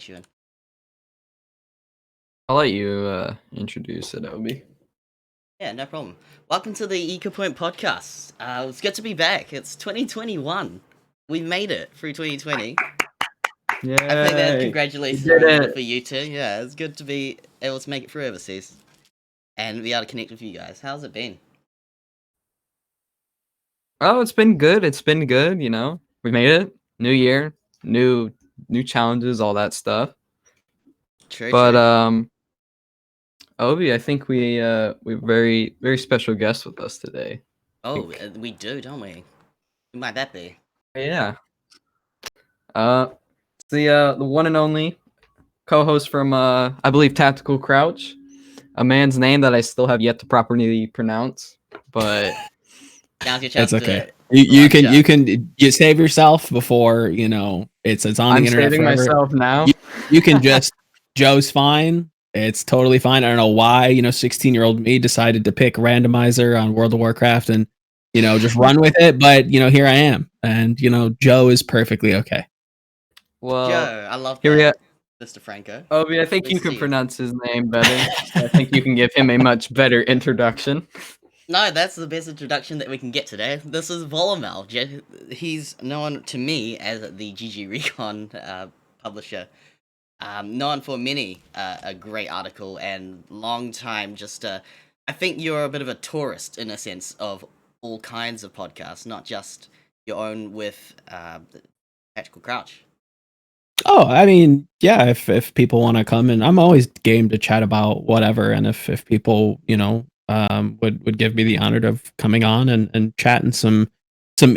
You in. I'll let you introduce it, Obi. Yeah, no problem. Welcome to the Ecopoint podcast. It's good to be back. It's 2021. We made it through 2020. Yeah. I think that congratulations are for you too. Yeah, it's good to be able to make it through overseas and be able to connect with you guys. How's it been? Oh, it's been good. It's been good. You know, we made it. New year, new challenges, all that stuff. True. Obi, I think we have very special guest with us today. Oh, we do, don't we? Who might that be? Yeah. It's the one and only co-host from I believe Tactical Crouch, a man's name that I still have yet to properly pronounce, but Now's your chance. It's okay. You can save yourself before it's on the I'm internet saving forever. myself now. You can just Joe's fine. It's totally fine. I don't know why 16-year-old me decided to pick randomizer on World of Warcraft and just run with it. But here I am, and Joe is perfectly okay. Well, Joe, I love here that. Mr. Franco. Obi, I think you can pronounce his name better. I think you can give him a much better introduction. No, that's the best introduction that we can get today. This is Volamel. He's known to me as the GGRecon publisher. Known for many a great article and long time I think you're a bit of a tourist in a sense of all kinds of podcasts, not just your own with Tactical Crouch. Oh, I mean, yeah, if people want to come in, I'm always game to chat about whatever. And if people, would give me the honor of coming on and chatting some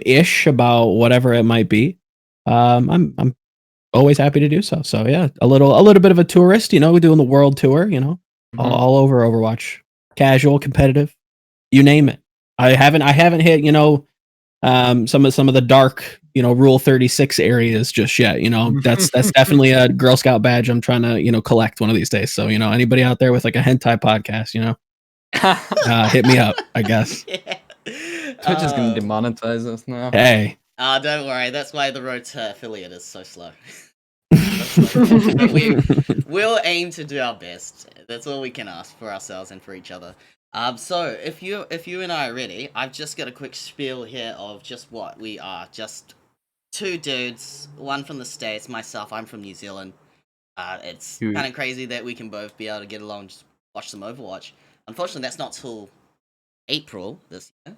ish about whatever it might be, I'm always happy to do so. So yeah, a little bit of a tourist, we're doing the world tour, all over Overwatch, casual, competitive, you name it. I haven't hit, some of the dark, Rule 36 areas just yet. That's definitely a Girl Scout badge I'm trying to, collect one of these days. So, anybody out there with like a hentai podcast, hit me up, I guess. Yeah. Twitch is going to demonetize us now. Hey. Don't worry. That's why the road to affiliate is so slow. We'll aim to do our best. That's all we can ask for ourselves and for each other. So if you and I are ready, I've just got a quick spiel here of just what we are. Just two dudes, one from the States, myself, I'm from New Zealand. It's kind of crazy that we can both be able to get along and just watch some Overwatch. Unfortunately, that's not till April this year.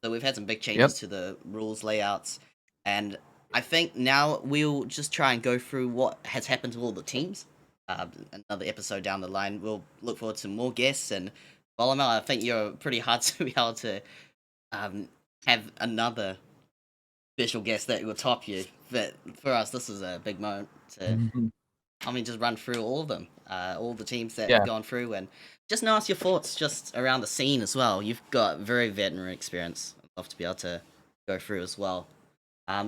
So we've had some big changes to the rules layouts. And I think now we'll just try and go through what has happened to all the teams. Another episode down the line, we'll look forward to more guests. And Volamel, I think you're pretty hard to be able to have another special guest that will top you. But for us, this is a big moment to, just run through all of them, all the teams that have gone through, and just ask your thoughts just around the scene as well. You've got very veteran experience. I'd love to be able to go through as well.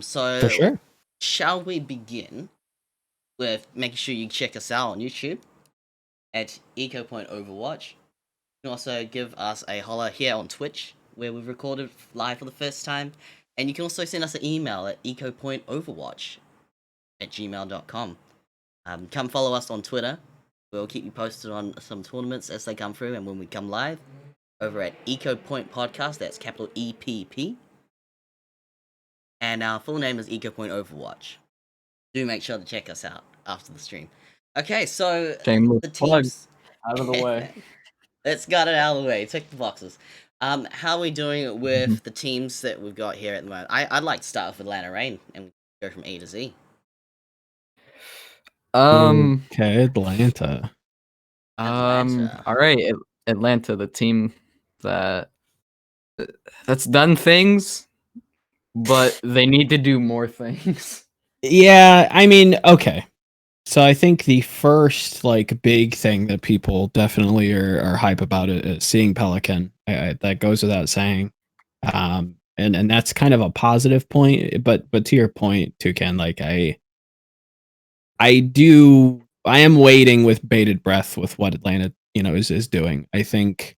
So for sure. Shall we begin with making sure you check us out on YouTube at Ecopoint Overwatch? You can also give us a holler here on Twitch, where we've recorded live for the first time. And you can also send us an email at ecopointoverwatch@gmail.com. Come follow us on Twitter. We'll keep you posted on some tournaments as they come through and when we come live over at Ecopoint Podcast. That's capital EPP. And our full name is Ecopoint Overwatch. Do make sure to check us out after the stream. Okay, so the teams out of the way. Let's get it out of the way. Tick the boxes. How are we doing with the teams that we've got here at the moment? I'd like to start with Atlanta Reign and go from A to Z. Okay, Atlanta. All right, Atlanta, the team that's done things, but they need to do more things. Yeah, I mean, okay. So I think the first big thing that people definitely are hype about it is seeing Pelican. That goes without saying. And that's kind of a positive point, but to your point, Toucan, I am waiting with bated breath with what Atlanta, is doing. I think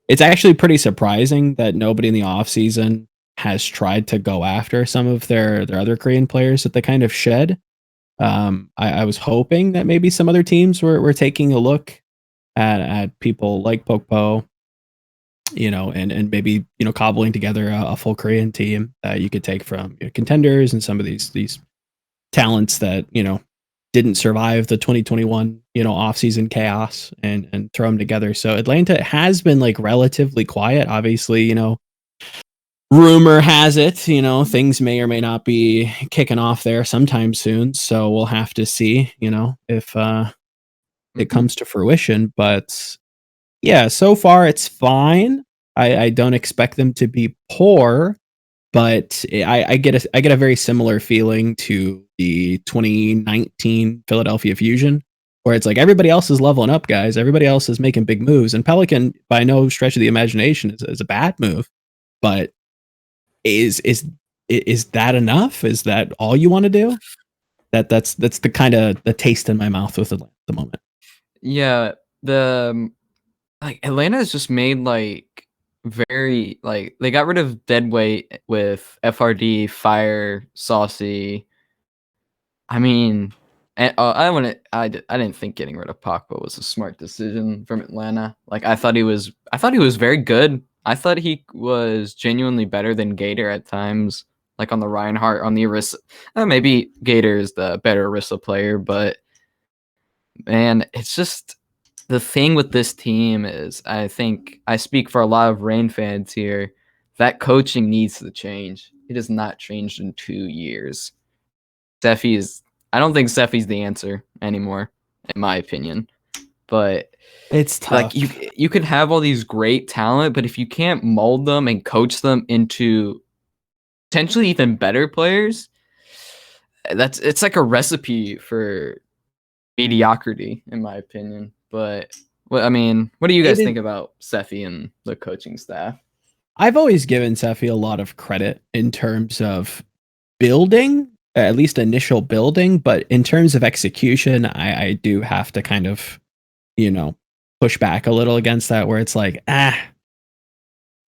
it's actually pretty surprising that nobody in the offseason has tried to go after some of their other Korean players that they kind of shed. I was hoping that maybe some other teams were taking a look at people like Pokpo, and maybe cobbling together a full Korean team that you could take from contenders and some of these talents that didn't survive the 2021 off-season chaos and throw them together. So Atlanta has been like relatively quiet. Obviously, rumor has it, things may or may not be kicking off there sometime soon. So we'll have to see, if it comes to fruition. But yeah, so far it's fine. I don't expect them to be poor, but I get a very similar feeling to the 2019 Philadelphia Fusion, where it's like everybody else is leveling up, guys. Everybody else is making big moves, and Pelican, by no stretch of the imagination, is a bad move. But is that enough? Is that all you want to do? That's the kind of the taste in my mouth with Atlanta at the moment. Yeah, Atlanta has just made very they got rid of deadweight with FRD, Fire, Saucy. I mean, I didn't think getting rid of Pogba was a smart decision from Atlanta. I thought he was very good. I thought he was genuinely better than Gator at times, on the Reinhardt, on the Orisa. Maybe Gator is the better Orisa player, but man, it's just the thing with this team is, I think I speak for a lot of Reign fans here, that coaching needs to change. It has not changed in 2 years. I don't think Seffi's the answer anymore, in my opinion. But it's tough. You can have all these great talent, but if you can't mold them and coach them into potentially even better players, it's like a recipe for mediocrity, in my opinion. But what do you guys think about Seffi and the coaching staff? I've always given Seffi a lot of credit in terms of building, at least initial building, but in terms of execution, I do have to kind of, push back a little against that, where it's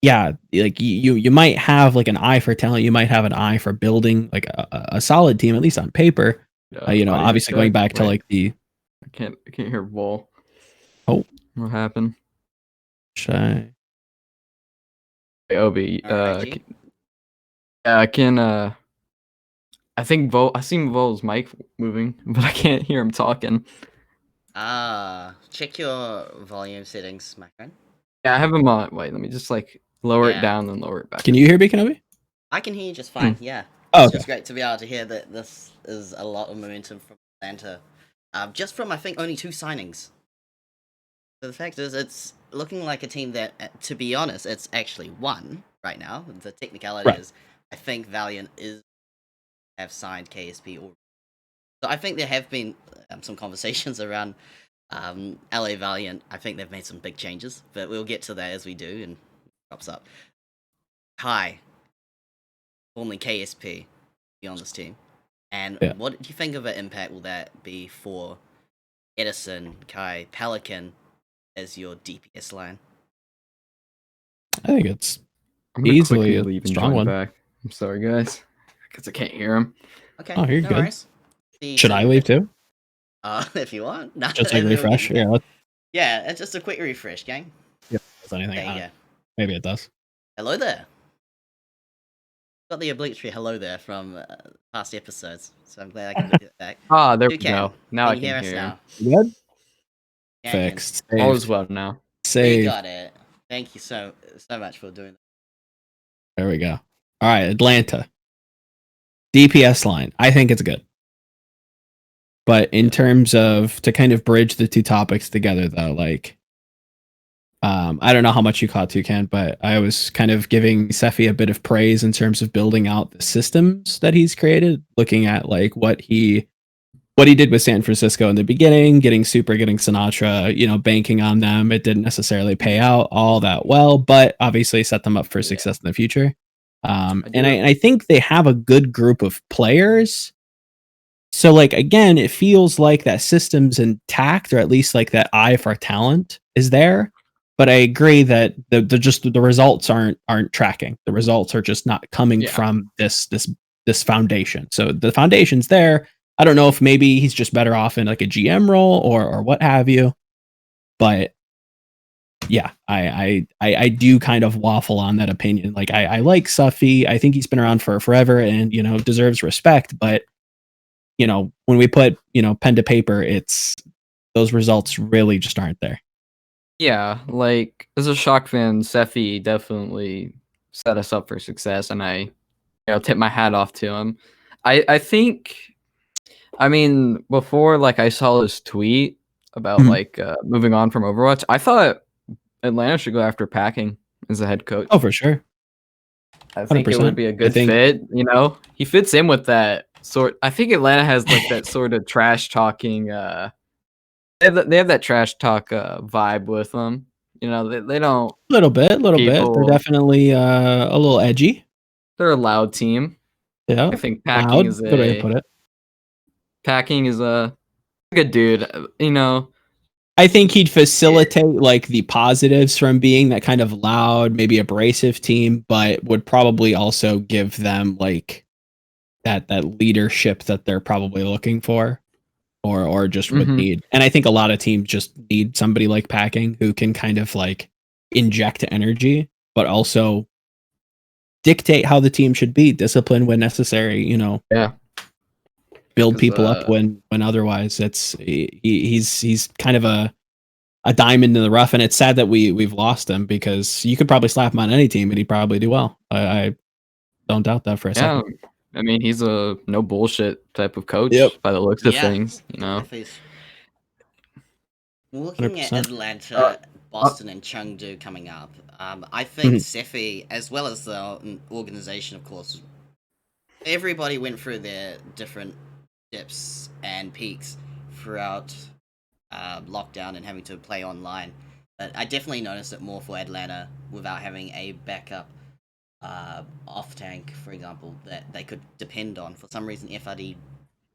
yeah, you might have an eye for talent, you might have an eye for building a solid team, at least on paper. Obviously going back to I can't hear Vol. Oh, what happened? Should I? Hey, Obi, I can. I think Vol. I seen Vol's mic moving, but I can't hear him talking. Check your volume settings, my friend. Yeah, I have him on. Wait, let me just lower it down and lower it back. Can you hear me, Kenobi? I can hear you just fine. Yeah. Oh, it's just great to be able to hear that this is a lot of momentum from Atlanta. Just from, I think, only 2 signings. So the fact is, it's looking like a team that, to be honest, it's actually 1 right now. The technicality is, I think Valiant have signed KSP already. So I think there have been some conversations around LA Valiant. I think they've made some big changes, but we'll get to that as we do and it pops up. Kai, formerly KSP, be on this team. And what do you think of an impact will that be for Edison, Kai, Pelican as your DPS line? I think it's I'm easily a strong one. Back. I'm sorry, guys, because I can't hear him. Okay, you're no good. Worries. Should I leave too? If you want. No, just refresh. Yeah, it's just a quick refresh, gang. Yeah, does anything? There you go. Maybe it does. Hello there. Got the obligatory hello there from past episodes, so I'm glad I can look it back. There we go. Now I can hear us now. Good. Yeah, fixed. All is well now. Saved. You got it. Thank you so much for doing that. There we go. All right, Atlanta. DPS line. I think it's good. But in terms of to kind of bridge the 2 topics together, though, I don't know how much you caught Toucan, but I was kind of giving Seffi a bit of praise in terms of building out the systems that he's created, looking at what he did with San Francisco in the beginning, getting Super, getting Sinatra, banking on them. It didn't necessarily pay out all that well, but obviously set them up for success in the future. And I think they have a good group of players. So again, it feels like that system's intact, or at least that eye for talent is there. But I agree that the results aren't tracking. The results are just not coming from this foundation. So the foundation's there. I don't know if maybe he's just better off in like a GM role or what have you. But yeah, I do kind of waffle on that opinion. Like I like Suffy. I think he's been around for forever and deserves respect. But when we put pen to paper, it's those results really just aren't there. Yeah, like as a Shock fan, Sephi definitely set us up for success, and I tip my hat off to him. I think, I mean, before like I saw this tweet about like moving on from Overwatch, I thought Atlanta should go after Packing as a head coach. Oh, for sure. I think it 100%. would be a good fit. He fits in with that sort. I think Atlanta has like that sort of trash talking. They have that trash talk vibe with them. They don't. Little bit. They're definitely a little edgy. They're a loud team. Yeah, I think Packing is good way to put it. Packing is a good dude. I think he'd facilitate like the positives from being that kind of loud, maybe abrasive team, but would probably also give them like that leadership that they're probably looking for, or just would need. And I think a lot of teams just need somebody like Packing who can kind of like inject energy, but also dictate how the team should be, discipline when necessary. Yeah. Build people up when otherwise he's kind of a diamond in the rough, and it's sad that we've lost him because you could probably slap him on any team and he'd probably do well. I don't doubt that for a second. I mean, he's a no bullshit type of coach by the looks of things. Looking 100%. at Atlanta, Boston, and Chengdu coming up, I think Sephi, as well as the organization, of course, everybody went through their different dips and peaks throughout lockdown and having to play online. But I definitely noticed it more for Atlanta without having a backup off tank, for example, that they could depend on. For some reason, FRD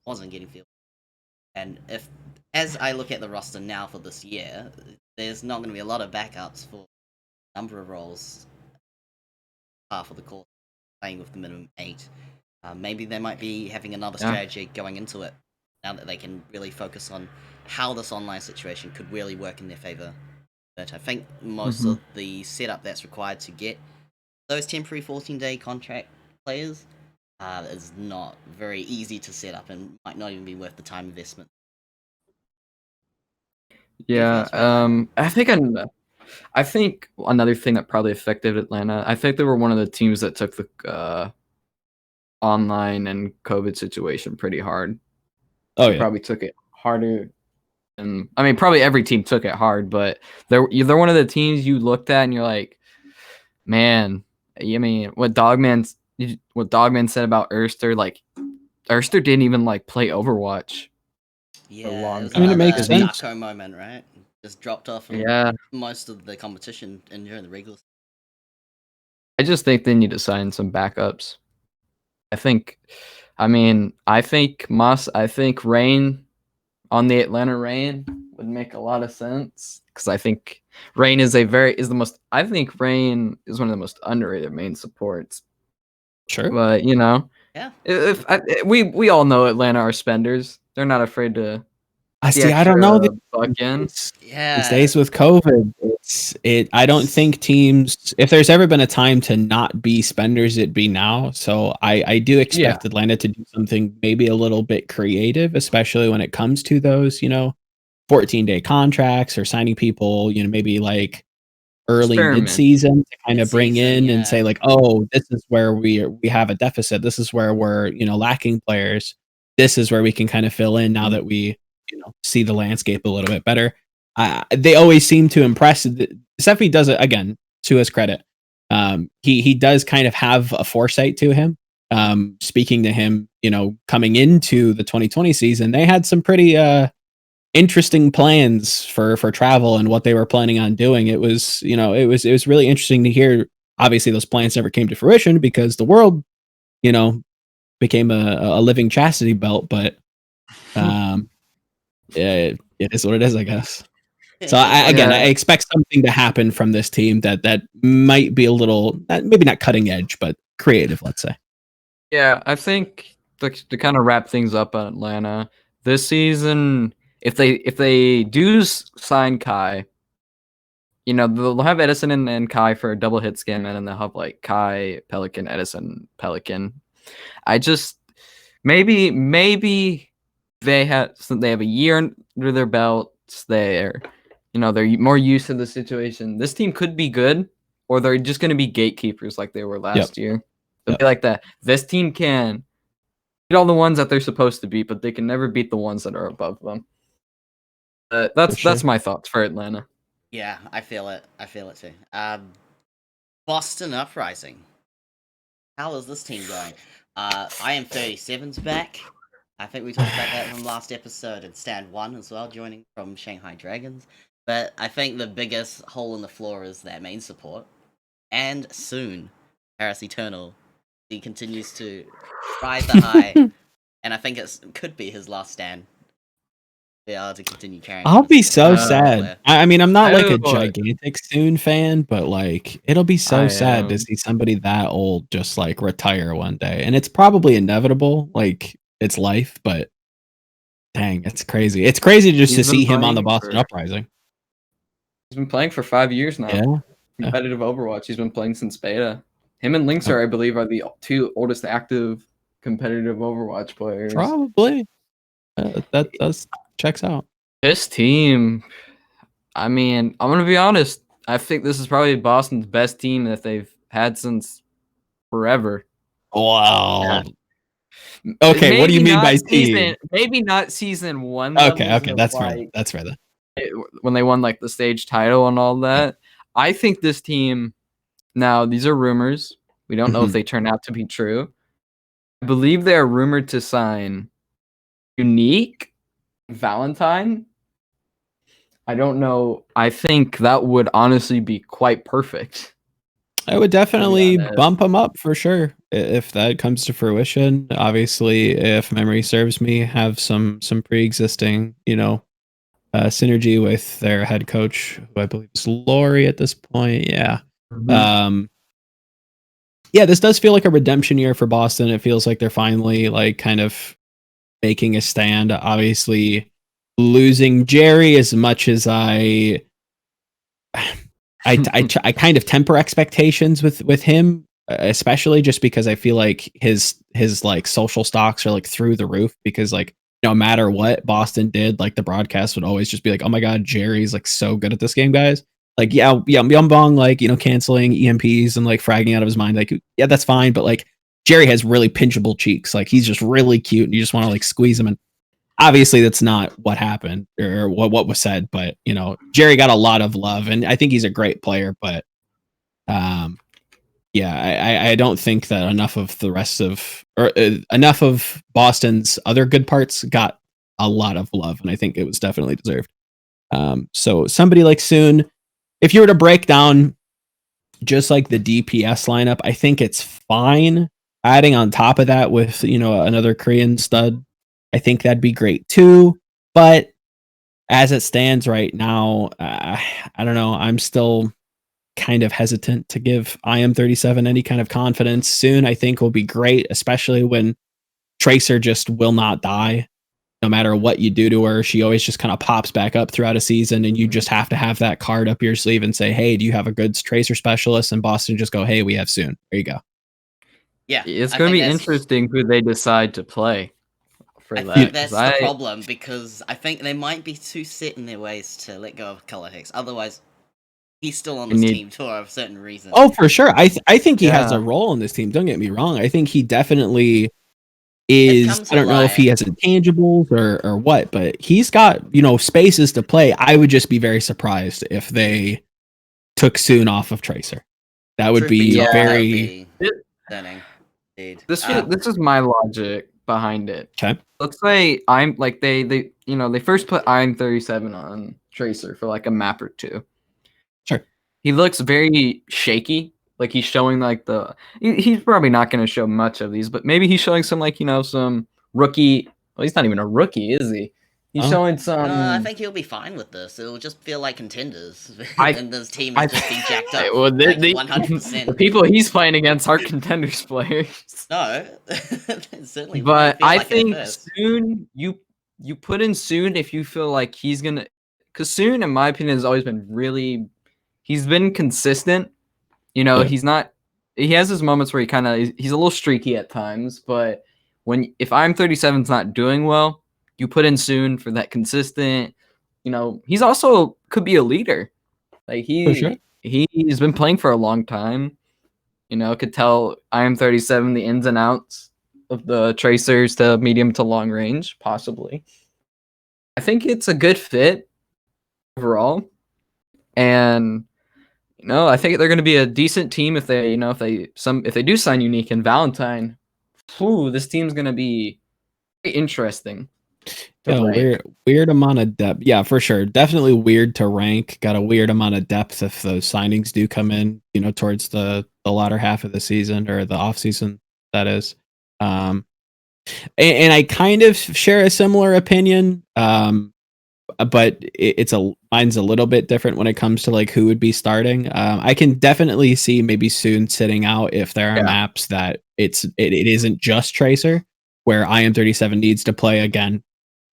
wasn't getting field. And as I look at the roster now for this year, there's not going to be a lot of backups for a number of roles. Half of the course playing with the minimum 8. Maybe they might be having another strategy going into it now that they can really focus on how this online situation could really work in their favor. But I think most of the setup that's required to get those temporary 14-day contract players is not very easy to set up and might not even be worth the time investment. Yeah, I think another thing that probably affected Atlanta, I think they were one of the teams that took the online and COVID situation pretty hard. Oh, yeah. Probably took it harder. And I mean, probably every team took it hard, but they're one of the teams you looked at and you're like, man, I mean, what Dogman said about Erster, like Erster didn't even like play Overwatch. Yeah, I mean, it makes sense. Marco moment, right? Just dropped off from most of the competition and during the regular. I just think they need to sign some backups. I think Rain on the Atlanta Rain would make a lot of sense because I think Rain is Rain is one of the most underrated main supports. Sure, but we all know Atlanta are spenders. They're not afraid to. I don't know. These days with COVID, I don't think teams. If there's ever been a time to not be spenders, it'd be now. So I do expect Atlanta to do something maybe a little bit creative, especially when it comes to those 14-day contracts or signing people. Maybe like early mid-season to kind of bring in and say like, oh, this is where we have a deficit. This is where we're lacking players. This is where we can kind of fill in now that we see the landscape a little bit better. They always seem to impress. Sephi does it again to his credit. He does kind of have a foresight to him. Speaking to him, coming into the 2020 season, they had some pretty interesting plans for travel and what they were planning on doing. It was really interesting to hear. Obviously, those plans never came to fruition because the world, became a living chastity belt. But it is what it is, I guess. So I expect something to happen from this team that might be a little, maybe not cutting edge, but creative, let's say. Yeah, I think to kind of wrap things up on Atlanta this season, if they do sign Kai, they'll have Edison and Kai for a double hit skin, and then they'll have like Kai, Pelican, Edison, Pelican. I just maybe they have a year under their belts. They're more used to the situation. This team could be good, or they're just going to be gatekeepers like they were last year. They'll be like that. This team can beat all the ones that they're supposed to beat, but they can never beat the ones that are above them. That's my thoughts for Atlanta. Yeah, I feel it. Too. Boston Uprising. How is this team going? I am 37's back. I think we talked about that from last episode, and Stand 1 as well, joining from Shanghai Dragons. But I think the biggest hole in the floor is their main support. And soon, Paris Eternal. He continues to ride the high, and I think it could be his last stand. They are to continue carrying. I'll be so sad. I mean, I'm not like a gigantic Soon fan, but like it'll be so sad to see somebody that old just like retire one day, and it's probably inevitable. Like it's life, but dang, it's crazy. It's crazy just to see him on the Boston Uprising. He's been playing for 5 years now. Yeah. Competitive Overwatch. He's been playing since beta. Him and Linkser, I believe, are the two oldest active competitive Overwatch players. Probably. That does checks out. This team, I mean, I'm going to be honest. I think this is probably Boston's best team that they've had since forever. Wow. Yeah. Okay, maybe what do you mean by team? Maybe not season 1. Okay, that's fair. That's fair then. When they won like the stage title and all that. I think this team, now these are rumors. We don't know if they turn out to be true. I believe they are rumored to sign Unique, Valentine. I don't know. I think that would honestly be quite perfect. I would definitely bump them up for sure if that comes to fruition. Obviously, if memory serves me, have some pre-existing, synergy with their head coach, who I believe is Laurie at this point. Yeah. Yeah, this does feel like a redemption year for Boston. It feels like they're finally like kind of making a stand. Obviously, losing Jerry, as much as I kind of temper expectations with him, especially just because I feel like his like social stocks are like through the roof, because like no matter what Boston did, like the broadcast would always just be like, oh my god, Jerry's like so good at this game, guys. Like, yeah, Myunbong, like, canceling EMPs and like fragging out of his mind. Like, yeah, that's fine. But like Jerry has really pinchable cheeks. Like he's just really cute and you just want to like squeeze him. And obviously that's not what happened or what was said. But, Jerry got a lot of love and I think he's a great player. But yeah, I don't think that enough of Boston's other good parts got a lot of love. And I think it was definitely deserved. So somebody like Soon, if you were to break down just like the DPS lineup, I think it's fine. Adding on top of that with, another Korean stud, I think that'd be great too. But as it stands right now, I don't know. I'm still kind of hesitant to give IM37 any kind of confidence. Soon, I think will be great, especially when Tracer just will not die. No matter what you do to her, she always just kind of pops back up throughout a season, and you just have to have that card up your sleeve and say, hey, do you have a good Tracer specialist? And Boston just go, hey, we have Soon. There you go. Yeah. It's going to be interesting who they decide to play for that. I think that's the problem, because I think they might be too set in their ways to let go of Color Hicks. Otherwise, he's still on this team for a certain reason. Oh, for sure. I think he has a role in this team. Don't get me wrong. I think he definitely is. I don't know if he has intangibles or what, but he's got, spaces to play. I would just be very surprised if they took Soon off of Tracer. That would be very stunning. This is my logic behind it. Okay. Let's say I'm like they first put IM37 on Tracer for like a map or two. Sure. He looks very shaky. Like he's showing like he's probably not going to show much of these, but maybe he's showing some like, some rookie. Well, he's not even a rookie, is he? He's Oh. showing some. I think he'll be fine with this. It'll just feel like contenders, I- and this team will just be jacked up. Well, like the 100%. people he's playing against are contenders players. No, it certainly. But didn't feel I like it at think first. soon you put in soon if you feel like he's gonna, because soon in my opinion has always been he's been consistent. You know, Yeah. he has his moments where he's a little streaky at times, but if I'm 37's not doing well, you put in soon for that consistent. You know, he's also could be a leader. Like For sure. he's been playing for a long time. You know, could tell IM37 the ins and outs of the tracers to medium to long range, possibly. I think it's a good fit overall. And you know, I think they're going to be a decent team if they do sign Unique and Valentine. This team's going to be very interesting. Weird amount of depth. Yeah, for sure. Definitely weird to rank. Got a weird amount of depth if those signings do come in, you know, towards the latter half of the season or the off season, that is. And I kind of share a similar opinion. But mine's a little bit different when it comes to like who would be starting. I can definitely see maybe soon sitting out if there are maps that it isn't just Tracer, where IM37 needs to play again.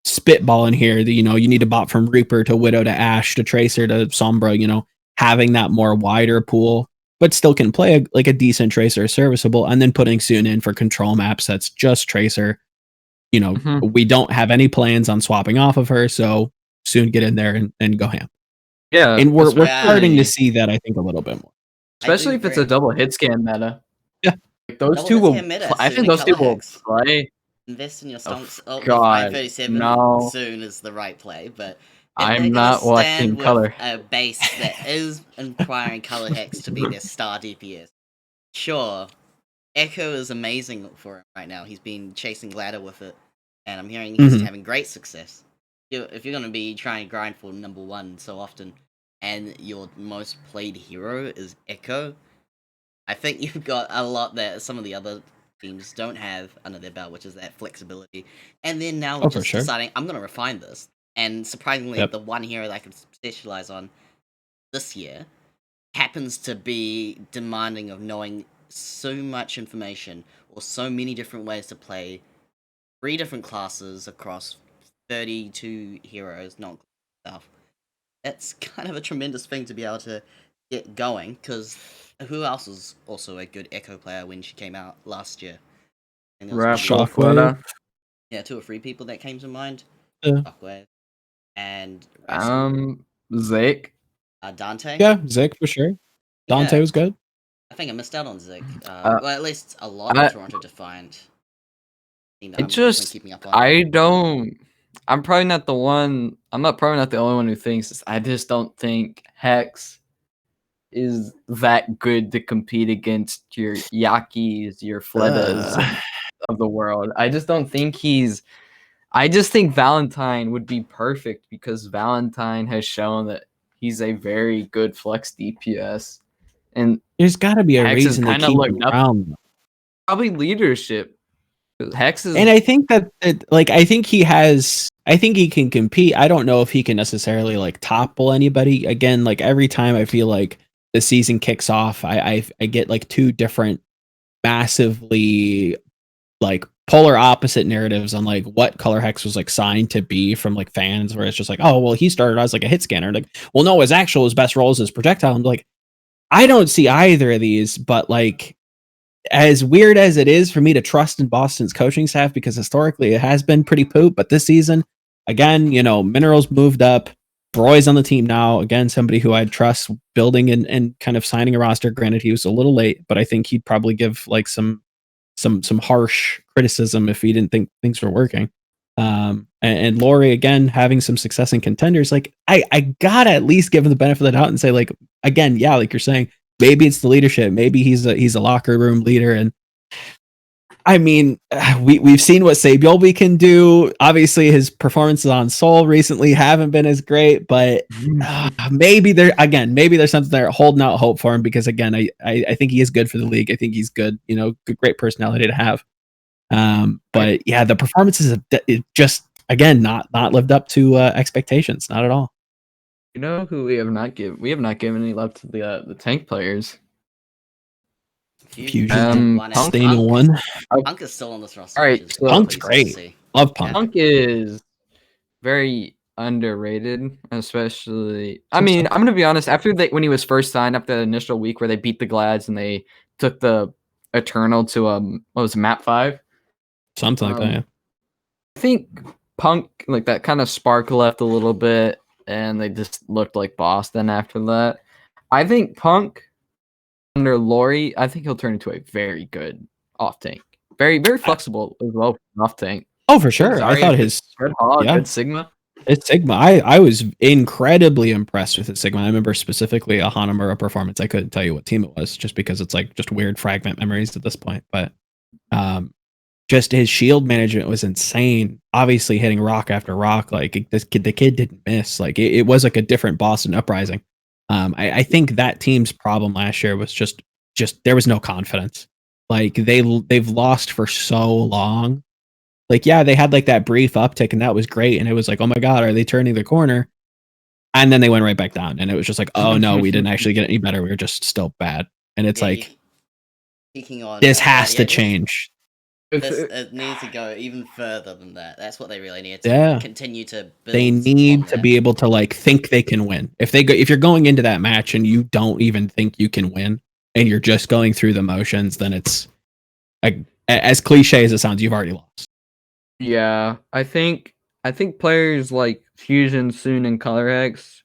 Spitball in here, you know, you need to bot from Reaper to Widow to Ashe to Tracer to Sombra, you know, having that more wider pool, but still can play a decent Tracer, serviceable, and then putting soon in for control maps that's just Tracer. You know, we don't have any plans on swapping off of her, so soon get in there and go ham. Yeah, and we're starting to see that, I think, a little bit more, especially if it's a double hit scan meta. Yeah, like those two will. I think those two will play. Invest in your stunts. Oh, God, 37 no. soon is the right play, but I'm not watching color. A base that is requiring color hex to be their star DPS. Sure, Echo is amazing for him right now. He's been chasing ladder with it, and I'm hearing he's having great success. If you're going to be trying to grind for number 1 so often, and your most played hero is Echo, I think you've got a lot that some of the other teams don't have under their belt, which is that flexibility. And then now we're just deciding, I'm going to refine this. And surprisingly, the one hero that I can specialize on this year happens to be demanding of knowing so much information or so many different ways to play 3 different classes across 32 heroes, not stuff. That's kind of a tremendous thing to be able to get going, because who else was also a good Echo player when she came out last year? Shockwave. Yeah, 2 or 3 people that came to mind. Yeah. Shockwave. And Zik. Dante. Yeah, Zik for sure. Dante was good. I think I missed out on Zik. Well, at least a lot of Toronto Defiant. I'm probably not the one. Probably not the only one who thinks this. I just don't think Hex is that good to compete against your Yakis, your Fledas of the world. I just don't think I just think Valentine would be perfect, because Valentine has shown that he's a very good flex DPS. And there's got to be a Hex reason to keep him around. Probably leadership. Hex is, and I think that I think he can compete. I don't know if he can necessarily like topple anybody. Again, like every time I feel like the season kicks off, I get like 2 different massively like polar opposite narratives on like what color hex was like signed to be from like fans, where it's just like, oh well, he started as like a hit scanner, like, well no, his best role is his projectile. I'm like, I don't see either of these, but like, as weird as it is for me to trust in Boston's coaching staff, because historically it has been pretty poop, but this season, again, you know, Minerals moved up, Broy's on the team now, again, somebody who I'd trust building and kind of signing a roster. Granted, he was a little late, but I think he'd probably give like some harsh criticism if he didn't think things were working. And Laurie, again, having some success in contenders, like I gotta at least give him the benefit of the doubt and say, like, again, yeah, like you're saying, maybe it's the leadership. Maybe he's a locker room leader. And I mean, we've seen what Sabiolby can do. Obviously, his performances on Seoul recently haven't been as great, but maybe there's something there holding out hope for him, because again, I think he is good for the league. I think he's good, you know, great personality to have. But yeah, the performances have just again, not lived up to expectations, not at all. You know who we have not given? We have not given any love to the tank players. Fusion, One Punk. Stain one. Punk is still on this roster. All right, which is so- Punk's pleasing to great. see. Love Punk. Punk is very underrated, especially. I mean, I'm gonna be honest. After when he was first signed up, the initial week where they beat the Glads and they took the Eternal to what was it, map 5, Something like that. Yeah. I think Punk, like, that kind of spark left a little bit, and they just looked like Boston after that. I think Punk under Laurie, I think he'll turn into a very good off tank. Very, very flexible as well off tank. Oh, for sure. I thought his good Hog, yeah. good Sigma. It's Sigma. I was incredibly impressed with his Sigma. I remember specifically a Hanamura performance. I couldn't tell you what team it was, just because it's like just weird fragment memories at this point. But just his shield management was insane. Obviously hitting rock after rock. Like the kid didn't miss. Like it was like a different Boston Uprising. I think that team's problem last year was just there was no confidence. Like they've lost for so long. Like, yeah, they had like that brief uptick and that was great. And it was like, oh my God, are they turning the corner? And then they went right back down. And it was just like, oh no, we didn't actually get any better. We were just still bad. And it's like, speaking on this has to Gladiators, change. it needs to go even further than that. That's what they really need to continue to build. They need to be able to like think they can win. If you're going into that match and you don't even think you can win and you're just going through the motions, then it's like, as cliche as it sounds, you've already lost. Yeah, I think players like Fusion, Soon, and ColorX.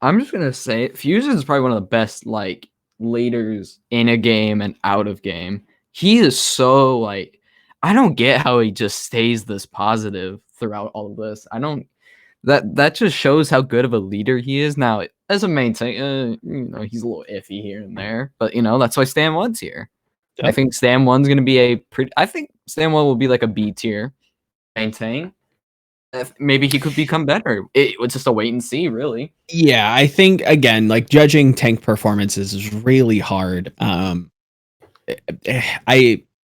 I'm just gonna say Fusion is probably one of the best like leaders in a game and out of game. He is so like, I don't get how he just stays this positive throughout all of this. I don't. That just shows how good of a leader he is. Now, as a main tank, he's a little iffy here and there, but that's why Stan 1's here. Yep. I think Stan 1's gonna be I think Stan 1 will be like a B tier maintain. Maybe he could become better. It was just a wait and see, really. Yeah, I think again, like judging tank performances is really hard.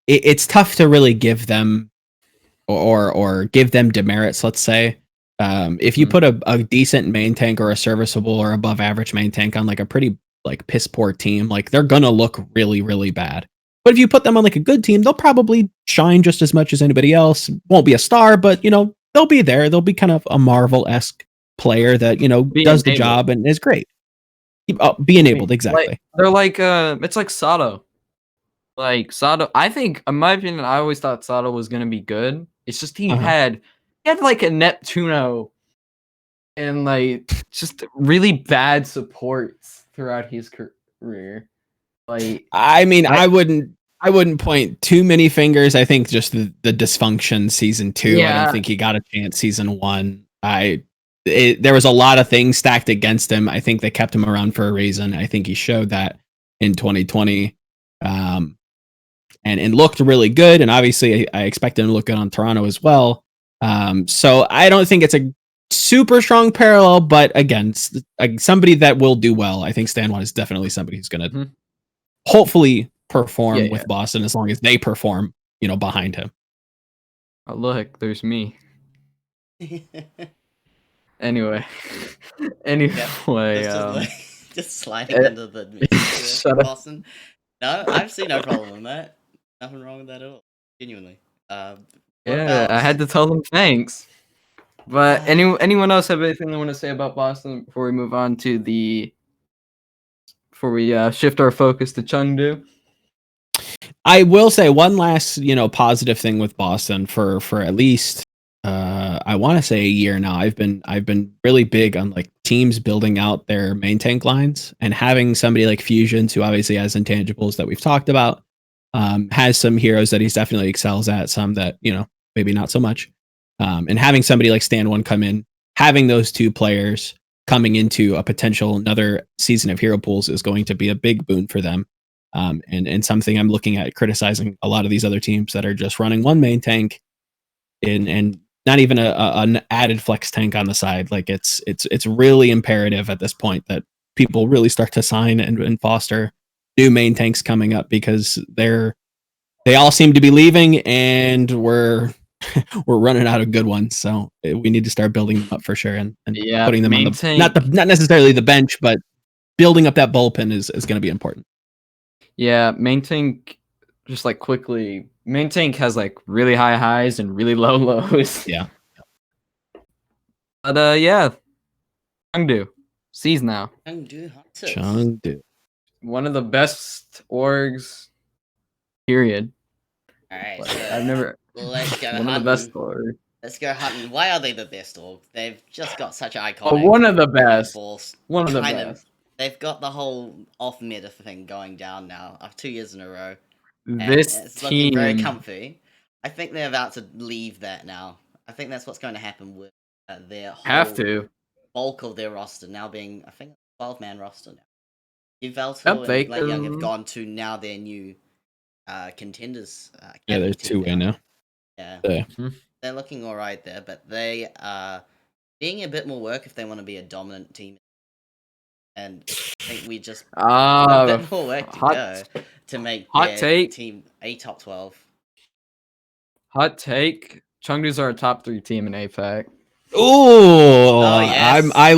It's tough to really give them or give them demerits. Let's say, if you put a decent main tank or a serviceable or above average main tank on like a pretty like piss poor team, like they're gonna look really, really bad. But if you put them on like a good team, they'll probably shine just as much as anybody else. Won't be a star, but they'll be there. They'll be kind of a Marvel-esque player that does the job and is great. Be enabled, exactly. Like, they're like it's like Sato. Like Sato, I think, in my opinion, I always thought Sato was gonna be good. It's just he had like a Neptuno and like just really bad supports throughout his career. Like, I mean, I wouldn't point too many fingers. I think just the dysfunction season 2. Yeah. I don't think he got a chance season 1. There was a lot of things stacked against him. I think they kept him around for a reason. I think he showed that in 2020, and looked really good. And obviously, I expect him to look good on Toronto as well. So I don't think it's a super strong parallel, but again, somebody that will do well. I think Stan 1 is definitely somebody who's going to hopefully perform with Boston as long as they perform, behind him. Oh, look, there's me. Anyway, just sliding under the Boston. No, I've seen no problem with that. Nothing wrong with that at all. Genuinely. I had to tell them thanks. But anyone else have anything they want to say about Boston before we move on to before we shift our focus to Chengdu? I will say one last, positive thing with Boston for at least I want to say a year now. I've been really big on like teams building out their main tank lines and having somebody like Fusions, who obviously has intangibles that we've talked about, has some heroes that he's definitely excels at, some that maybe not so much, and having somebody like Stan 1 come in, having those two players coming into a potential another season of hero pools is going to be a big boon for them. And something I'm looking at criticizing a lot of these other teams that are just running one main tank and not even an added flex tank on the side. Like it's really imperative at this point that people really start to sign and foster new main tanks coming up, because they all seem to be leaving and we're we're running out of good ones, so we need to start building them up for sure, and Yeah, putting them on main the tank. not necessarily the bench, but building up that bullpen is going to be important. Yeah, main tank. Just like quickly, main tank has like really high highs and really low lows. Yeah. But yeah, Chengdu, C's now. Chengdu Hunters. Chengdu. One of the best orgs. Period. All right, Like, so I've never. let's go One of the best orgs. Let's go hunting. Why are they the best org? They've just got such iconic. Oh, one of the best. Balls. One of the Kind best. They've got the whole off meta thing going down now. 2 years in a row. And This it's looking team. very comfy. I think they're about to leave that now. I think that's what's going to happen with their whole Have to. bulk of their roster now being, I think, a 12-man roster now. Yveltal Yep, and they Blake Young have can- gone to now their new contenders. Yeah, there's team 2 now. Yeah. Mhm. They're looking alright there, but they are being a bit more work if they want to be a dominant team. And I think we just a bit more work to go to make hot their take. team a top 12. Hot take. Chengdu's our top 3 team in APAC. Ooh, yes. I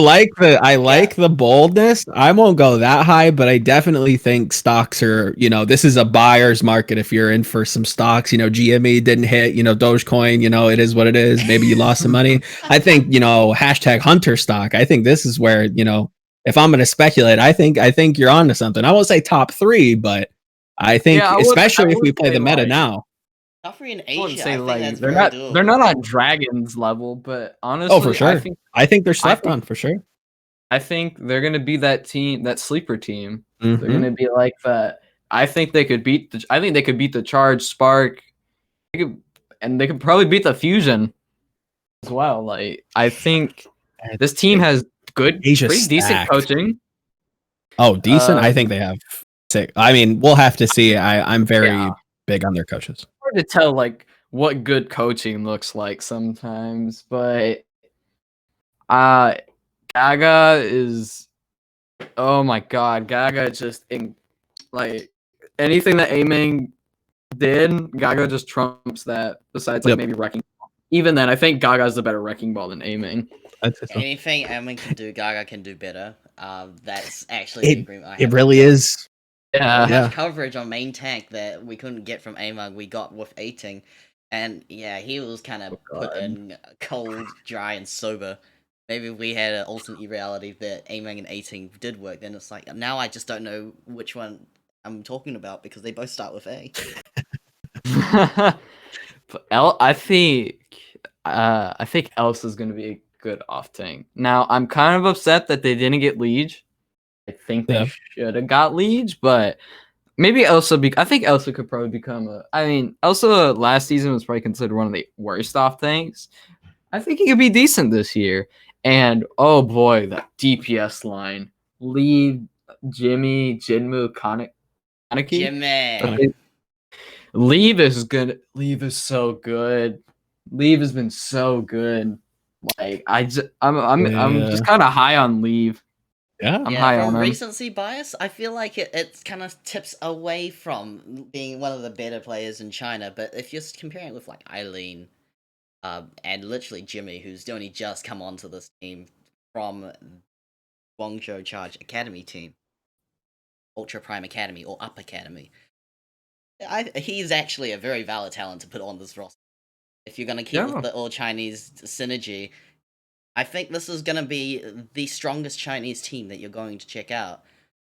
like the boldness. I won't go that high, but I definitely think stocks are, this is a buyer's market if you're in for some stocks. GME didn't hit, Dogecoin, it is what it is. Maybe you lost some money. I think, hashtag hunter stock. I think this is where, if I'm going to speculate, I think you're on to something. I won't say top 3, but I think especially if we play the meta now. Top 3 in I wouldn't Asia, say I think like that's they're very not doable. they're not on Dragons level, but honestly, for sure. I think they're slept on for sure. I think they're gonna be that team, that sleeper team. Mhm. They're gonna be like that. I think they could beat the Charge, Spark, and they could probably beat the Fusion as well. Like I think this team has good, Asia's pretty decent stacked. coaching. Oh, decent. I think they have sick. I mean, we'll have to see. I'm very big on their coaches. Hard to tell like what good coaching looks like sometimes, but Gaga is, oh my god, Gaga just like anything that Aiming did, Gaga just trumps that. Besides, like maybe Wrecking Ball. Even then, I think Gaga's the better Wrecking Ball than Aiming. Anything Aiming can do, Gaga can do better. That's actually the agreement I have. It really is. Yeah. Much coverage on main tank that we couldn't get from Aiming, we got with Aiting. And yeah, he was kind of put in cold, dry, and sober. Maybe if we had an alternate reality that Aiming and Aiting did work, then it's like, now I just don't know which one I'm talking about because they both start with A. I think Elsa's gonna be a good off tank. Now I'm kind of upset that they didn't get Liege. I think they should have got Liege, but maybe Elsa. I think Elsa could probably become Elsa last season was probably considered one of the worst off tanks. I think he could be decent this year. And oh boy, that DPS line: Lee, Jimmy, Jinmu, Kaneki. Jimmy. Leave is good. Leave is so good. Leave has been so good. Like I'm just kind of high on Leave. Yeah, I'm high on him. Recency bias, I feel like it kind of tips away from being one of the better players in China. But if you're comparing it with like Eileen, and literally Jimmy, who's only just come onto this team from Guangzhou Charge Academy team, Ultra Prime Academy or Up Academy, he's actually a very valid talent to put on this roster. If you're going to keep with the all Chinese synergy, I think this is going to be the strongest Chinese team that you're going to check out.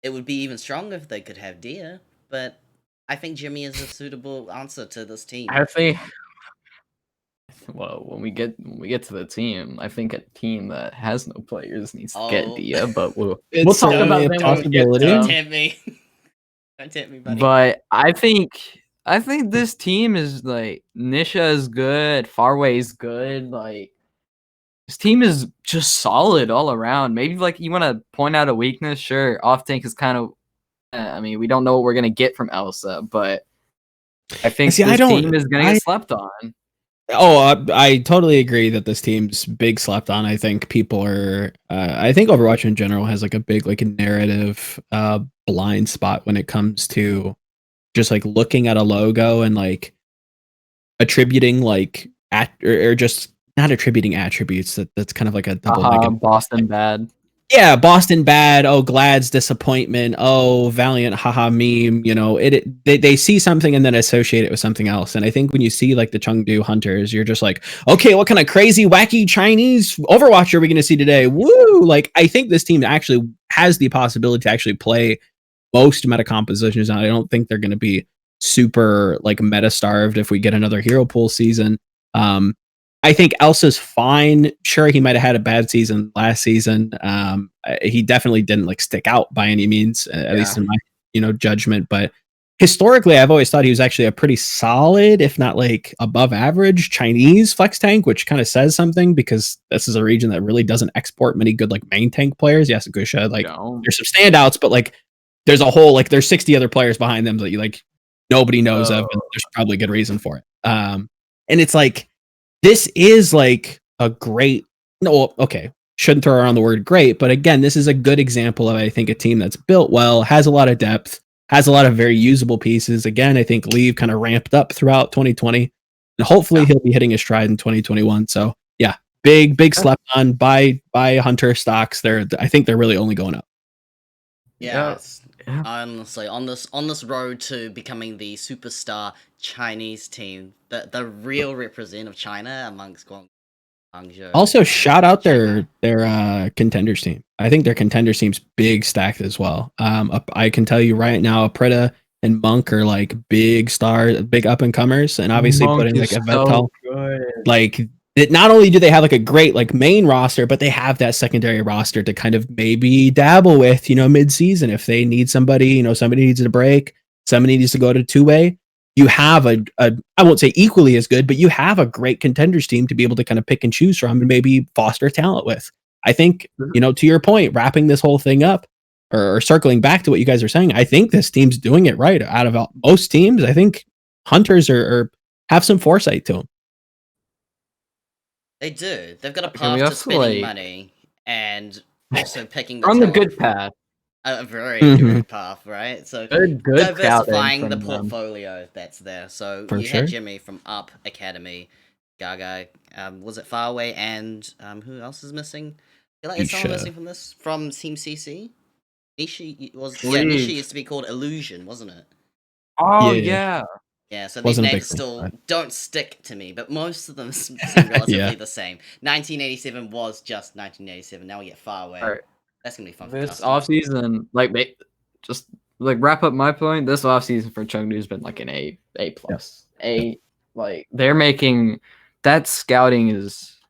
It would be even stronger if they could have Dia, but I think Jimmy is a suitable answer to this team. I think. Well, when we get to the team, I think a team that has no players needs to get Dia, but we'll talk about them when we get to Don't tempt me. Don't tempt me, buddy. But I think this team is like Nisha is good, Farway is good, like this team is just solid all around. Maybe like you want to point out a weakness, sure. Off tank is kind of, we don't know what we're gonna get from Elsa, but I think this team is gonna get slept on. Oh, I totally agree that this team's big slept on. I think people are. I think Overwatch in general has like a big like narrative blind spot when it comes to just like looking at a logo and like attributing like or just not attributing attributes. That's kind of like a double negative. Boston bad. Yeah, Boston bad. Oh, Glad's disappointment. Oh, Valiant, haha, meme. You know, they see something and then associate it with something else. And I think when you see like the Chengdu Hunters, you're just like, okay, what kind of crazy, wacky Chinese Overwatch are we going to see today? Woo! Like, I think this team actually has the possibility to actually play most meta compositions. And I don't think they're going to be super like meta starved if we get another hero pool season. I think Elsa's fine. Sure, he might have had a bad season last season. He definitely didn't like stick out by any means, at least in my judgment. But historically, I've always thought he was actually a pretty solid, if not like above average, Chinese flex tank, which kind of says something because this is a region that really doesn't export many good like main tank players. Yes, Gusha, like there's some standouts, but like there's a whole like there's 60 other players behind them that you like nobody knows of, and there's probably a good reason for it. And it's like, this is like a great, shouldn't throw around the word great, but again, this is a good example of, I think, a team that's built well, has a lot of depth, has a lot of very usable pieces. Again, I think Leave kind of ramped up throughout 2020, and hopefully he'll be hitting his stride in 2021. So yeah, big slept on by Hunter stocks. I think they're really only going up. Yeah. Honestly, on this road to becoming the superstar Chinese team, the real representative of China amongst Guangzhou. Also, shout out their contenders team. I think their contenders team's big stacked as well. I can tell you right now, Aprita and Monk are like big stars, big up and comers, and obviously putting like a Vettel, like. Not only do they have like a great like main roster, but they have that secondary roster to kind of maybe dabble with, mid-season if they need somebody, somebody needs a break, somebody needs to go to two-way. You have a I won't say equally as good, but you have a great contenders team to be able to kind of pick and choose from and maybe foster talent with. I think, to your point, wrapping this whole thing up or circling back to what you guys are saying, I think this team's doing it right. Out of most teams, I think Hunters are have some foresight to them. They do. They've got a path to spending money and also picking on the good path. A very good path, right? So good diversifying the portfolio that's there. So For you sure. had Jimmy from Up Academy, Gaga, was it Faraway, and who else is missing? I feel like is someone missing from this? From Team CC? Nishi used to be called Illusion, wasn't it? Oh yeah. Yeah, so these names still don't stick to me, but most of them seem relatively the same. 1987 was just 1987. Now we get Far Away. Right. That's gonna be fun. This offseason, just wrap up my point. This offseason for Chengdu's been like an A plus. Like they're making that scouting is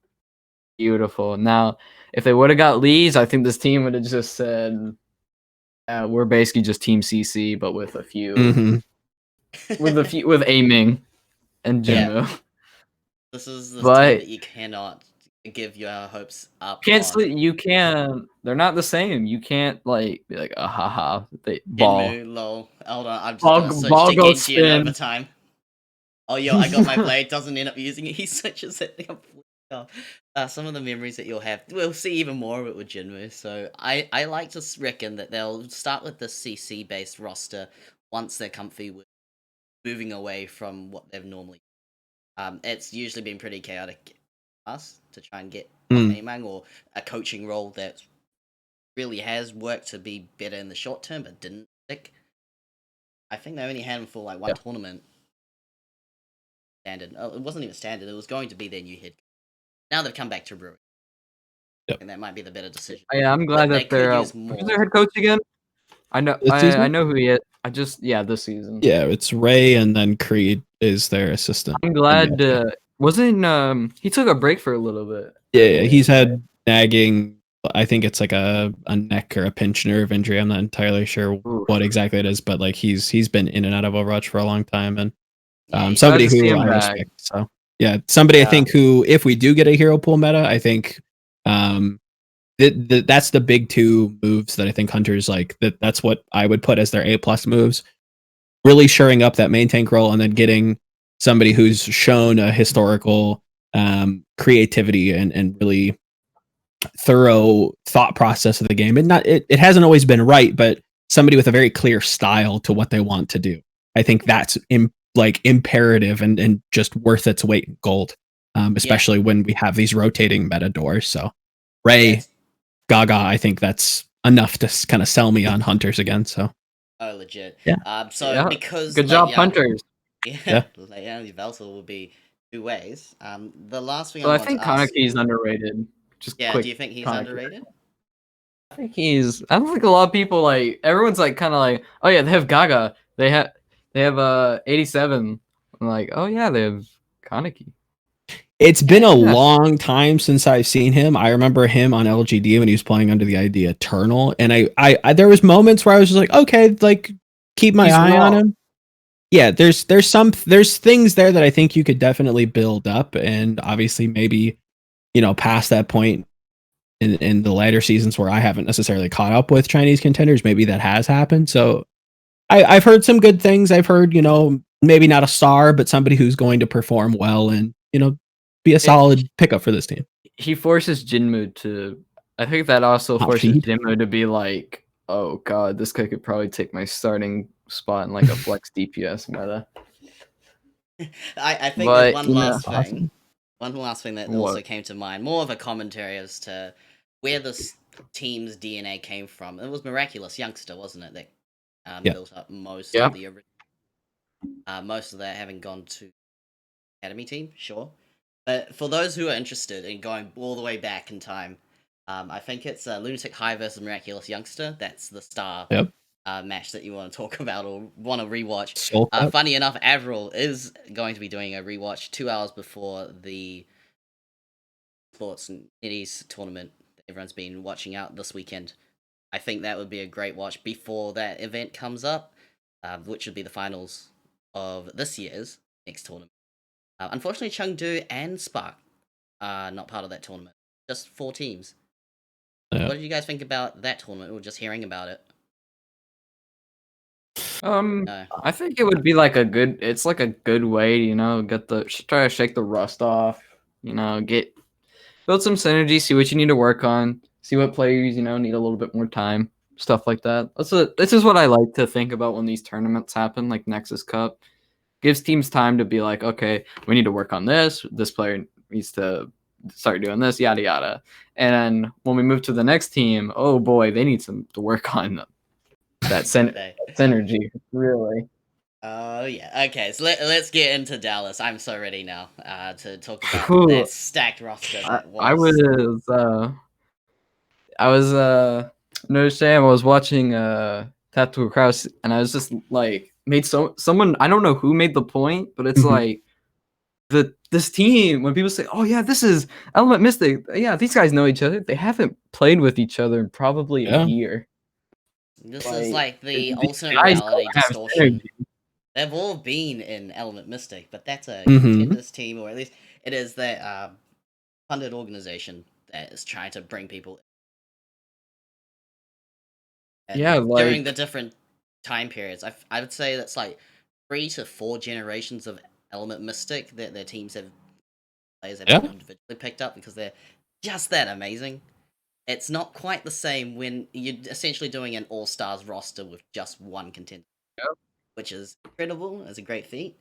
beautiful. Now, if they would have got Lee's, I think this team would have just said, "We're basically just Team CC, but with a few." with aiming and Jinmu. Yeah. This is the team that you cannot give your hopes up. You can't. They're not the same. You can't be like haha. Ball. Jinmu, lol. Hold on, I'm just gonna switch to Genji in overtime. Oh yo, I got my blade. Doesn't end up using it. He switches it. Some of the memories that you'll have, we'll see even more of it with Jinmu. So I like to reckon that they'll start with the CC based roster once they're comfy with moving away from what they've normally it's usually been pretty chaotic us to try and get Mayhem or a coaching role that really has worked to be better in the short term but didn't stick. I think they only had him for like one tournament standard. Oh, it wasn't even standard, it was going to be their new head. Now they've come back to Brewery. And that might be the better decision. Yeah, I'm glad that they're who's their head coach again? I know who he is. This season. Yeah, it's Ray, and then Creed is their assistant. I'm glad. Wasn't he took a break for a little bit? Yeah, he's had nagging. I think it's like a neck or a pinched nerve injury. I'm not entirely sure what exactly it is, but like he's been in and out of Overwatch for a long time, and somebody who I respect. So yeah, somebody I think who, if we do get a hero pool meta, I think that's the big two moves that I think Hunters like. That's what I would put as their A+ moves. Really shoring up that main tank role, and then getting somebody who's shown a historical creativity and really thorough thought process of the game. And it hasn't always been right, but somebody with a very clear style to what they want to do. I think that's imperative and just worth its weight in gold. especially when we have these rotating meta doors. So Ray, Yes. Gaga, I think that's enough to kind of sell me on Hunters again. So Oh, legit. Yeah. So Yeah. because Good job, Leia- Hunters. Yeah, Leia Velsa will be two ways. The last thing So I I want think to ask. Kaneki is underrated. Just Yeah, quick. do you think he's Kaneki. underrated? I think he's. I don't think a lot of people like. Everyone's like kind of like, oh yeah, they have Gaga. They have 87. I'm like, oh yeah, they have Kaneki. it's been a Yeah. long time since I've seen him. I remember him on LGD when he was playing under the ID Eternal, and I there was moments where I was just like, okay, like keep my He's eye raw. on him. Yeah, there's things there that I think you could definitely build up, and obviously maybe past that point in the later seasons where I haven't necessarily caught up with Chinese contenders, maybe that has happened. So I've heard some good things. I've heard maybe not a star, but somebody who's going to perform well and be a solid pickup for this team. He forces Jinmu to. I think that also Not forces feed. Jinmu to be like, oh god, this guy could probably take my starting spot in like a flex DPS meta. I think But, there's one you know, last thing. awesome. One last thing that What? also came to mind, more of a commentary as to where this team's DNA came from. It was Miraculous Youngster, wasn't it? That Yeah. built up most Yeah. of the most of that having gone to academy team, sure. But for those who are interested in going all the way back in time, I think it's Lunatic High versus Miraculous Youngster. That's the star Yep. match that you want to talk about or want to rewatch. Soul Cup. Funny enough, Avril is going to be doing a rewatch 2 hours before the Sports and Nitties tournament that everyone's been watching out this weekend. I think that would be a great watch before that event comes up, which would be the finals of this year's next tournament. Unfortunately, Chengdu and Spark are not part of that tournament. Just 4 teams. Yeah. What did you guys think about that tournament, or just hearing about it? No. I think it would be like a good. It's like a good way, try to shake the rust off. Build some synergy. See what you need to work on. See what players need a little bit more time. Stuff like that. This is what I like to think about when these tournaments happen, like Nexus Cup. Gives teams time to be like, okay, we need to work on this. This player needs to start doing this, yada yada. And then when we move to the next team, oh boy, they need to work on that synergy, really. Oh yeah. Okay, so let's get into Dallas. I'm so ready now to talk about that stacked roster that was. I was Notre Dame. I was watching Tattoo Kraus, and I was just like someone I don't know who made the point, but it's like this team, when people say, oh yeah, this is Element Mystic, yeah, these guys know each other. They haven't played with each other in probably a year. This is like the these ultimate guys reality don't have distortion. synergy. They've all been in Element Mystic, but that's a contenders team, or at least it is that funded organization that is trying to bring people. And during the different time periods, I would say that's like 3 to 4 generations of Element Mystic that their teams have players have individually picked up because they're just that amazing. It's not quite the same when you're essentially doing an all-stars roster with just one contender, which is incredible. It's a great feat.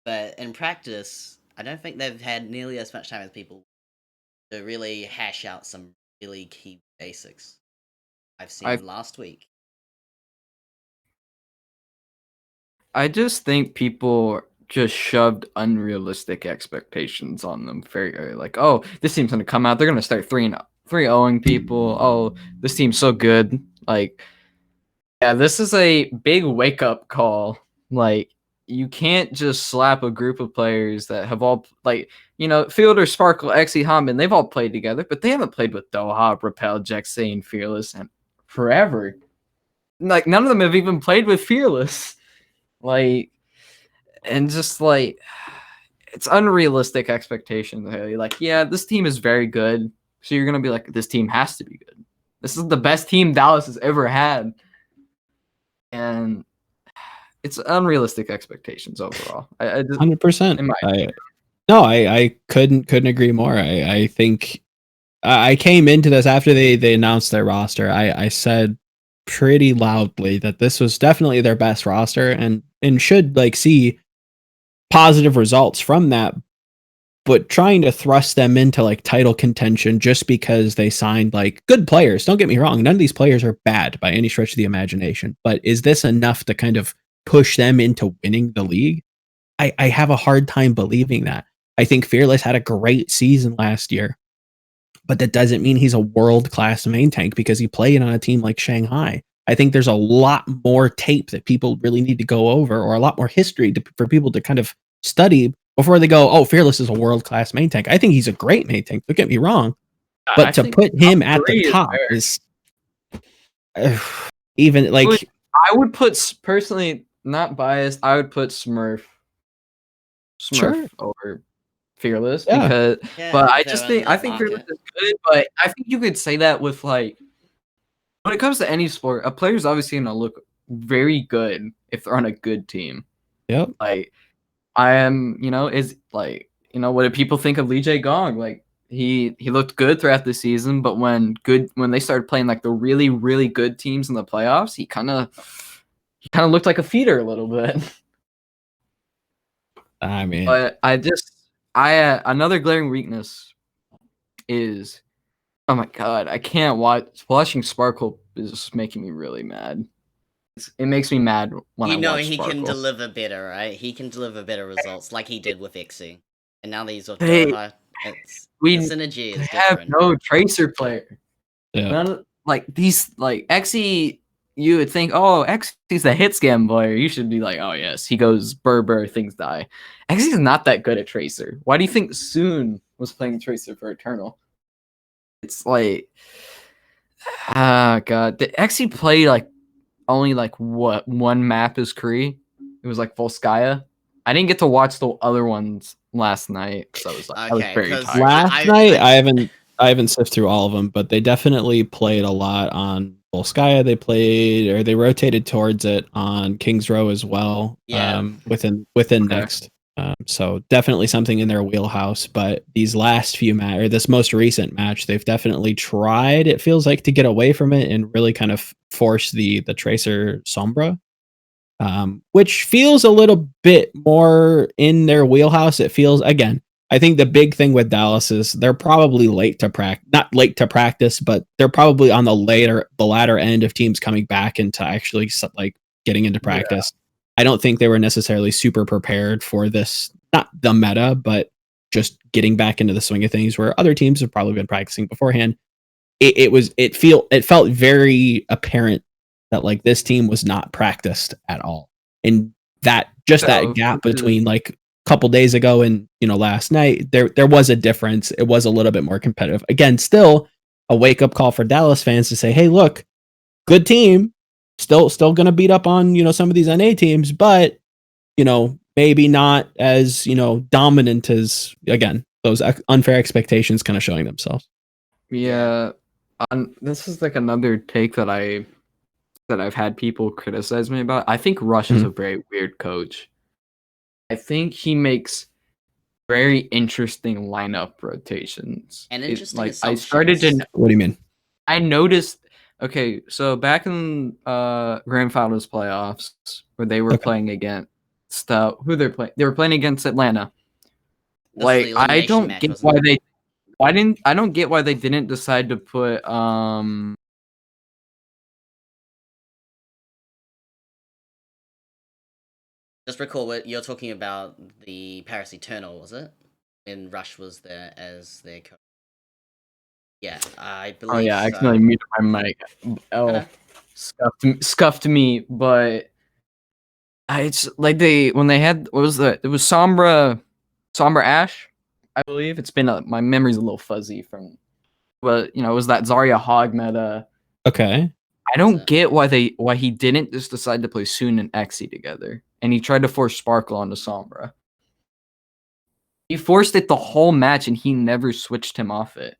But in practice, I don't think they've had nearly as much time as people to really hash out some really key basics. I've seen last week. I just think people just shoved unrealistic expectations on them very early. Like, oh, this team's gonna come out, they're gonna start 3-0ing people. Oh, this team's so good. Like, yeah, this is a big wake up call. Like, you can't just slap a group of players that have all Fielder, Sparkle, Xe, Hammond, they've all played together, but they haven't played with Doha, Repel, Jexane, Fearless, and forever. Like, none of them have even played with Fearless. Like, and just like, it's unrealistic expectations. Like, yeah, this team is very good. So you're going to be like, this team has to be good. This is the best team Dallas has ever had. And it's unrealistic expectations overall. 100%. I couldn't agree more. I think I came into this after they announced their roster. I said pretty loudly that this was definitely their best roster and should see positive results from that. but trying to thrust them into like title contention just because they signed like good players. Don't get me wrong. None of these players are bad by any stretch of the imagination, but is this enough to kind of push them into winning the league? I have a hard time believing that. I think Fearless had a great season last year, but that doesn't mean he's a world-class main tank because he played on a team like Shanghai. I think there's a lot more tape that people really need to go over, or a lot more history for people to kind of study before they go, oh, Fearless is a world-class main tank. I think he's a great main tank. Don't get me wrong. But to put him at the top is even like... I would put, personally, not biased, I would put Smurf Sure. over Fearless because, but I think Fearless is good. But I think you could say that with like, when it comes to any sport, a player's obviously gonna look very good if they're on a good team. Yep. Like, I am, is like, what do people think of Lee Jae Gong? Like, he looked good throughout the season, but when they started playing like the really, really good teams in the playoffs, he kind of looked like a feeder a little bit. I mean, but another glaring weakness is, oh my god, I can't watching Sparkle is just making me really mad. It makes me mad when I watch he Sparkle. Can deliver better, right? He can deliver better results like he did with Xe. And now that he's off Doha, the synergy is different. No Tracer player. Yeah. Like these, like Xe, you would think, oh, Xe's the hit scam player. You should be like, oh yes, he goes burr, things die. Xe's not that good at Tracer. Why do you think Soon was playing Tracer for Eternal? It's like, god, did Xe play like only like what one map is Kree? It was like Volskaya. I didn't get to watch the other ones last night because I was like, I was very tired. Last night I haven't sifted through all of them, but they definitely played a lot on Volskaya. They rotated towards it on King's Row as well. Yeah. Within Next. So definitely something in their wheelhouse. But these last few this most recent match, they've definitely tried, it feels like, to get away from it and really kind of force the Tracer Sombra. Which feels a little bit more in their wheelhouse. It feels, again, I think the big thing with Dallas is they're probably not late to practice, but they're probably on the latter end of teams coming back into actually like getting into practice. I don't think they were necessarily super prepared for this, not the meta, but just getting back into the swing of things where other teams have probably been practicing beforehand. It felt very apparent that like this team was not practiced at all. And that gap between like a couple days ago and last night, there was a difference. It was a little bit more competitive. Again, still a wake up call for Dallas fans to say, hey, look, good team, still gonna beat up on some of these NA teams, but maybe not as dominant as, again, those unfair expectations kind of showing themselves. Yeah, this is like another take that I've had people criticize me about. I think Rush is a very weird coach. I think he makes very interesting lineup rotations. And interesting I started to. What do you mean? I noticed. Okay, so back in Grand Finals playoffs, where they were playing against who they're playing, they were playing against Atlanta. Like, I don't get why they. I don't get why they didn't decide to put Just recall what you're talking about, the Paris Eternal, was it? When Rush was there as their coach. Yeah, I believe. Oh yeah, I accidentally muted my mic. Oh, scuffed me. But it's like when they had, what was that? It was Sombra Ash, I believe. It's been my memory's a little fuzzy from, but it was that Zarya Hog meta. Okay. I don't get why he didn't just decide to play Soon and Xe together, and he tried to force Sparkle onto Sombra. He forced it the whole match, and he never switched him off it.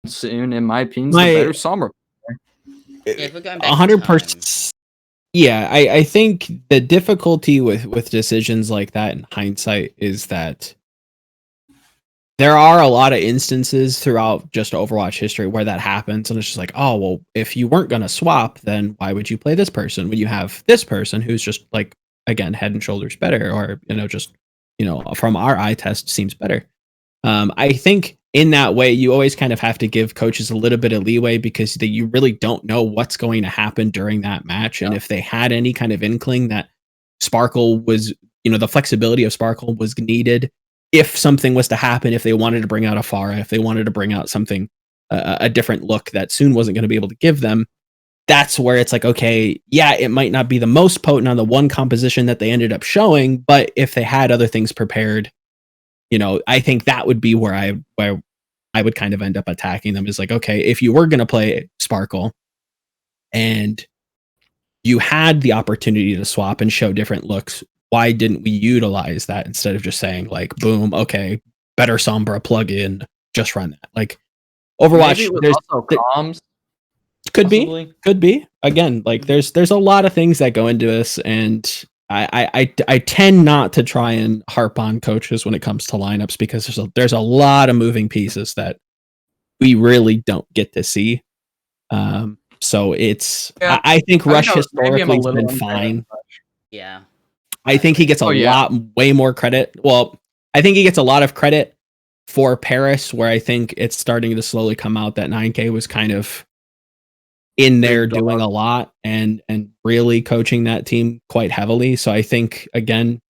Soon, in my opinion, is the better Sombra player. Yeah, if we're going back 100%. Yeah, I think the difficulty with decisions like that in hindsight is that there are a lot of instances throughout just Overwatch history where that happens, and it's just like, oh, well, if you weren't going to swap, then why would you play this person when you have this person who's just like, again, head and shoulders better, or just from our eye test seems better. I think in that way, you always kind of have to give coaches a little bit of leeway because you really don't know what's going to happen during that match. And if they had any kind of inkling that Sparkle was, the flexibility of Sparkle was needed, if something was to happen, if they wanted to bring out a Pharah, if they wanted to bring out something, a different look that Soon wasn't going to be able to give them, that's where it's like, okay, yeah, it might not be the most potent on the one composition that they ended up showing, but if they had other things prepared, I think that would be where I would kind of end up attacking them, is like, okay, if you were going to play Sparkle and you had the opportunity to swap and show different looks, why didn't we utilize that instead of just saying like, boom, okay, better Sombra plug-in, just run that. Like Overwatch, Maybe it was there's also comms. could possibly. be again, like there's a lot of things that go into this, and I tend not to try and harp on coaches when it comes to lineups because there's a lot of moving pieces that we really don't get to see. So it's I think Rush historically has been fine. Yeah. I think he gets way more credit. Well, I think he gets a lot of credit for Paris, where I think it's starting to slowly come out that 9K was kind of in there doing a lot and really coaching that team quite heavily. So I think again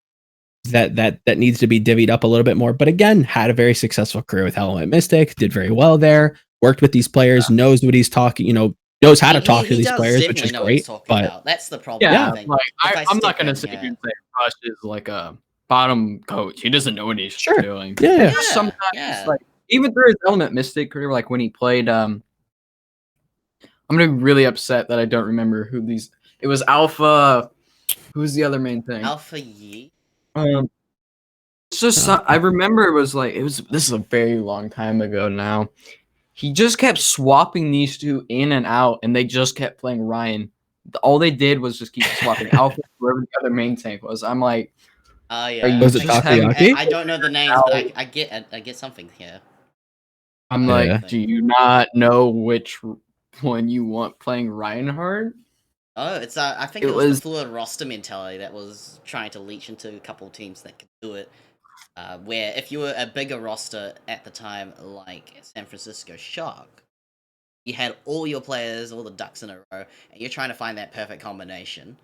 that needs to be divvied up a little bit more. But again, had a very successful career with Element Mystic, did very well there, worked with these players, knows what he's talking, knows how to talk to these players, which is great. But that's the problem. Yeah, I think. I'm not gonna sit here and say Rush is like a bottom coach. He doesn't know what he's doing. Yeah. Sometimes like even through his Element Mystic career, like when he played I'm gonna be really upset that I don't remember who these. It was Alpha. Who's the other main thing? Alpha Yi. It's just I remember it was. This is a very long time ago now. He just kept swapping these two in and out, and they just kept playing Ryan. All they did was just keep swapping Alpha wherever the other main tank was. I'm like, oh yeah. Was it Takoyaki? I don't know the names, but I get something here. I'm like, do you not know which one you want playing Reinhardt? Oh, it's I think it was the fluid roster mentality that was trying to leech into a couple of teams that could do it. Where if you were a bigger roster at the time, like San Francisco Shark, you had all your players, all the ducks in a row, and you're trying to find that perfect combination.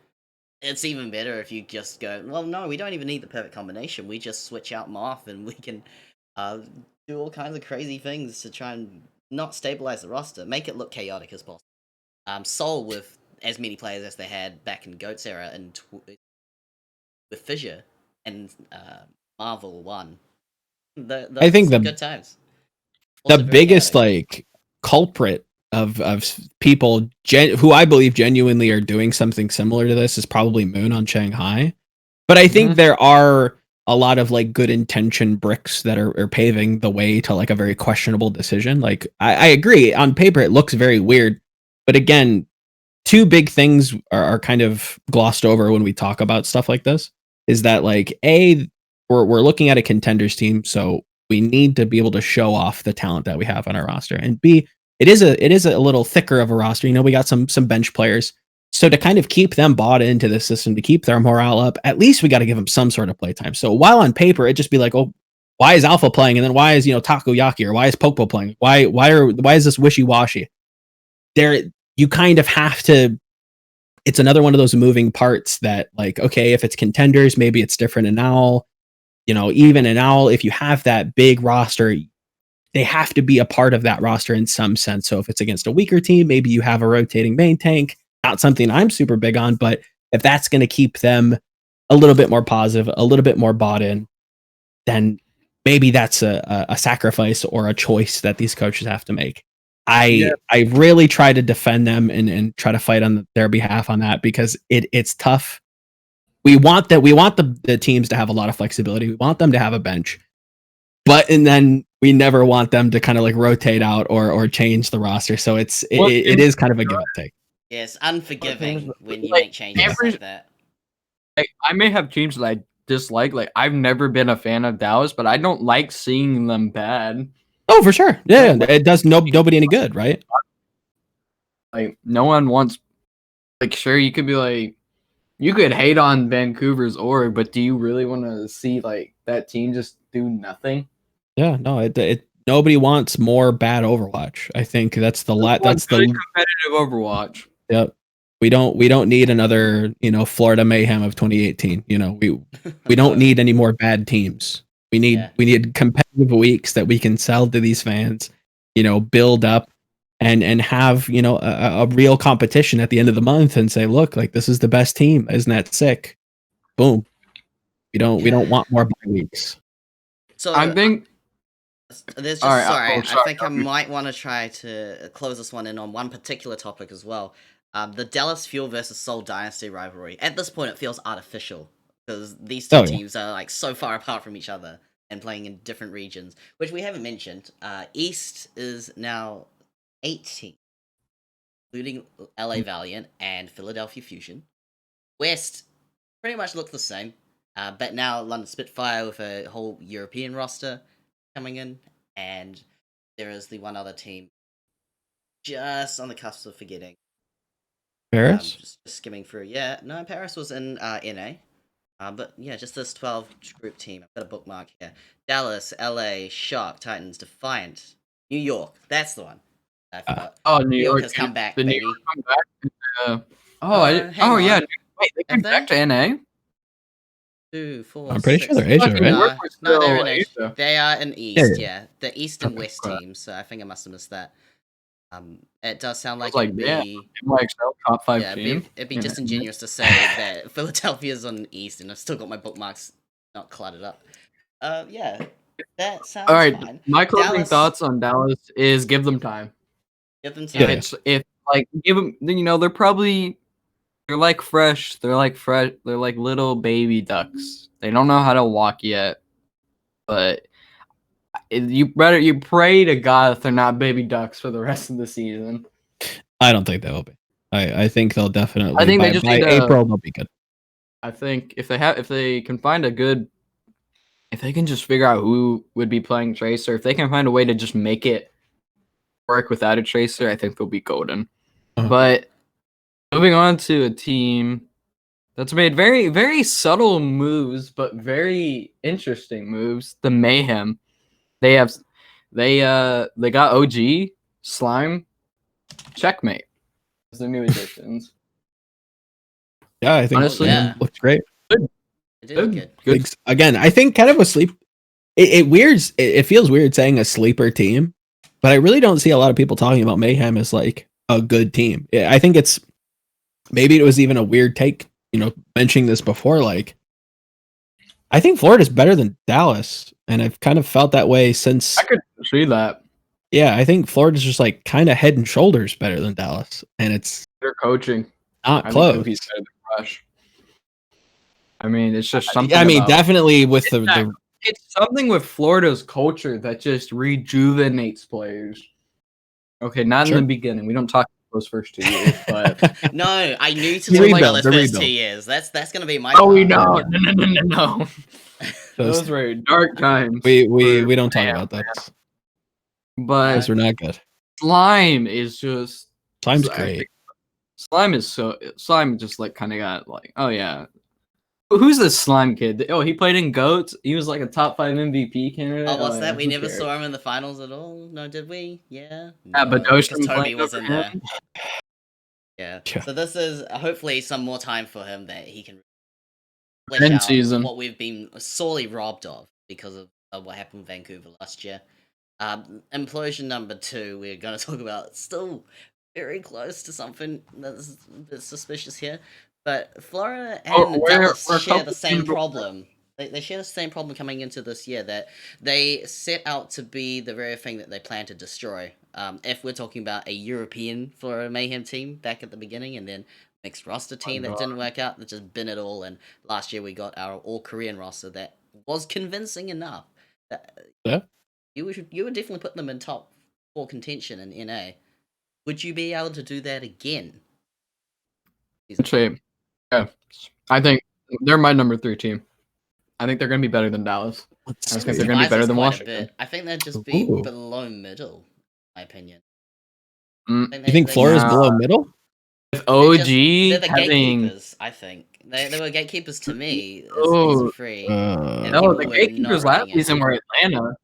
It's even better if you just go, well, no, we don't even need the perfect combination. We just switch out Moth, and we can do all kinds of crazy things to try and not stabilize the roster, make it look chaotic as possible. Seoul, with as many players as they had back in Goat's era, and with Fissure and Marvel 1, I think good times. The biggest like culprit of people who I believe genuinely are doing something similar to this is probably Moon on Shanghai. But I think there are a lot of like good intention bricks that are paving the way to like a very questionable decision. Like I agree, on paper it looks very weird, but again, two big things are kind of glossed over when we talk about stuff like this. Is that like we're looking at a contenders team, so we need to be able to show off the talent that we have on our roster, and B, it is a little thicker of a roster. We got some bench players. So to kind of keep them bought into the system, to keep their morale up, at least we got to give them some sort of playtime. So while on paper, it just be like, oh, why is Alpha playing? And then why is, Takoyaki, or why is Popo playing? Why is this wishy-washy? You kind of have to, it's another one of those moving parts that like, okay, if it's contenders, maybe it's different in Owl. Even in Owl, if you have that big roster, they have to be a part of that roster in some sense. So if it's against a weaker team, maybe you have a rotating main tank. Not something I'm super big on, but if that's going to keep them a little bit more positive, a little bit more bought in, then maybe that's a sacrifice or a choice that these coaches have to make. I really try to defend them and try to fight on their behalf on that, because it's tough. We want the teams to have a lot of flexibility. We want them to have a bench, and then we never want them to kind of like rotate out or change the roster. So it is kind of a give and take. Yeah, it's unforgiving when you make changes like that. I may have teams that I dislike. Like, I've never been a fan of Dallas, but I don't like seeing them bad. Oh, for sure. Yeah, it does nobody any good, right? Like, no one wants. Like, sure, you could be like, you could hate on Vancouver's org, but do you really want to see like that team just do nothing? Yeah, no, it nobody wants more bad Overwatch. I think that's the That's the competitive Overwatch. Yep. We don't need another, Florida Mayhem of 2018. We don't need any more bad teams. We need competitive weeks that we can sell to these fans, build up and have, a real competition at the end of the month and say, look, like this is the best team. Isn't that sick? Boom. We don't want more bye weeks. So I think there's just I think I might want to try to close this one in on one particular topic as well. The Dallas Fuel versus Seoul Dynasty rivalry. At this point, it feels artificial because these two teams are like so far apart from each other and playing in different regions, which we haven't mentioned. East is now 18, including LA Valiant and Philadelphia Fusion. West pretty much look the same, but now London Spitfire with a whole European roster coming in, and there is the one other team just on the cusp of forgetting. Paris? Just skimming through. Yeah, no, Paris was in NA. But yeah, just this 12 group team. I've got a bookmark here. Dallas, LA, Shark, Titans, Defiant, New York. That's the one. I forgot. New York has come back, the baby. New York come back. Yeah. Wait, they came back to NA? 2, 4, I'm pretty 6. sure they're Asia, right? No, they're in Asia. They are in East, yeah. The East and West teams, so I think I must have missed that. It does sound like it'd be NYXL top 5 team. It'd be disingenuous to say that Philadelphia's on the East, and I've still got my bookmarks not cluttered up. Yeah, that sounds all right. fine. My closing thoughts on Dallas is give them time. Give them time. Give them. They're like fresh. They're like little baby ducks. They don't know how to walk yet, but you pray to God if they're not baby ducks for the rest of the season. I don't think they will be. I think they'll definitely. I think by April they'll be good. I think if they can find if they can just figure out who would be playing Tracer, if they can find a way to just make it work without a Tracer, I think they'll be golden. But moving on to a team that's made very, very subtle moves, but very interesting moves. The Mayhem. They got OG, Slime, Checkmate as their new additions. Yeah, I think honestly, looks great. It did good. Again, I think kind of a sleep. It feels weird saying a sleeper team, but I really don't see a lot of people talking about Mayhem as like a good team. I think maybe it was even a weird take, mentioning this before. Like, I think Florida's better than Dallas, and I've kind of felt that way since. I could see that. Yeah, I think Florida's just like kind of head and shoulders better than Dallas, and it's their coaching not close. He's better than Rush. I mean, it's just something. I mean, definitely with the. It's something with Florida's culture that just rejuvenates players. Okay, not in the beginning. We don't talk about those first 2 years, but no, I knew to talk about those first 2 years. That's gonna be my. Oh, we know. No. Those were dark times. We don't talk about that. But we're not good. Slime is just. Slime's great. Slime just like kind of got like, oh yeah. Who's this Slime kid? Oh, he played in GOATs. He was like a top 5 MVP candidate. Oh, what's that? We never saw him in the finals at all. No, did we? Yeah. Yeah, but Toby was in there. Yeah. So this is hopefully some more time for him that he can flesh out season. What we've been sorely robbed of because of what happened in Vancouver last year. Implosion number 2, we're going to talk about still very close to something that's a bit suspicious here. But Florida and Dallas share the same problem. They share the same problem coming into this year, that they set out to be the very thing that they plan to destroy. If we're talking about a European Florida Mayhem team back at the beginning, and then mixed roster team that didn't work out, that just bin it all, and last year we got our all-Korean roster that was convincing enough. Yeah. You would definitely put them in top 4 contention in NA. Would you be able to do that again? Yeah, I think they're my number 3 team. I think they're going to be better than Dallas. I think they're going to be better than Washington. I think they'd just be below middle, in my opinion. You think Florida's below middle? With OG they're the gatekeepers, I think. They were gatekeepers to me. Season 3. No, the gatekeepers last season were Atlanta.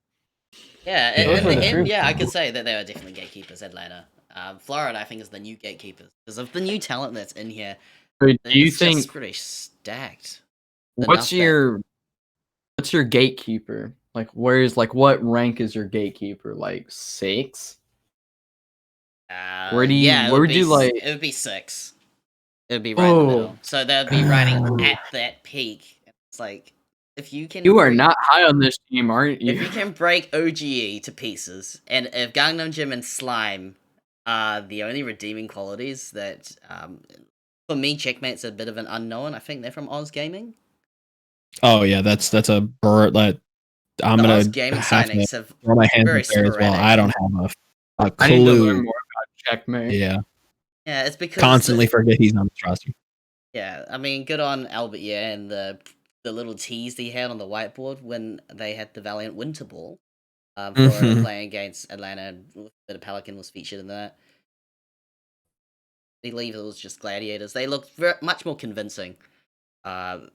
Yeah, Yeah. Those are the and true yeah, I people. could say that they were definitely gatekeepers, Atlanta. Florida, I think, is the new gatekeepers because of the new talent that's in here. So do you It's just think pretty stacked. what's Enough that your gatekeeper? Like what rank is your gatekeeper? Like 6? yeah, Where would you like it would be 6. It would be right in the Oh, middle. So they would be riding at that peak. It's like if you can you are not high on this team, aren't if you? you can break OGE to pieces, and if Gangnam Gym and Slime are the only redeeming qualities that, for me, Checkmate's a bit of an unknown. I think they're from Oz Gaming. Oh yeah, that's a bird. Like I'm The Oz gonna Gaming have to signings have throw my hands very up there as well. sporadic. I don't have a I need to learn clue. more about Checkmate. Yeah, Yeah, it's because constantly forget he's on the roster. yeah, I mean, good on Albert, yeah, and the little tease he had on the whiteboard when they had the Valiant Winter Ball. For Mhm. playing against Atlanta, and the Pelican was featured in that. I believe it was just Gladiators. They looked much more convincing. In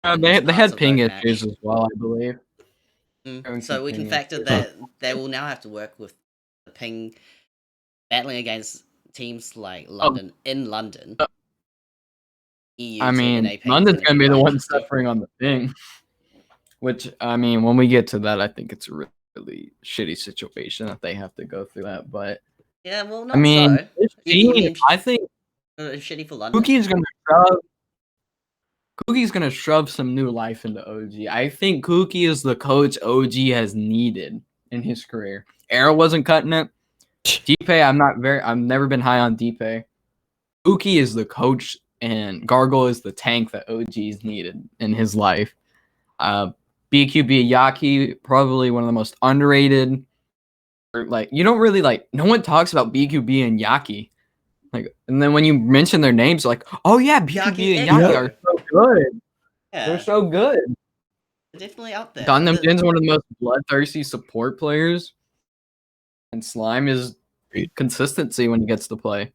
They parts had of ping that issues match. as well, I believe. So we can factor that they will now have to work with the ping, battling against teams like London in London. EU I to mean, NA ping is London's going gonna to be the quite one interesting. suffering on the ping. Which I mean, when we get to that, I think it's a really shitty situation that they have to go through that. But Yeah, well, not I mean, so. this You team, mean I think shitty for London? Cookie's gonna shove some new life into OG. I think Cookie is the coach OG has needed in his career. Arrow wasn't cutting it. Deepay, I've never been high on Deepay. Cookie is the coach and Gargle is the tank that OG's needed in his life. BQB Yaki, probably one of the most underrated. Like you don't really no one talks about BQB and Yaki. Like, and then when you mention their names, like, oh yeah, BQB and Yaki are so good. Yeah, They're so good. they're definitely up there. Gundam Jin's one of the most bloodthirsty support players, and Slime is consistency when he gets to play.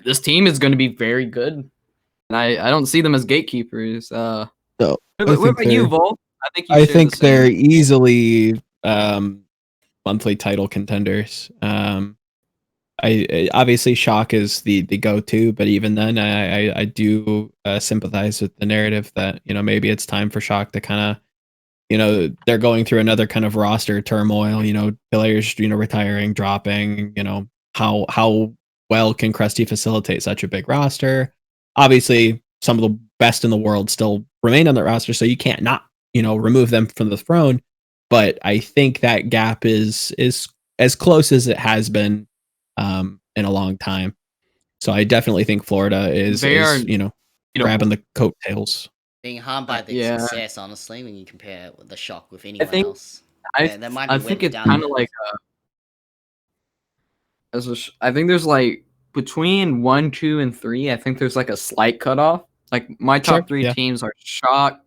This team is going to be very good, and I don't see them as gatekeepers. No, What about you, Vol? I think they're easily monthly title contenders. I obviously Shock is the go-to, but even then, I do sympathize with the narrative that maybe it's time for Shock to kind of they're going through another kind of roster turmoil. Players retiring, dropping. How well can Krusty facilitate such a big roster? Obviously, some of the best in the world still remain on that roster, so you can't not remove them from the throne. But I think that gap is as close as it has been in a long time. So I definitely think Florida is grabbing the coattails. Being harmed by the Yeah. success, honestly, when you compare the Shock with anyone think- else. I That might be think where it's the kind of down like I think there's between 1, 2, and 3. I think there's a slight cutoff. Like my top 3 teams are Shock,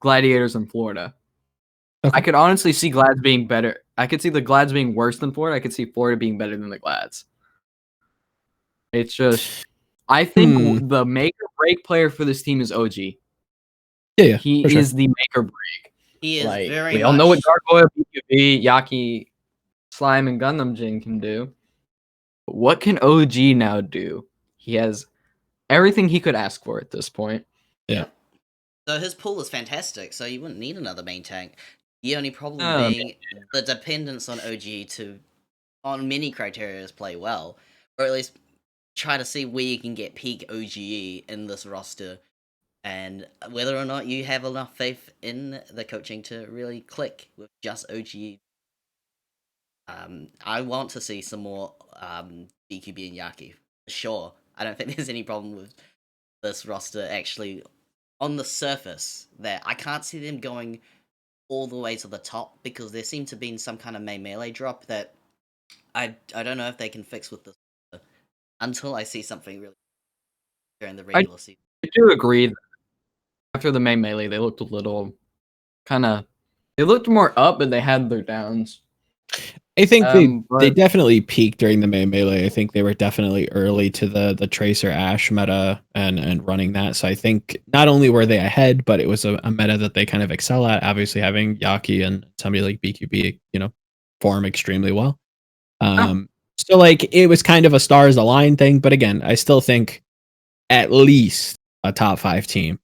Gladiators, and Florida. Okay. I could honestly see Glads being better. I could see the Glads being worse than Florida. I could see Florida being better than the Glads. It's just, I think the make or break player for this team is OG. Yeah, he is the make or break. He is very we much. all know what Gargoyle, BQB, Yaki, Slime, and Gundam Jin can do. But what can OG now do? He has everything he could ask for at this point. Yeah. So his pool is fantastic, so you wouldn't need another main tank. The only problem being the dependence on OG to, on many criteria, play well, or at least try to see where you can get peak OGE in this roster, and whether or not you have enough faith in the coaching to really click with just OGE. I want to see some more BQB and Yaki, for sure. I don't think there's any problem with this roster actually on the surface that I can't see them going all the way to the top because there seemed to be some kind of melee drop that I don't know if they can fix with this until I see something really during the regular season. I do agree that after the main melee, they looked a little they looked more up, but they had their downs. I think they But definitely peaked during the May Melee. I think they were definitely early to the Tracer Ash meta and running that. So I think not only were they ahead, but it was a meta that they kind of excel at. Obviously, having Yaki and somebody like BQB, form extremely well. So like it was kind of a stars aligned thing. But again, I still think at least a top 5 team.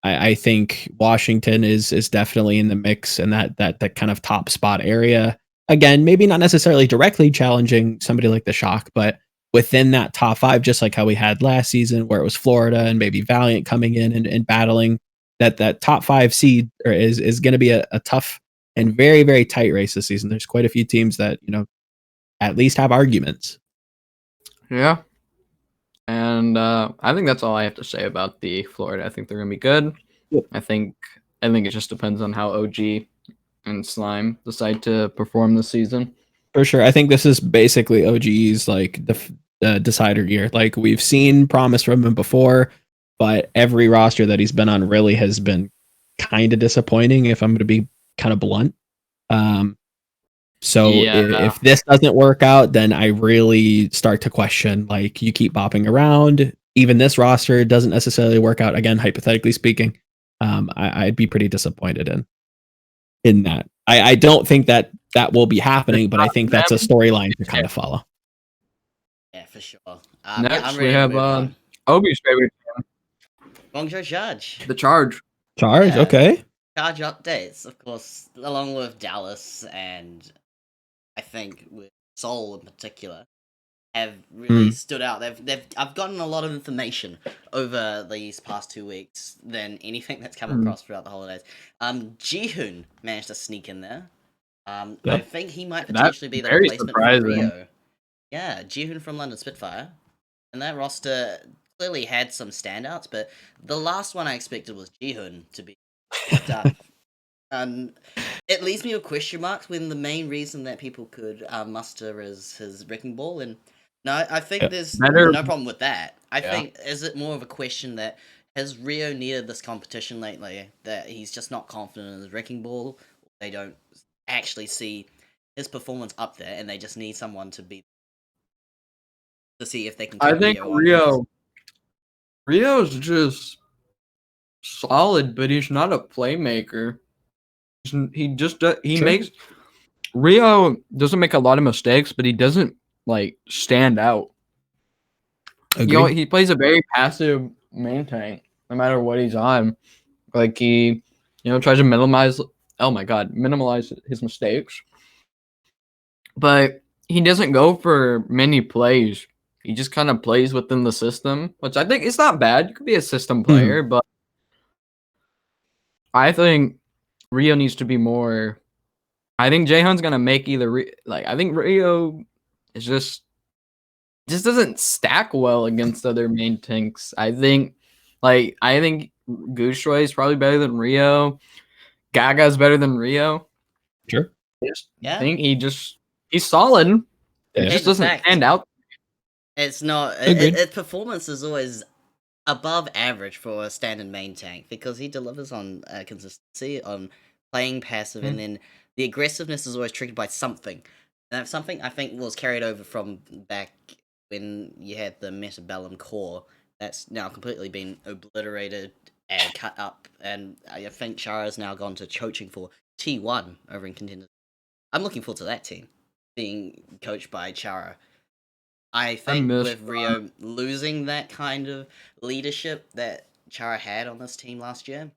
I think Washington is definitely in the mix and that kind of top spot area. Again, maybe not necessarily directly challenging somebody like the Shock, but within that top 5, just like how we had last season, where it was Florida and maybe Valiant coming in and battling that top 5 seed is going to be a tough and very, very tight race this season. There's quite a few teams that at least have arguments. yeah. And I think that's all I have to say about the Florida. I think they're gonna be good. Yep. I think it just depends on how OG and Slime decide to perform this season. For sure. I think this is basically OG's like the decider year. Like we've seen promise from him before, but every roster that he's been on really has been kind of disappointing, if I'm going to be kind of blunt. So if this doesn't work out, then I really start to question, like, you keep bopping around. Even this roster doesn't necessarily work out. Again, hypothetically speaking, I'd be pretty disappointed in that. I don't think that will be happening, but I think that's a storyline to kind of follow. Yeah, for sure. Next, we have Obi's favorite team, Guangzhou Charge. the Charge. Charge, Yeah. okay. Charge updates, of course, along with Dallas and I think with Seoul in particular, have really stood out. I've gotten a lot of information over these past 2 weeks than anything that's come across throughout the holidays. Jihoon managed to sneak in there. I think he might potentially be the replacement for Rio. Yeah, Jihoon from London Spitfire. And that roster clearly had some standouts, but the last one I expected was Jihoon to be picked up. It leaves me with question marks when the main reason that people could muster is his wrecking ball, and no, I think there's no problem with that. I think, is it more of a question that has Rio needed this competition lately, that he's just not confident in his wrecking ball, they don't actually see his performance up there, and they just need someone to see if they can. I think Rio's just solid, but he's not a playmaker. He makes Rio doesn't make a lot of mistakes, but he doesn't like stand out. He plays a very passive main tank, no matter what he's on. Like he, tries to minimize his mistakes, but he doesn't go for many plays. He just kind of plays within the system, which I think is not bad. You could be a system player, but I think Rio needs to be more. I think Jaehoon's gonna make I think Rio is just doesn't stack well against other main tanks. I think Gooshway is probably better than Rio. Gaga's better than Rio. Sure. Yeah. I think he's solid. It just doesn't stand out. It's not. Its performance is always above average for a standard main tank because he delivers on consistency, on playing passive, and then the aggressiveness is always triggered by something. And that something, I think, was carried over from back when you had the Metabellum core. That's now completely been obliterated and cut up, and I think Chara's now gone to coaching for T1 over in Contenders. I'm looking forward to that team being coached by Chara. I think with Rio losing that kind of leadership that Chara had on this team last year,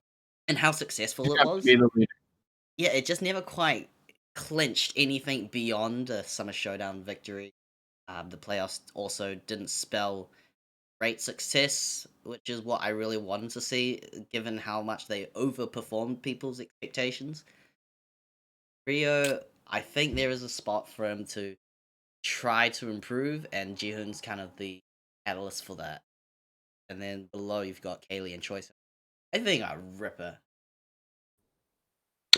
and how successful it was, yeah, it just never quite clinched anything beyond a Summer Showdown victory. The playoffs also didn't spell great success, which is what I really wanted to see, given how much they overperformed people's expectations. Rio, I think there is a spot for him to try to improve, and Jihoon's kind of the catalyst for that. And then below you've got Kaylee and Choice. I think a ripper.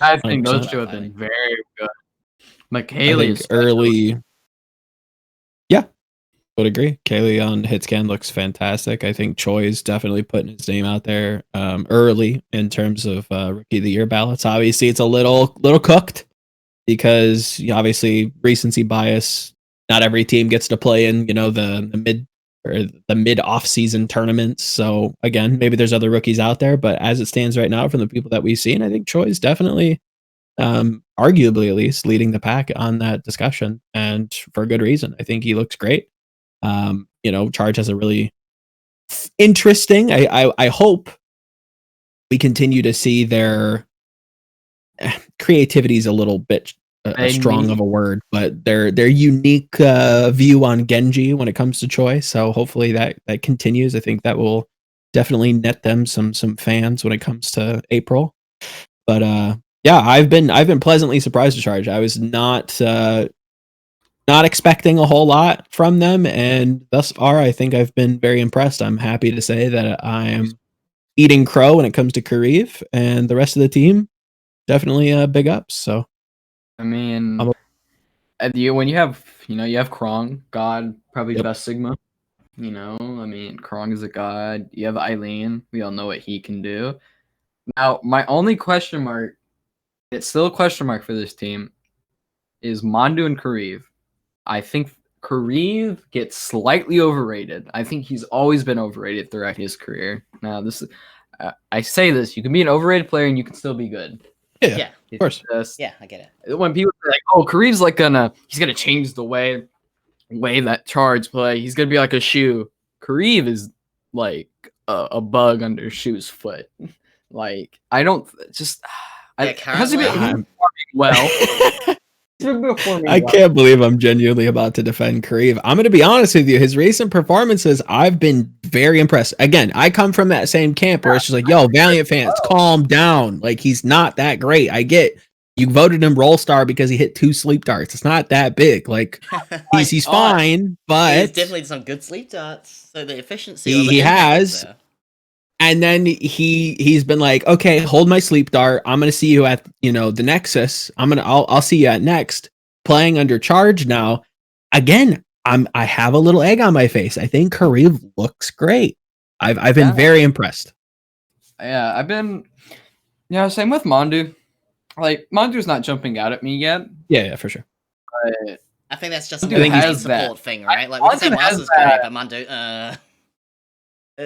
I think those two have been very good. But Kaylee is early. Yeah, would agree. Kaylee on Hitscan looks fantastic. I think Choi's definitely putting his name out there early in terms of Rookie of the Year ballots. Obviously, it's a little cooked because obviously recency bias. Not every team gets to play in the mid off season tournaments. So again, maybe there's other rookies out there, but as it stands right now, from the people that we've seen, I think Choi is definitely, arguably at least, leading the pack on that discussion, and for a good reason. I think he looks great. Charge has a really interesting. I hope we continue to see their creativity is a little bit strong of a word, but their unique view on Genji when it comes to Choi. So hopefully that continues. I think that will definitely net them some fans when it comes to April. But yeah, I've been pleasantly surprised to Charge. I was not expecting a whole lot from them, and thus far I think I've been very impressed. I'm happy to say that I am eating crow when it comes to Kariv, and the rest of the team definitely big ups. So I mean, when you have Krong, God, probably best Sigma. I mean, Krong is a god. You have Eileen. We all know what he can do. Now, my only question mark, it's still a question mark for this team, is Mondu and Kariv. I think Kariv gets slightly overrated. I think he's always been overrated throughout his career. Now, I say this, you can be an overrated player and you can still be good. Yeah, of course. Yeah, I get it. When people are like, "Oh, Kariv's he's gonna change the way that Charge play. He's gonna be like a shoe." Kariv is like a bug under Shoe's foot. Like, I don't just. Yeah, has he been performing well? I can't believe I'm genuinely about to defend Kariv. I'm going to be honest with you. His recent performances, I've been very impressed. Again, I come from that same camp where it's just like, yo, Valiant fans, calm down. Like, he's not that great. I get you voted him Roll Star because he hit 2 sleep darts. It's not that big. Like, he's fine, but he's definitely some good sleep darts. So the efficiency he has. And then he's been like, okay, hold my sleep dart. I'm gonna see you at the Nexus. I'll see you at Next. Playing under Charge now. Again, I have a little egg on my face. I think Kariv looks great. I've been very impressed. Yeah, I've been. Yeah, same with Mondu. Like, Mondu's not jumping out at me yet. Yeah, for sure. But I think that's just a support thing, right? Like, we can say Mars is great, but Mondu,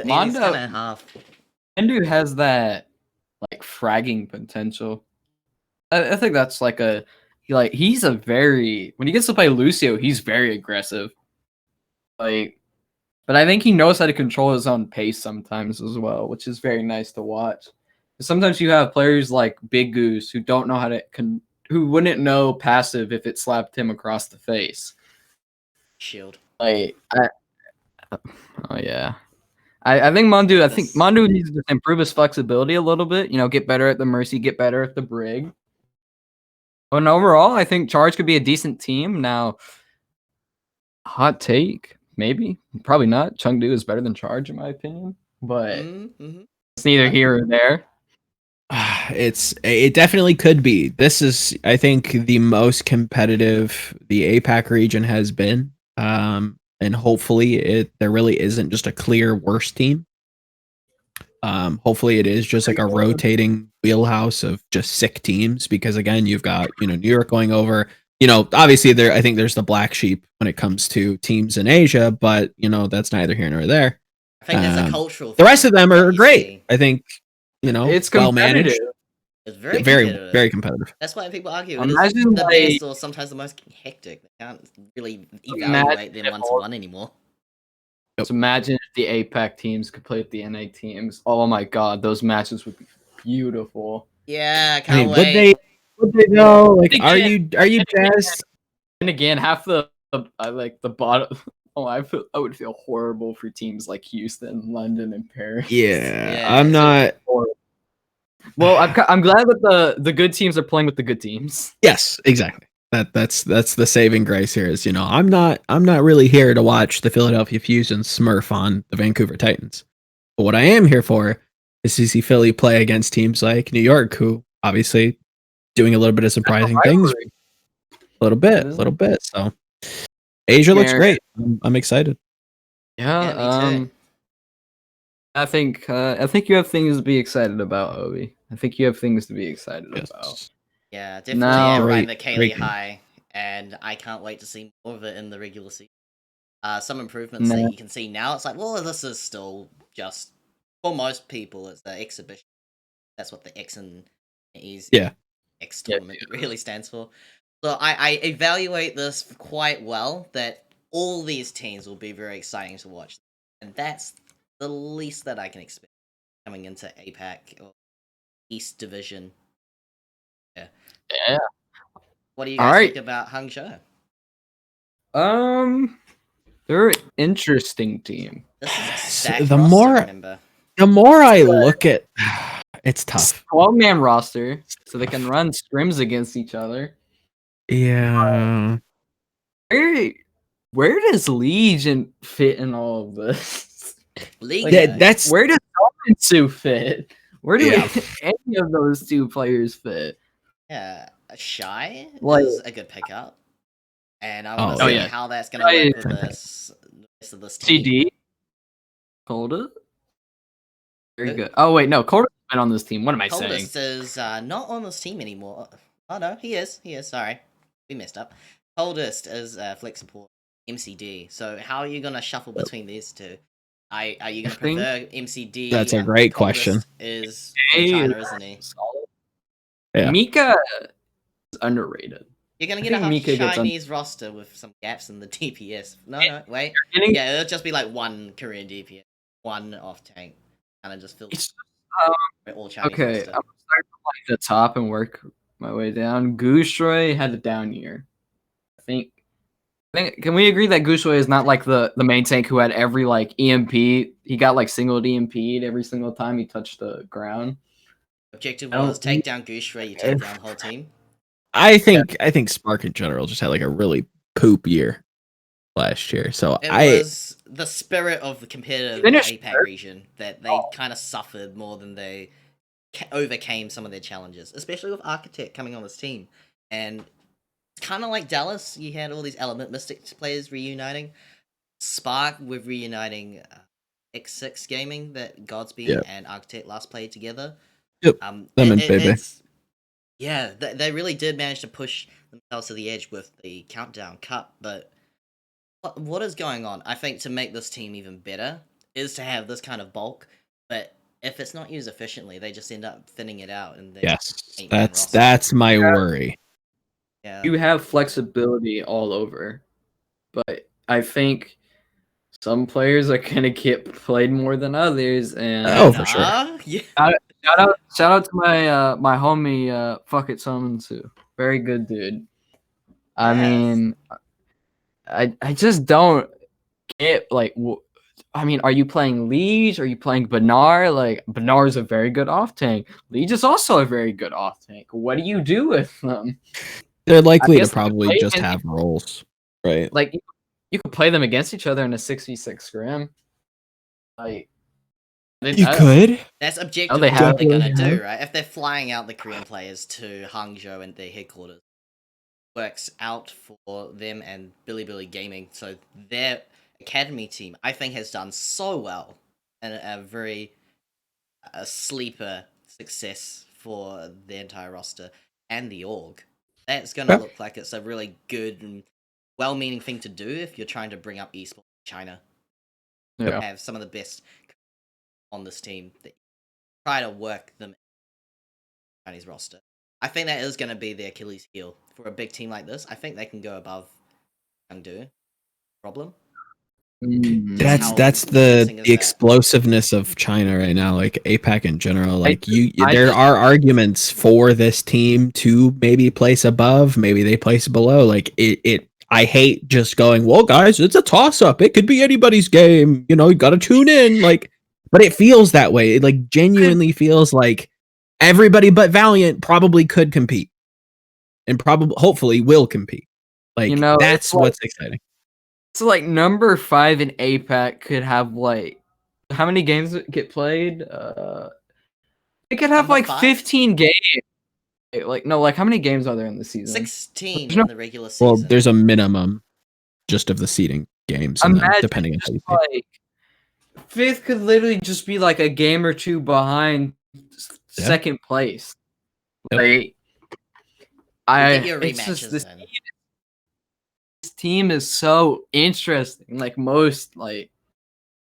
Mondo kind of half. Chengdu has that like fragging potential. I think that's like he's a very, when he gets to play Lucio, he's very aggressive. Like, but I think he knows how to control his own pace sometimes as well, which is very nice to watch. Sometimes you have players like Big Goose who don't know how to who wouldn't know passive if it slapped him across the face. Shield. Like, oh yeah. I think Mondu needs to improve his flexibility a little bit. Get better at the Mercy, get better at the Brig. And overall, I think Charge could be a decent team. Now, hot take, maybe, probably not. Chengdu is better than Charge in my opinion, but it's neither here or there. It definitely could be. This is, I think, the most competitive the APAC region has been. And hopefully there really isn't just a clear worst team. Hopefully it is just like a rotating wheelhouse of just sick teams, because again, you've got, New York going over, obviously I think there's the black sheep when it comes to teams in Asia, but that's neither here nor there. I think there's a cultural the rest of them are great. I think, it's well managed. It's very very competitive. That's why people argue it is the best or sometimes the most hectic. They can't really evaluate them 1-to-1 anymore. So imagine if the APAC teams could play with the NA teams. Oh my god, those matches would be beautiful. Yeah, I can't wait. Would they know? Like, are you jazzed? And again, half the bottom. Oh, I would feel horrible for teams like Houston, London, and Paris. Yeah, I'm not. Well, I'm glad that the good teams are playing with the good teams. Yes, exactly. That's the saving grace here. Is I'm not really here to watch the Philadelphia Fusion smurf on the Vancouver Titans. But what I am here for is to see Philly play against teams like New York, who obviously doing a little bit of surprising things. A little bit. So Asia looks great. I'm excited. Yeah, me too. I think you have things to be excited about, Obi. I think you have things to be excited about. Yeah, definitely No. ride the Great Kaylee game. high, and I can't wait to see more of it in the regular season. Some improvements No. that you can see now. It's like, well, this is still just for most people. It's the exhibition. That's what the X and E's Yeah. X tournament really stands for. So I evaluate this quite well. That all these teams will be very exciting to watch, and that's the least that I can expect coming into APAC or East Division. Yeah. Yeah. What do you All guys right. think about Hangzhou? They're an interesting team. This is a S- stacked the roster, more- remember? The more I look at, it's tough. 12-man roster, so they can run scrims against each other. Yeah. Where does Legion fit in all of this? League. That's Where does Sue fit? Where do Yeah. any of those two players fit? Yeah, Shy Like- is a good pickup, and I want Oh, to see yeah. how that's going to Shy work is with a this rest of this team. CD? Coda? Very good. Oh, wait, no. Coda's been on this team. What am I saying? Coldest is not on this team anymore. Oh no, he is. He is. Sorry, we messed up. Coldest is flex support MCD. So how are you going to shuffle between these two? Are you going to think prefer MCD? That's a and great Coldest question. Is Hey, from China, isn't he? solid. Yeah. Mika is underrated. You're gonna I get a think half Mika gets Chinese roster with some gaps in the DPS. No, wait. Getting- Yeah, it'll just be like one Korean DPS, one off tank, kind of just fills It's- all Chinese Okay, roster. I'm gonna start from like the top and work my way down. Gooshroy had a down year. I think. Can we agree that Gooshroy is not like the main tank who had every like EMP? He got like single EMP'd every single time he touched the ground. Objective I don't was take down Gooshray, you take down the whole team. I think Spark in general just had like a really poop year last year. So It I was the spirit of the competitive Finished APAC third. region that they kind of suffered more than they overcame some of their challenges, especially with Architect coming on this team. And it's kind of like Dallas, you had all these Element Mystics players reuniting. Spark with reuniting X6 Gaming that Godspeed Yep. and Architect last played together. Yep, them and Bebe. Yeah, they really did manage to push themselves to the edge with the Countdown Cup, but what is going on? I think to make this team even better is to have this kind of bulk, but if it's not used efficiently, they just end up thinning it out. And yes, 8-man roster. that's my worry. Yeah. You have flexibility all over, but I think some players are gonna get played more than others. And Oh, for sure. Yeah. shout out to my my homie Fuck It Summons too. Very good dude. I Yes. mean, I just don't get like. I mean, are you playing Liege? Are you playing Banar? Like Banar is a very good off tank. Liege is also a very good off tank. What do you do with them? They're likely to guess they probably play just against- have roles, right? Like you could play them against each other in a 6v6 scrim. Like You could. That's objective they what have- they're gonna yeah. do, right? If they're flying out the Korean players to Hangzhou and their headquarters, works out for them and Billy Gaming. So their academy team, I think, has done so well and a very sleeper success for the entire roster and the org. That's gonna Yeah. look like it's a really good and well-meaning thing to do if you're trying to bring up esports in China. Yeah. Have some of the best on this team that try to work them in the Chinese roster. I think that is going to be the Achilles heel for a big team like this. I think they can go above Chengdu. Problem. Mm. That's how that's convincing is the that? explosiveness of China right now, like APAC in general. Like I there just- are arguments for this team to maybe place above, maybe they place below. Like it. I hate just going, well, guys, it's a toss up. It could be anybody's game. You know, you got to tune in. Like, but it feels that way. It like genuinely feels like everybody but Valiant probably could compete, and probably, hopefully, will compete. Like, You know, that's it's like- what's exciting. So like number 5 in APAC could have like how many games get played? It could have Number like 5? 15 games. Like no, like how many games are there in the season? 16 There's no- in the regular season. Well, there's a minimum just of the seeding games, and then Imagine depending on how you just, play. like 5th could literally just be like a game or two behind Yeah. second place. Yep. Like Get your it's just rematches in. this team is so interesting. Like most, like,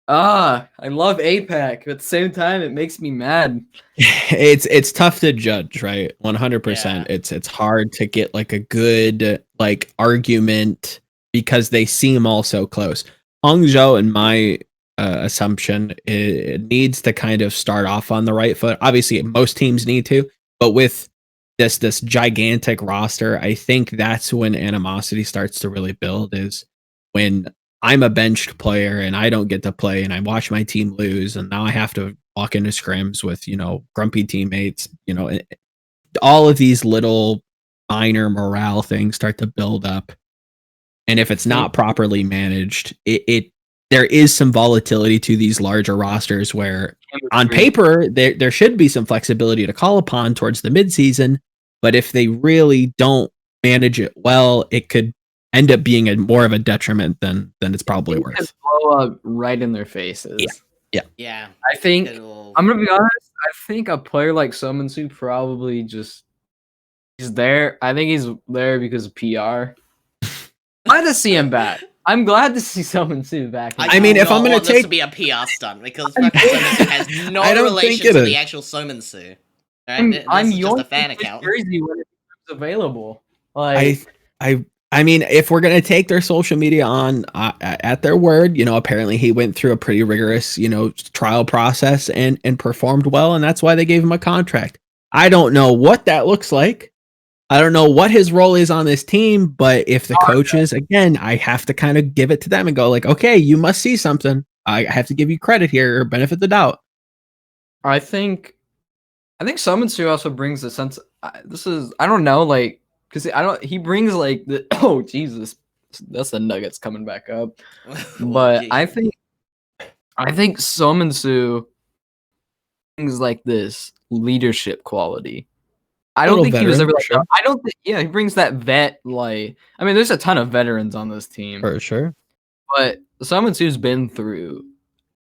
I love APAC, but at the same time, it makes me mad. It's tough to judge, right? 100%. Yeah. It's hard to get like a good like argument because they seem all so close. Hangzhou, in my assumption, it needs to kind of start off on the right foot. Obviously, most teams need to, but with this gigantic roster, I think that's when animosity starts to really build. Is when I'm a benched player and I don't get to play and I watch my team lose and now I have to walk into scrims with, grumpy teammates, all of these little minor morale things start to build up. And if it's not properly managed, there is some volatility to these larger rosters where on paper there should be some flexibility to call upon towards the midseason, but if they really don't manage it well, it could end up being more of a detriment than it's probably worth. Blow up right in their faces. Yeah. I think I'm gonna be honest. I think a player like Summonsoo probably just he's there. I think he's there because of PR. Glad to see him back. I'm glad to see Summonsoo back. I mean, if I'm gonna this to be a PR stunt because fucking Summonsoo has no relation to the actual Summonsoo. Right? I'm just a fan account. Jersey when it's available. Like I mean, if we're gonna take their social media on at their word, apparently he went through a pretty rigorous, trial process and performed well, and that's why they gave him a contract. I don't know what that looks like. I don't know what his role is on this team, but if the coaches, again, I have to kind of give it to them and go like, okay, you must see something. I have to give you credit here or benefit the doubt. I think Summonsoo also brings the sense. I don't know, like. Because he brings like the oh Jesus, that's the Nuggets coming back up. But I think Summonsoo brings like this leadership quality. I don't think he was ever like sure. I don't think he brings that vet like I mean there's a ton of veterans on this team. For sure. But Summonsoo's been through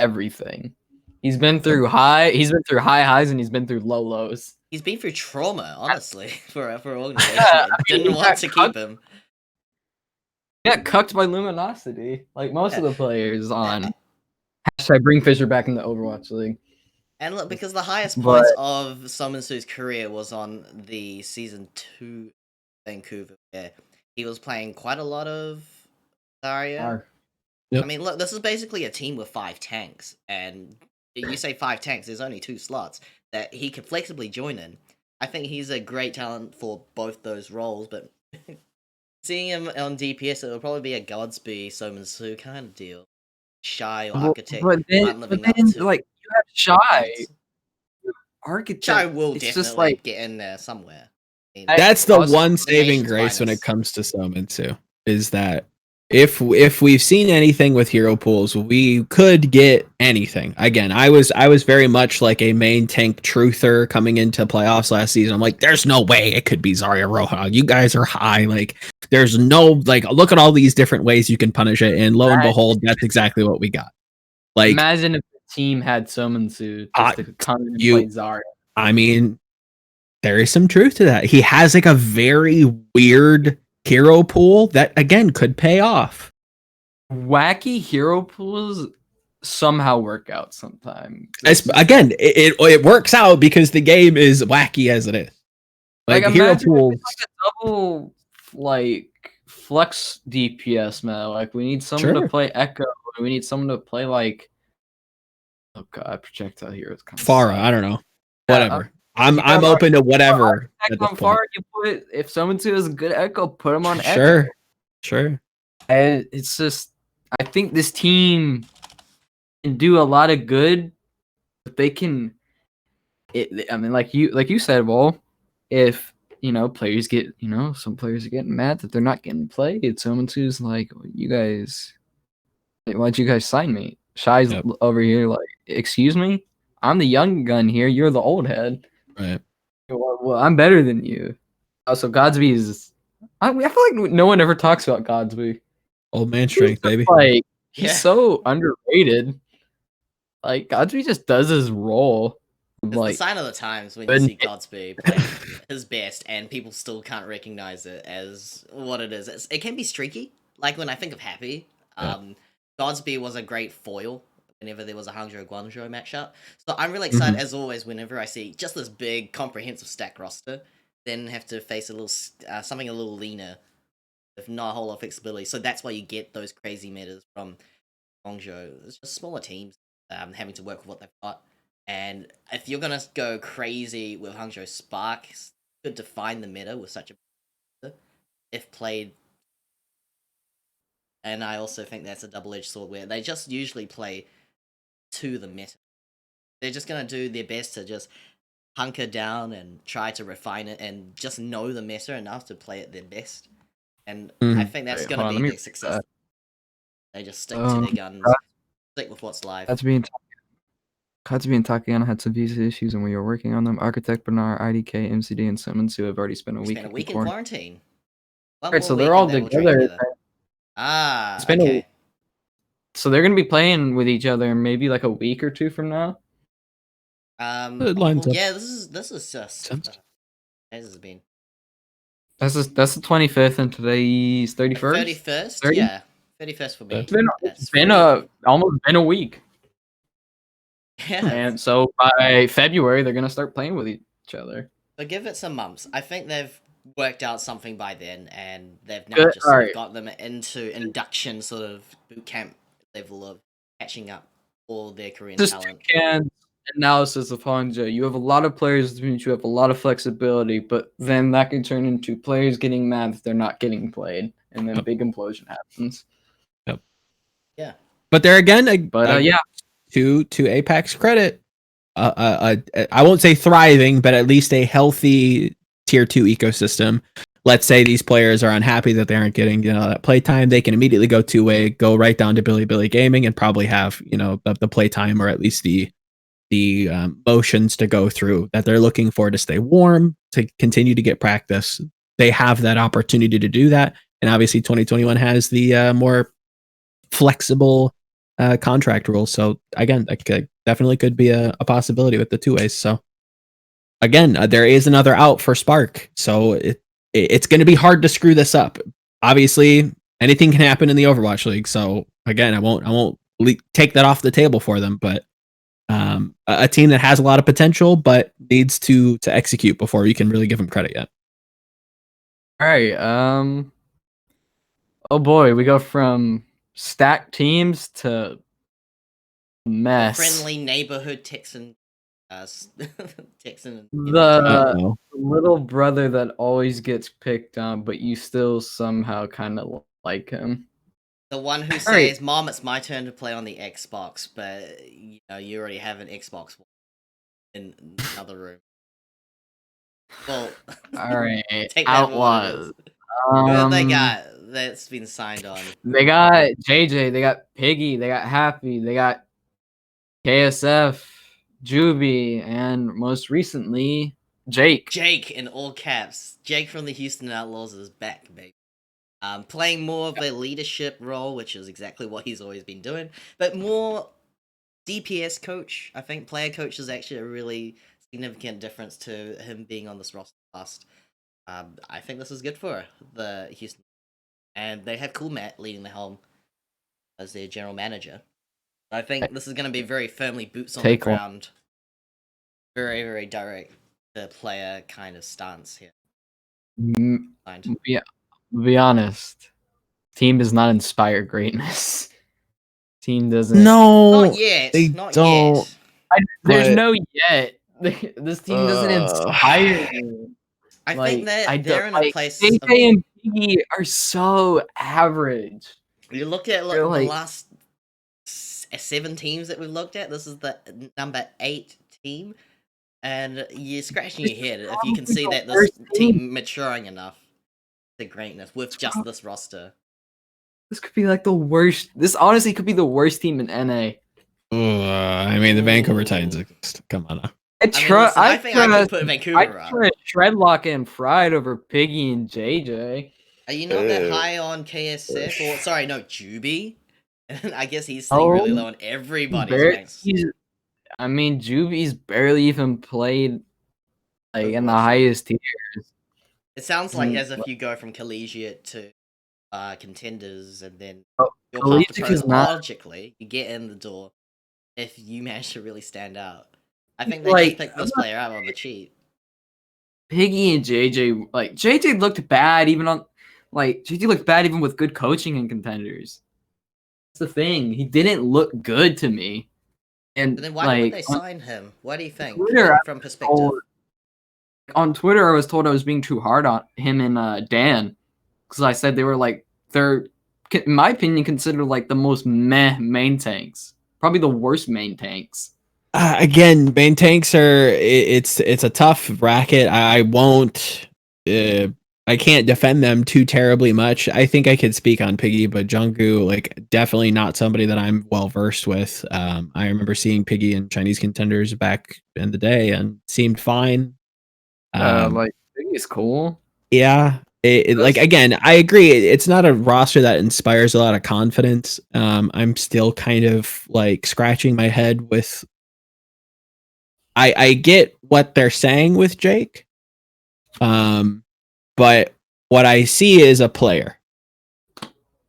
everything. He's been through high highs and he's been through low lows. He's been through trauma, honestly, for organization. I didn't want to keep him. He got cucked by Luminosity, like most of the players on hashtag bring Fisher back in the Overwatch League. And look, because the highest points of Summonsoo's career was on the Season 2 Vancouver, where he was playing quite a lot of Zarya. Yep. I mean, look, this is basically a team with 5 tanks, and you say 5 tanks, there's only 2 slots that he could flexibly join in. I think he's a great talent for both those roles, but seeing him on DPS, it will probably be a Godsby, Summonsoo kind of deal. Shy or Architect. But then like, you have Shy. Architect. Shy will definitely get in there somewhere. I mean, that's the one saving grace when it comes to Summonsoo, is that if we've seen anything with hero pools, we could get anything. Again, I was very much like a main tank truther coming into playoffs last season. I'm like, there's no way it could be Zarya Roadhog. You guys are high. Like, there's no look at all these different ways you can punish it, and lo and behold, that's exactly what we got. Like, imagine if the team had Summonsoo just to come and play Zarya. I mean, there is some truth to that. He has like a very weird hero pool that again could pay off. Wacky hero pools somehow work out sometimes. Again, it works out because the game is wacky as it is. Like hero pools, like a double flex DPS meta. Like we need someone to play Echo. We need someone to play like projectile heroes. Farah. I don't know. Whatever. I'm open to whatever. On Farah, if Summonsoo is a good Echo, put him on Echo. Sure. And it's just, I think this team can do a lot of good, but they can. I mean, like you said, well, if players get, some players are getting mad that they're not getting played. Summonsoo's like, you guys, why'd you guys sign me? Shy's over here, like, excuse me, I'm the young gun here. You're the old head. Right. Well, I'm better than you. Also, Godsby is. I feel like no one ever talks about Godsby. Old man strength, baby. Like he's so underrated. Like Godsby just does his role. It's the sign of the times when you see Godsby playing his best, and people still can't recognize it as what it is. It can be streaky. Like when I think of Happy, Godspeed was a great foil whenever there was a Guangzhou matchup. So I'm really excited as always whenever I see just this big comprehensive stack roster, then have to face a little something a little leaner with not a whole lot of flexibility. So that's why you get those crazy metas from Guangzhou. It's just smaller teams having to work with what they've got. And if you're gonna go crazy with Hangzhou Spark, it's good to find the meta with such a meta, if played. And I also think that's a double-edged sword where they just usually play to the meta. They're just gonna do their best to just hunker down and try to refine it and just know the meta enough to play it their best. And I think that's gonna be their success. They just stick to their guns, stick with what's live. Katsubi and Tatiana had some visa issues and we were working on them. Architect, Bernard, IDK, MCD, and Simmons, who have already spent a week in quarantine. Alright, so they're all together. Ah, okay. So they're gonna be playing with each other in maybe like a week or two from now. It lines up. Yeah, this is just as has been. That's the 25th and today's 31st. 31st, yeah, 31st for me. It's been almost been a week. Yeah. And so by February they're gonna start playing with each other. But give it some months. I think they've worked out something by then, and they've now just sort of got them into induction sort of boot camp level of catching up all their Korean talent. Toucan analysis of Hangzhou. You have a lot of players that means you have a lot of flexibility, but then that can turn into players getting mad that they're not getting played, and then big implosion happens. Yep. Yeah. But there again, yeah. To APAC's credit, I won't say thriving, but at least a healthy tier 2 ecosystem. Let's say these players are unhappy that they aren't getting that playtime, they can immediately go two-way, go right down to Billy Gaming, and probably have the playtime or at least the motions to go through that they're looking for to stay warm, to continue to get practice. They have that opportunity to do that, and obviously 2021 has the more flexible contract rules. So again, that definitely could be a possibility with the two ways. So again, there is another out for Spark. So it's going to be hard to screw this up. Obviously, anything can happen in the Overwatch League. So again, I won't take that off the table for them. But a team that has a lot of potential, but needs to execute before you can really give them credit yet. All right. Oh boy, we go from stacked teams to mess. Friendly neighborhood Texan. Texan. The little brother that always gets picked on, but you still somehow kind of like him. The one who says, "Mom, it's my turn to play on the Xbox," but you already have an Xbox in another room. Well, all right. Take that Outlaws. Who have they got that's been signed on? They got JJ, they got Piggy, they got Happy, they got KSF, Juby, and most recently, Jake. Jake in all caps. Jake from the Houston Outlaws is back, baby. Playing more of a leadership role, which is exactly what he's always been doing, but more DPS coach. I think player coach is actually a really significant difference to him being on this roster last. I think this is good for the Houston. And they have Cool Matt leading the helm as their general manager. I think this is going to be very firmly boots on the ground. Very, very direct the player kind of stance here. Yeah, be honest. Team does not inspire greatness. Team doesn't. No, not yet. They not don't. Yet. There's no yet. This team doesn't inspire me. I think that they're in a place. JJ and Piggy are so average. You look at the last 7 teams that we've looked at. This is the number 8 team, and you're scratching your head if you can see that this team maturing enough to greatness with just this roster. This could be like the worst. This honestly could be the worst team in NA. I mean, the Vancouver Titans. Come on now. I think I could put Vancouver up. I Shredlock and Fried over Piggy and JJ. Are you not that high on KSF? Or sorry, no, Juby. I guess he's sitting really low on everybody's ranks. I mean, Juby's barely even played like in the highest tiers. It sounds like as if you go from collegiate to contenders, and then your path to pros. Logically, you get in the door if you manage to really stand out. I think they just picked this player out on the cheap. Piggy and JJ, like JJ looked bad even on, like JJ looked bad even with good coaching and contenders. That's the thing. He didn't look good to me. And but then why would they sign him? What do you think? Twitter, from perspective. On Twitter, I was told I was being too hard on him and Dan, because I said they were like they're, in my opinion, considered like the most meh main tanks, probably the worst main tanks. Again, main tanks are it's a tough bracket. I won't. I can't defend them too terribly much. I think I could speak on Piggy, but Junggu, like, definitely not somebody that I'm well versed with. I remember seeing Piggy in Chinese contenders back in the day and seemed fine. Like Piggy's cool. Yeah. Like, again, I agree. It's not a roster that inspires a lot of confidence. I'm still kind of like scratching my head with. I get what they're saying with Jake. But what I see is a player.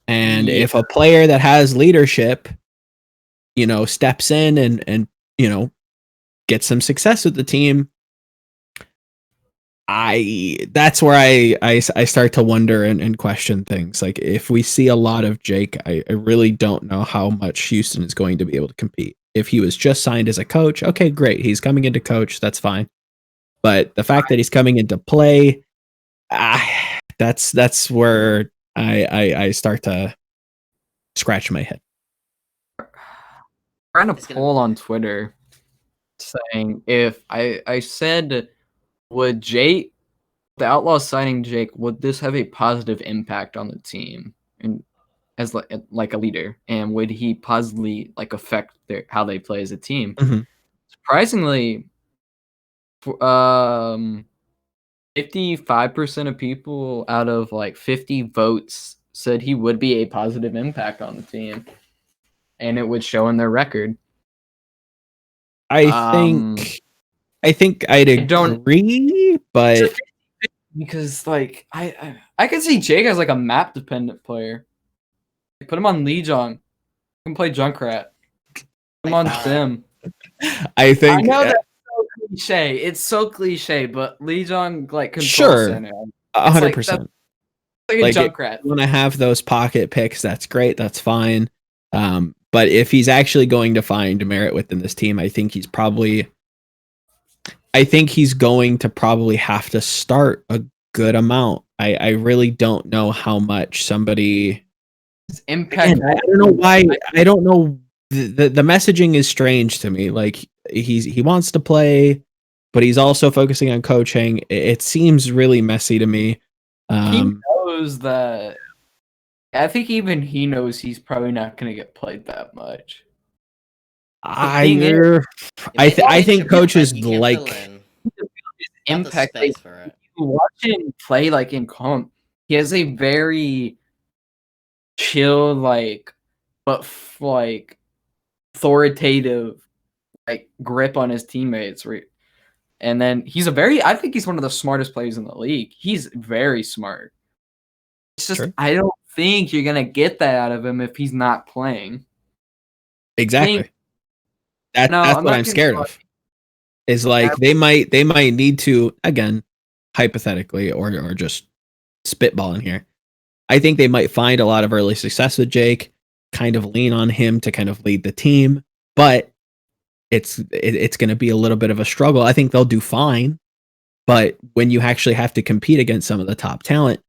And if a player that has leadership, steps in and gets some success with the team, that's where I start to wonder and question things. Like, if we see a lot of Jake, I really don't know how much Houston is going to be able to compete. If he was just signed as a coach, okay, great. He's coming into coach. That's fine. But the fact that he's coming into play, that's where I start to scratch my head. I ran a poll on Twitter saying if I said, would Jake, the Outlaws signing Jake, would this have a positive impact on the team and as like a leader, and would he positively like affect how they play as a team? Mm-hmm. Surprisingly, 55% of people out of like 50 votes said he would be a positive impact on the team, and it would show in their record. I think I'd agree, but because like I could see Jake as like a map dependent player. Put him on Lijiang. He can play Junkrat. Put him on Sim. I think I know that's so cliche. It's so cliche, but Lijiang like control center. 100%. Like a Junkrat. When I have those pocket picks, that's great. That's fine. But if he's actually going to find merit within this team, I think he's going to probably have to start a good amount. I really don't know how much somebody impact. Again, I don't know why. I don't know. The messaging is strange to me. Like, he wants to play, but he's also focusing on coaching. It seems really messy to me. He knows that. I think even he knows he's probably not going to get played that much. I think coaches like impact. Like, for it. Watch him play like in comp. He has a very chill, like, but like authoritative, like, grip on his teammates. And then I think he's one of the smartest players in the league. He's very smart. It's just, sure. I don't think you're gonna get that out of him if he's not playing. Exactly. That's what I'm scared of. Is like they might need to, again, hypothetically or just spitballing here. I think they might find a lot of early success with Jake, kind of lean on him to kind of lead the team, but it's going to be a little bit of a struggle. I think they'll do fine, but when you actually have to compete against some of the top talent,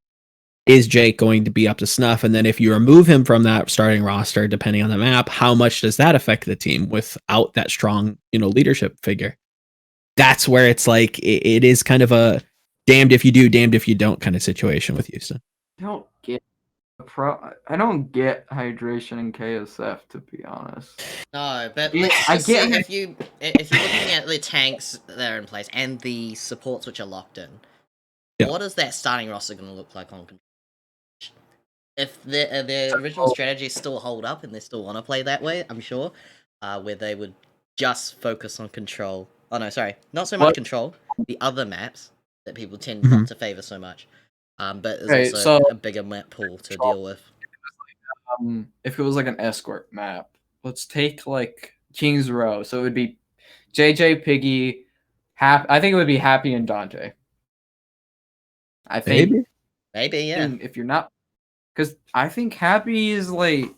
is Jake going to be up to snuff? And then if you remove him from that starting roster, depending on the map, how much does that affect the team without that strong, leadership figure? That's where it's like it is kind of a damned if you do, damned if you don't kind of situation with Houston. I don't get hydration in KSF, to be honest. No, but let's see, if you're looking at the tanks that are in place and the supports which are locked in, what is that starting roster going to look like on control? If the original strategies still hold up and they still want to play that way, I'm sure, where they would just focus on control. Oh no, sorry, not so much control. the other maps that people tend Mhm. not to favor so much. But there's Okay, also so- a bigger map pool to deal with. If it was like an escort map, let's take like King's Row. So it would be JJ, Piggy, I think it would be Happy and Dante. I think Maybe. Maybe, yeah. if you're not, because I think Happy is like It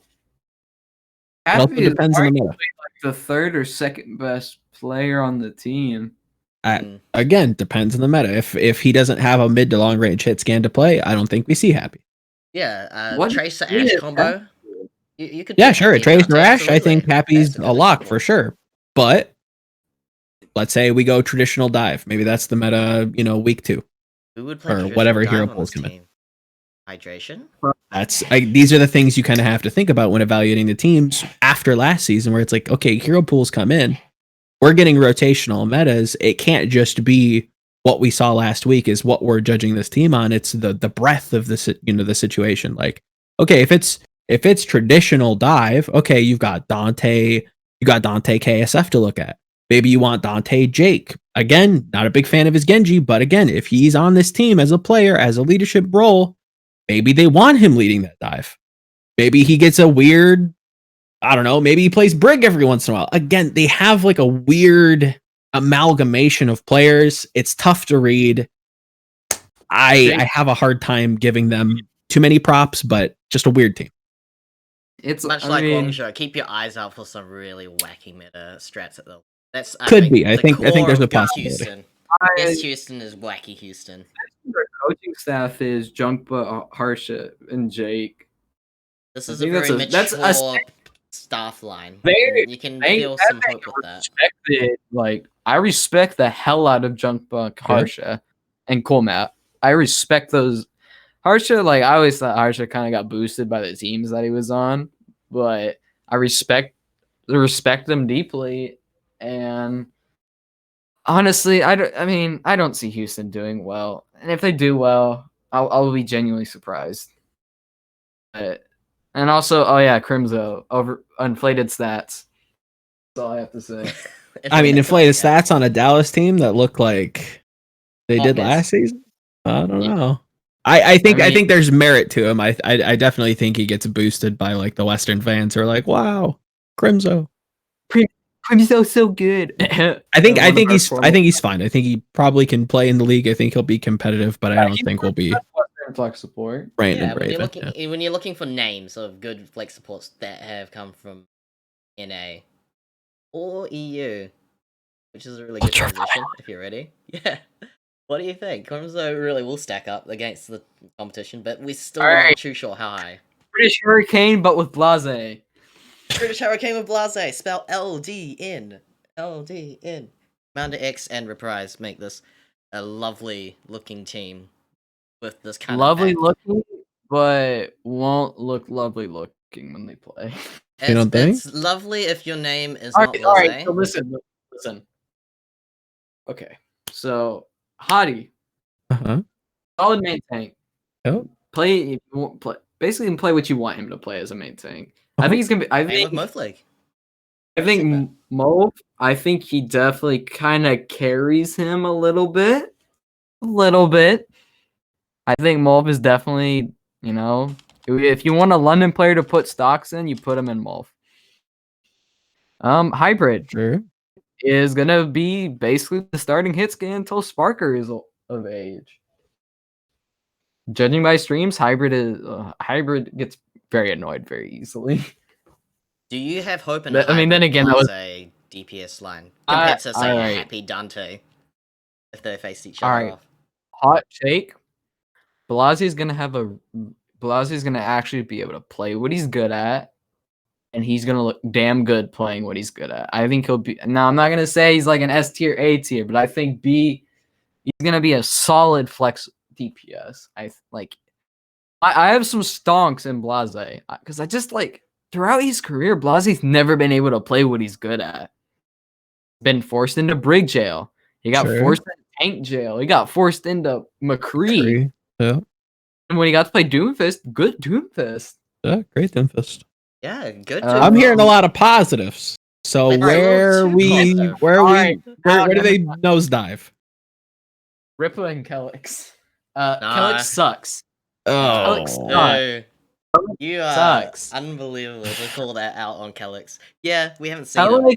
also Happy is depends on the meta. arguably, like the third or second best player on the team. Again, depends on the meta. If he doesn't have a mid to long range hit scan to play, I don't think we see Happy. Yeah, What Tracer is Ash that? combo. You could Yeah, pick sure. Happy Tracer Dante, Ash, I think absolutely. Happy's That's a a good lock example. for sure. But let's say we go traditional dive. Maybe that's the meta, week 2. Who would play or traditional whatever dive hero on pools this come in. team? Hydration? These are the things you kind of have to think about when evaluating the teams after last season, where it's like, okay, hero pools come in, we're getting rotational metas. It can't just be what we saw last week is what we're judging this team on. It's the breadth of the situation. Like, okay, if it's traditional dive, okay, you got Dante KSF to look at. Maybe you want Dante Jake. Again, not a big fan of his Genji, but again, if he's on this team as a player, as a leadership role, maybe they want him leading that dive. Maybe he gets a weird, I don't know, maybe he plays Brig every once in a while. Again, they have like a weird amalgamation of players. It's tough to read. I have a hard time giving them too many props, but just a weird team. It's much like Guangzhou. Keep your eyes out for some really wacky meta strats at them. That's I think there's a possibility. Houston. Yes, Houston is wacky Houston. Their coaching staff is Junkba, Harsha, and Jake. This is a very mature staff line. You can feel some hope with that. Like, I respect the hell out of Junkba, Harsha, and Coolmat. I respect those. Harsha, like, I always thought Harsha kind of got boosted by the teams that he was on, but I respect them deeply. And honestly, I don't see Houston doing well. And if they do well, I'll be genuinely surprised. And also, Crimzo over inflated stats. That's all I have to say. I mean, inflated stats on a Dallas team that look like they did last season. I don't know. I think there's merit to him. I definitely think he gets boosted by like the Western fans who are like, wow, Crimzo. Crimzo's so good. I think he's fine. I think he probably can play in the league. I think he'll be competitive, but I don't think we'll be flex support. Right. Yeah, when you're looking for names of good flex supports that have come from NA or EU, which is a really good transition if you're ready. Yeah. What do you think? Crimzo really will stack up against the competition, but we're still not too sure how high. British Hurricane, but with Blase. British Hurricane with Blase. Spell LDN. LDN. Commander X and Reprise make this a lovely looking team with this kind of looking, but won't look lovely looking when they play. You don't think? It's lovely if your name is not Blase. Alright, so listen. Okay, so Hadi, solid main tank. Yep. Play if you want play. Basically, can play what you want him to play as a main tank. I think he's gonna be. I think Mauve. I think he definitely kind of carries him a little bit. I think Mauve is definitely, if you want a London player to put stocks in, you put him in Mauve. Hybrid is gonna be basically the starting hit scan until Sparker is of age. Judging by streams, Hybrid gets very annoyed very easily. Do you have hope in then again, that was a DPS line compared to say a Happy Dante if they faced each other off? Hot take. Blazi's gonna actually be able to play what he's good at, and he's gonna look damn good playing what he's good at. I think he'll be. Now, I'm not gonna say he's like an S tier, A tier, but I think he's gonna be a solid flex DPS. I have some stonks in Blase because I just like throughout his career, Blase's never been able to play what he's good at. Been forced into Brig jail. He got forced into Tank jail. He got forced into McCree. Yeah. And when he got to play Doomfist, good Doomfist. Yeah, great Doomfist. Yeah, good. I'm hearing a lot of positives. So where do they nosedive? Ripa and Kelix. Nah. Kelix sucks. Oh, Alex, No. You are sucks. unbelievable to call that out on Calyx. Yeah, we haven't seen him.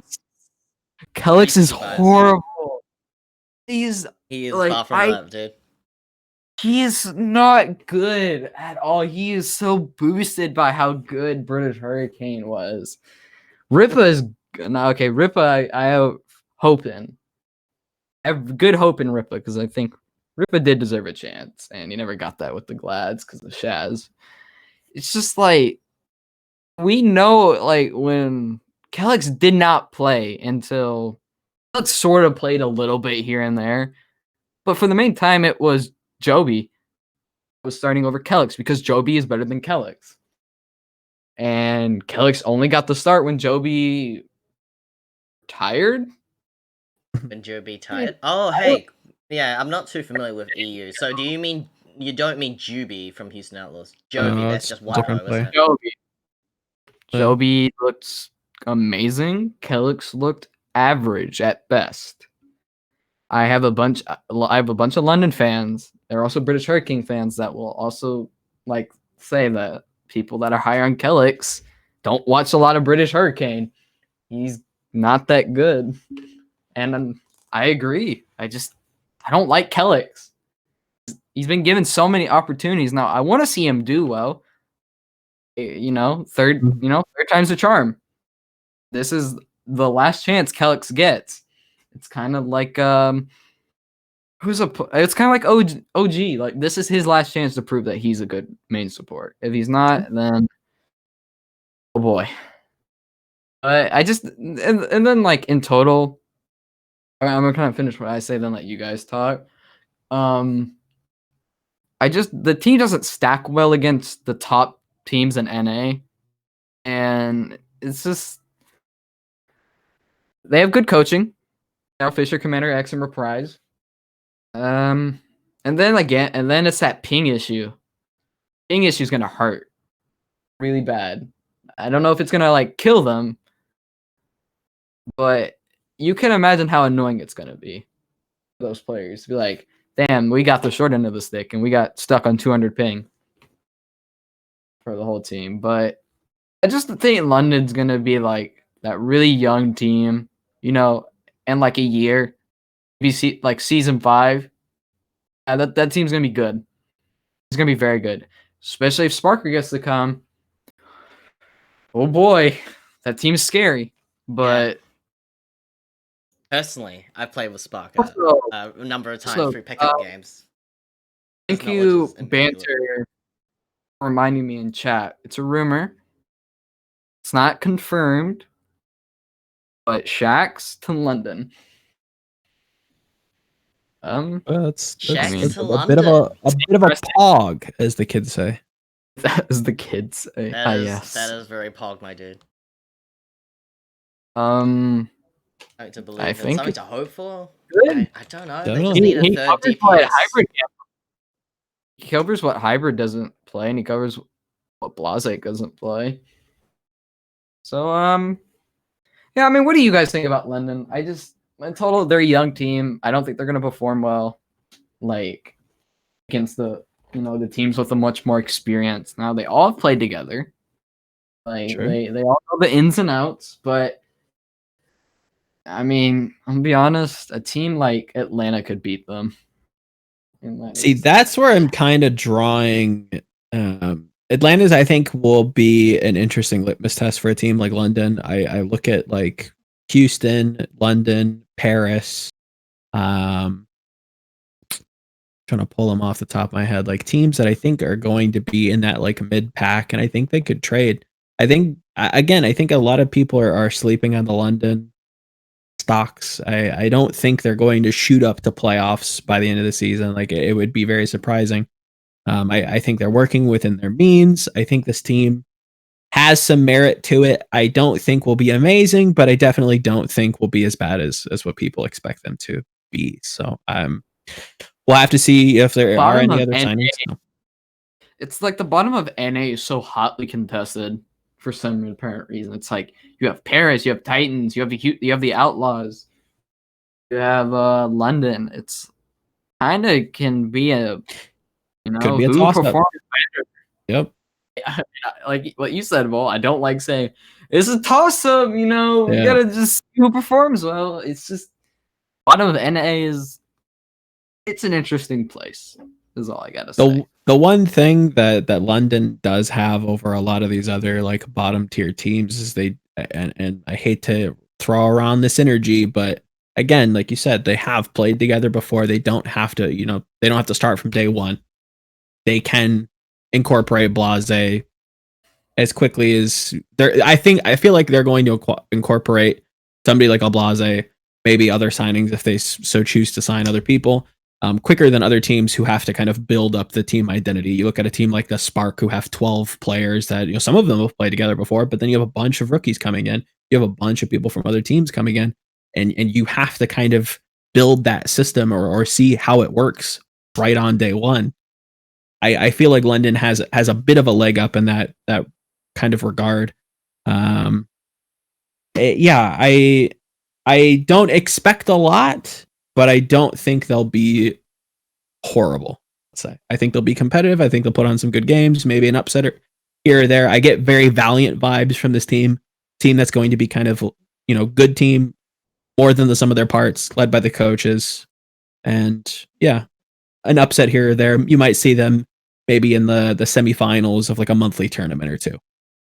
Kelix is Biased. horrible. He's He is like, far from that, dude. he is not good at all. He is so boosted by how good British Hurricane was. Ripa is no, okay. Ripa, I have hope in. I have good hope in Ripa because I think Ripa did deserve a chance, and he never got that with the Glads because of Shaz. It's just like we know, like when Kelix did not play until Kelix sort of played a little bit here and there, but for the main time it was Joby was starting over Kelix because Joby is better than Kelix. And Kelix only got the start when Joby retired. When Joby tired? Oh, hey. Yeah, I'm not too familiar with EU. So do you don't mean Juby from Houston Outlaws? Joby, No, that's it's just a one different O, isn't it? Joby. Yeah. Joby looked amazing. Kelix looked average at best. I have a bunch of London fans. There are also British Hurricane fans that will also like say that people that are higher on Kelix don't watch a lot of British Hurricane. He's not that good. And I agree. I don't like Kelix. He's been given so many opportunities now. I want to see him do well. Third time's a charm. This is the last chance Kelix gets. It's kind of like it's kind of like OG. Like this is his last chance to prove that he's a good main support. If he's not, then oh boy. I just and then like in total, I'm gonna kind of finish what I say, then let you guys talk. The team doesn't stack well against the top teams in NA, and it's just they have good coaching. Now Fisher, Commander X, and Reprise. And then it's that ping issue. Ping issue is gonna hurt really bad. I don't know if it's gonna like kill them, but you can imagine how annoying it's gonna be for those players to be like, damn, we got the short end of the stick and we got stuck on 200 ping for the whole team. But I just think London's gonna be like that really young team, in like a year, maybe like season 5. That team's gonna be good. It's gonna be very good, especially if Sparker gets to come. Oh boy, that team's scary. But personally, I've played with Spark a number of times through pickup games. Thank you, Banter, for reminding me in chat. It's a rumor. It's not confirmed, but Shaxx to London. That's a bit of a pog, as the kids say. As the kids say. Yes. That is very pog, my dude. Something to believe in, something to hope for. Good. I don't know. They just need a third DPS. He covers what Hybrid doesn't play, and he covers what Blazek doesn't play. So, yeah, I mean, what do you guys think about London? In total, they're a young team. I don't think they're going to perform well, like, against the teams with a much more experience. Now, they all have played together. Like, sure. They all know the ins and outs, but, I mean, I'm going to be honest, a team like Atlanta could beat them. See, that's where I'm kind of drawing. Atlanta's, I think, will be an interesting litmus test for a team like London. I look at like Houston, London, Paris. Trying to pull them off the top of my head, like teams that I think are going to be in that like mid pack, and I think they could trade. I think a lot of people are sleeping on the London stocks. I don't think they're going to shoot up to playoffs by the end of the season. Like it would be very surprising. I think they're working within their means. I think this team has some merit to it. I don't think will be amazing, but I definitely don't think will be as bad as what people expect them to be. So we'll have to see if there are any other signings. No. It's like the bottom of NA is so hotly contested for some apparent reason. It's like you have Paris, you have Titans, you have the Outlaws, you have London. It's kind of can be a, Could be a who toss-up. performs Yep. like what you said. Well, I don't like saying it's a toss-up. We Yeah. gotta just see who performs well. It's just bottom of NA is. It's an interesting place. Is all I gotta say. The one thing that London does have over a lot of these other like bottom tier teams is and I hate to throw around this energy, but again, like you said, they have played together before. They don't have to, they don't have to start from day one. They can incorporate Blase as quickly as I feel like they're going to incorporate somebody like a Blase, maybe other signings if they so choose to sign other people. Quicker than other teams who have to kind of build up the team identity. You look at a team like the Spark who have 12 players that, some of them have played together before, but then you have a bunch of rookies coming in. You have a bunch of people from other teams coming in, and you have to kind of build that system or see how it works right on day one. I feel like London has a bit of a leg up in that kind of regard. I don't expect a lot, but I don't think they'll be horrible. I think they'll be competitive. I think they'll put on some good games, maybe an upset here or there. I get very Valiant vibes from this team that's going to be kind of, good team, more than the sum of their parts, led by the coaches. And yeah, an upset here or there. You might see them maybe in the semifinals of like a monthly tournament or two.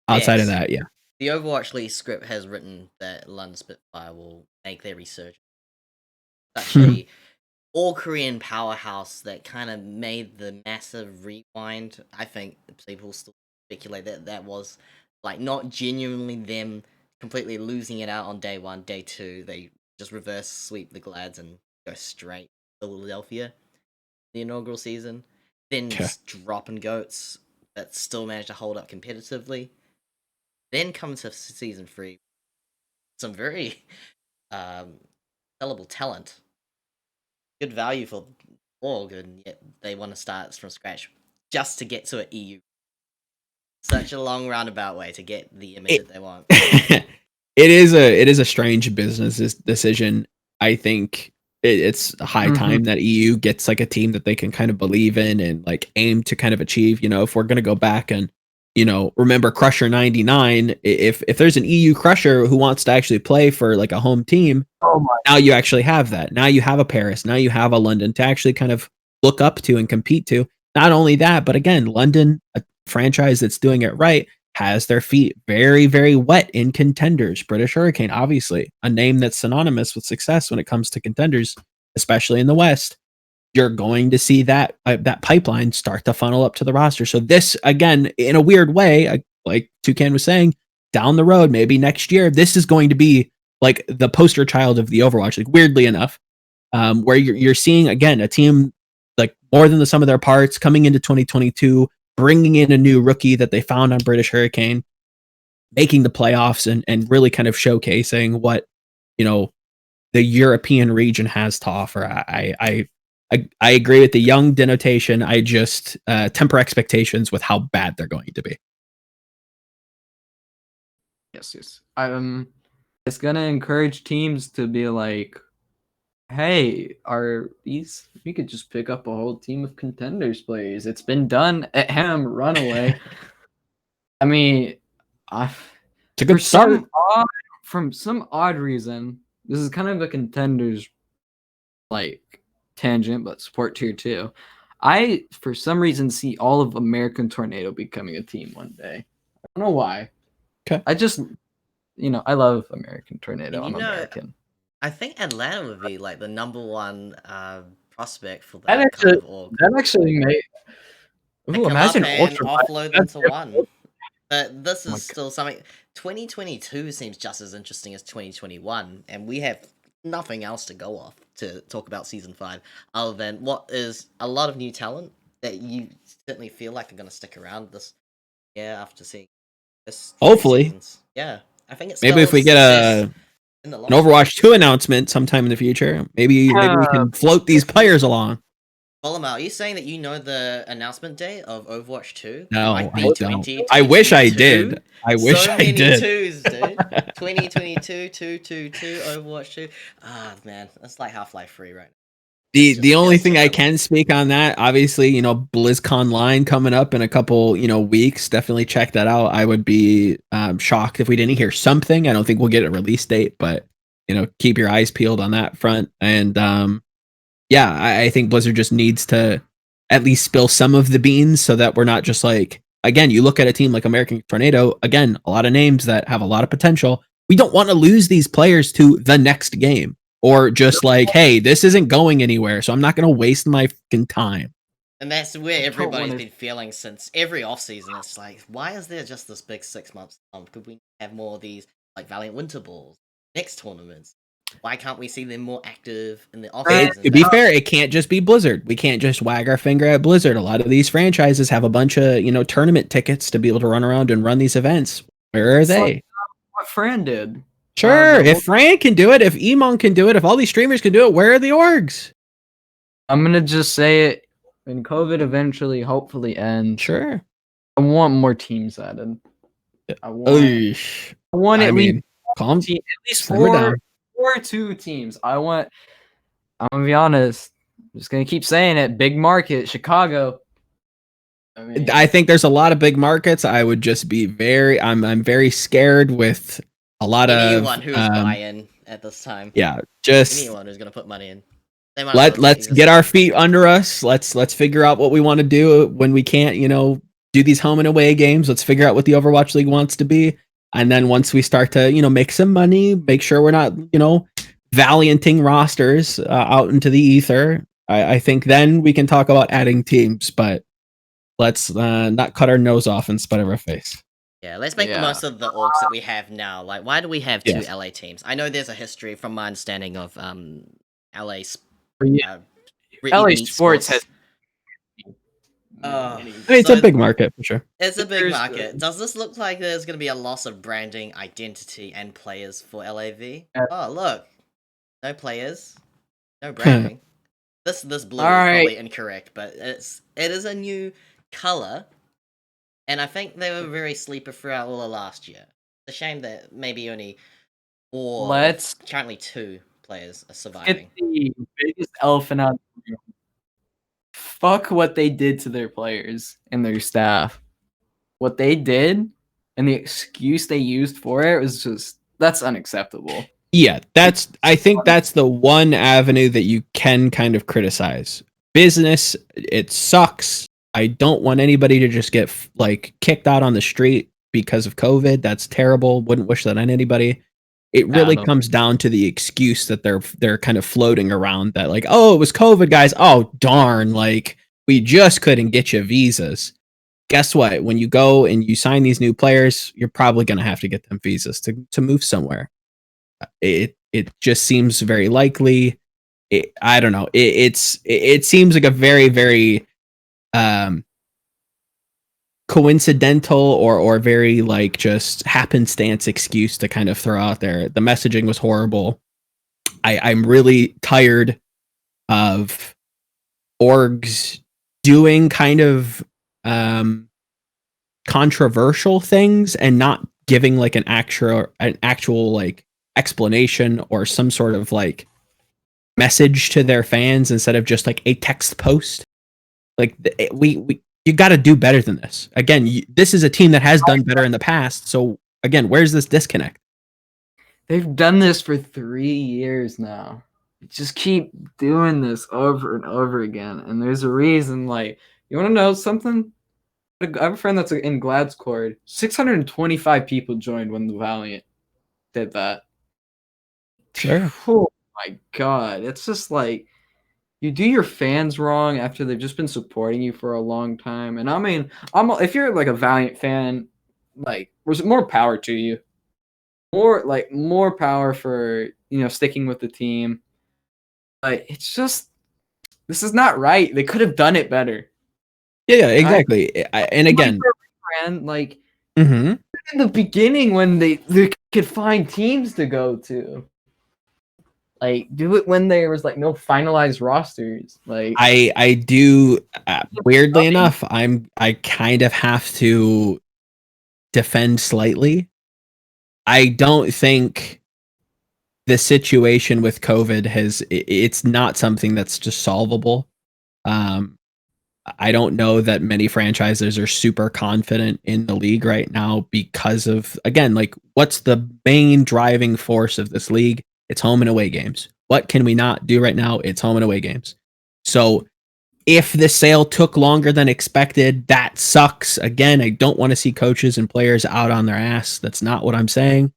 Outside of that, yeah. The Overwatch League script has written that London Spitfire will make their resurgence. Such a all-Korean powerhouse that kind of made the massive rewind. I think people still speculate that was like not genuinely them completely losing it out on day one, day two. They just reverse sweep the Glads and go straight to Philadelphia the inaugural season. Then just dropping goats that still managed to hold up competitively. Then comes to season 3, some very sellable talent. Good value for org, and yet they want to start from scratch just to get to an EU. Such a long roundabout way to get the image that they want. It is a strange business decision. I think it's high time that EU gets like a team that they can kind of believe in and like aim to kind of achieve. If we're gonna go back and remember Crusher 99, if there's an EU Crusher who wants to actually play for like a home team, now you actually have that. Now you have a Paris. Now you have a London to actually kind of look up to and compete to. Not only that, but again, London, a franchise that's doing it right, has their feet very, very wet in contenders. British Hurricane, obviously, a name that's synonymous with success when it comes to contenders, especially in the West. You're going to see that pipeline start to funnel up to the roster. So this, again, in a weird way, like Toucan was saying, down the road, maybe next year, this is going to be like the poster child of the Overwatch, like weirdly enough, where you're seeing, again, a team like more than the sum of their parts coming into 2022, bringing in a new rookie that they found on British Hurricane, making the playoffs and really kind of showcasing what, the European region has to offer. I agree with the young denotation. I just temper expectations with how bad they're going to be. Yes. It's gonna encourage teams to be like, hey, we could just pick up a whole team of contenders players. It's been done at Ham Runaway. I mean, it's a good start. From some odd reason, this is kind of a contenders like tangent, but support tier 2. I, for some reason, see all of American Tornado becoming a team one day. I don't know why. Okay. I just, I love American Tornado. I'm American. I think Atlanta would be like the number one prospect for that kind of org. That actually made. Ooh, imagine offload them to one. But this is still something. 2022 seems just as interesting as 2021, and we have nothing else to go off to talk about season 5 other than what is a lot of new talent that you certainly feel like are going to stick around this year after seeing this. Hopefully. Yeah. I think it's maybe if we get an Overwatch 2 announcement sometime in the future, maybe we can float these players along. Volamel, are you saying that you know the announcement date of Overwatch 2? No, I don't. I wish I did. I wish I did. So many 2s, dude. 2022, 222, Overwatch 2. Ah, man, that's like Half-Life 3 right The only thing I can speak on that, obviously, BlizzCon line coming up in a couple, weeks. Definitely check that out. I would be shocked if we didn't hear something. I don't think we'll get a release date, but keep your eyes peeled on that front. And yeah, I think Blizzard just needs to at least spill some of the beans so that we're not just like, again, you look at a team like American Tornado, again, a lot of names that have a lot of potential. We don't want to lose these players to the next game. Or just like, hey, this isn't going anywhere, so I'm not going to waste my fucking time. And that's where everybody's been feeling since every offseason. It's like, why is there just this big 6 months? Could we have more of these, like, Valiant Winter Balls, next tournaments? Why can't we see them more active in the offseason? To be fair, it can't just be Blizzard. We can't just wag our finger at Blizzard. A lot of these franchises have a bunch of, tournament tickets to be able to run around and run these events. Where are they? What Fran did. Sure, if Fran can do it, if Emon can do it, if all these streamers can do it, where are the orgs? I'm gonna just say it. When COVID eventually, hopefully ends, sure, I want more teams added. I want at least four or 2 teams. I'm gonna be honest. I'm just gonna keep saying it. Big market, Chicago. I think there's a lot of big markets. I would just be I'm very scared with a lot anyone who's buying at this time. Yeah, just anyone who's gonna put money in. Let's get our feet under us. Let's figure out what we want to do when we can't, do these home and away games. Let's figure out what the Overwatch League wants to be, and then once we start to, make some money, make sure we're not, valianting rosters out into the ether. I think then we can talk about adding teams, but let's not cut our nose off and spit our face. Yeah, let's make the most of the orgs that we have now. Like, why do we have 2 LA teams? I know there's a history from my understanding of LA. LA Sports has. It's a big market for sure. It's a big market. Does this look like there's going to be a loss of branding, identity, and players for LAV? Oh, look, no players, no branding. This blue is probably incorrect, but it is a new color. And I think they were very sleeper throughout all of last year. It's a shame that maybe only 4, currently 2 players are surviving. It's the biggest elephant out the room. Fuck what they did to their players and their staff. What they did and the excuse they used for it was that's unacceptable. Yeah, I think that's the one avenue that you can kind of criticize. Business, it sucks. I don't want anybody to just get kicked out on the street because of COVID. That's terrible. Wouldn't wish that on anybody. It really comes down to the excuse that they're kind of floating around that it was COVID, guys. Oh, darn. We just couldn't get you visas. Guess what? When you go and you sign these new players, you're probably going to have to get them visas to move somewhere. It just seems very likely. I don't know. It seems like a very, very coincidental or very just happenstance excuse to kind of throw out there. The messaging was horrible. I'm really tired of orgs doing kind of controversial things and not giving an actual explanation or some sort of message to their fans instead of just a text post. You got to do better than this. Again, this is a team that has done better in the past. So again, where's this disconnect? They've done this for 3 years now. Just keep doing this over and over again. And there's a reason. You want to know something? I have a friend that's in Gladscord. 625 people joined when the Valiant did that. Sure. Oh my god. It's just you do your fans wrong after they've just been supporting you for a long time. And I mean, if you're a Valiant fan, there's more power to you. More power for, sticking with the team. It's just, this is not right. They could have done it better. Yeah, exactly. And again, in the beginning when they could find teams to go to. Do it when there was no finalized rosters. I do. Weirdly enough, I kind of have to defend slightly. I don't think the situation with COVID it's not something that's just solvable. I don't know that many franchises are super confident in the league right now because of, again, like, what's the main driving force of this league? It's home and away games. What can we not do right now? It's home and away games. So if the sale took longer than expected, that sucks. Again, I don't want to see coaches and players out on their ass. That's not what I'm saying.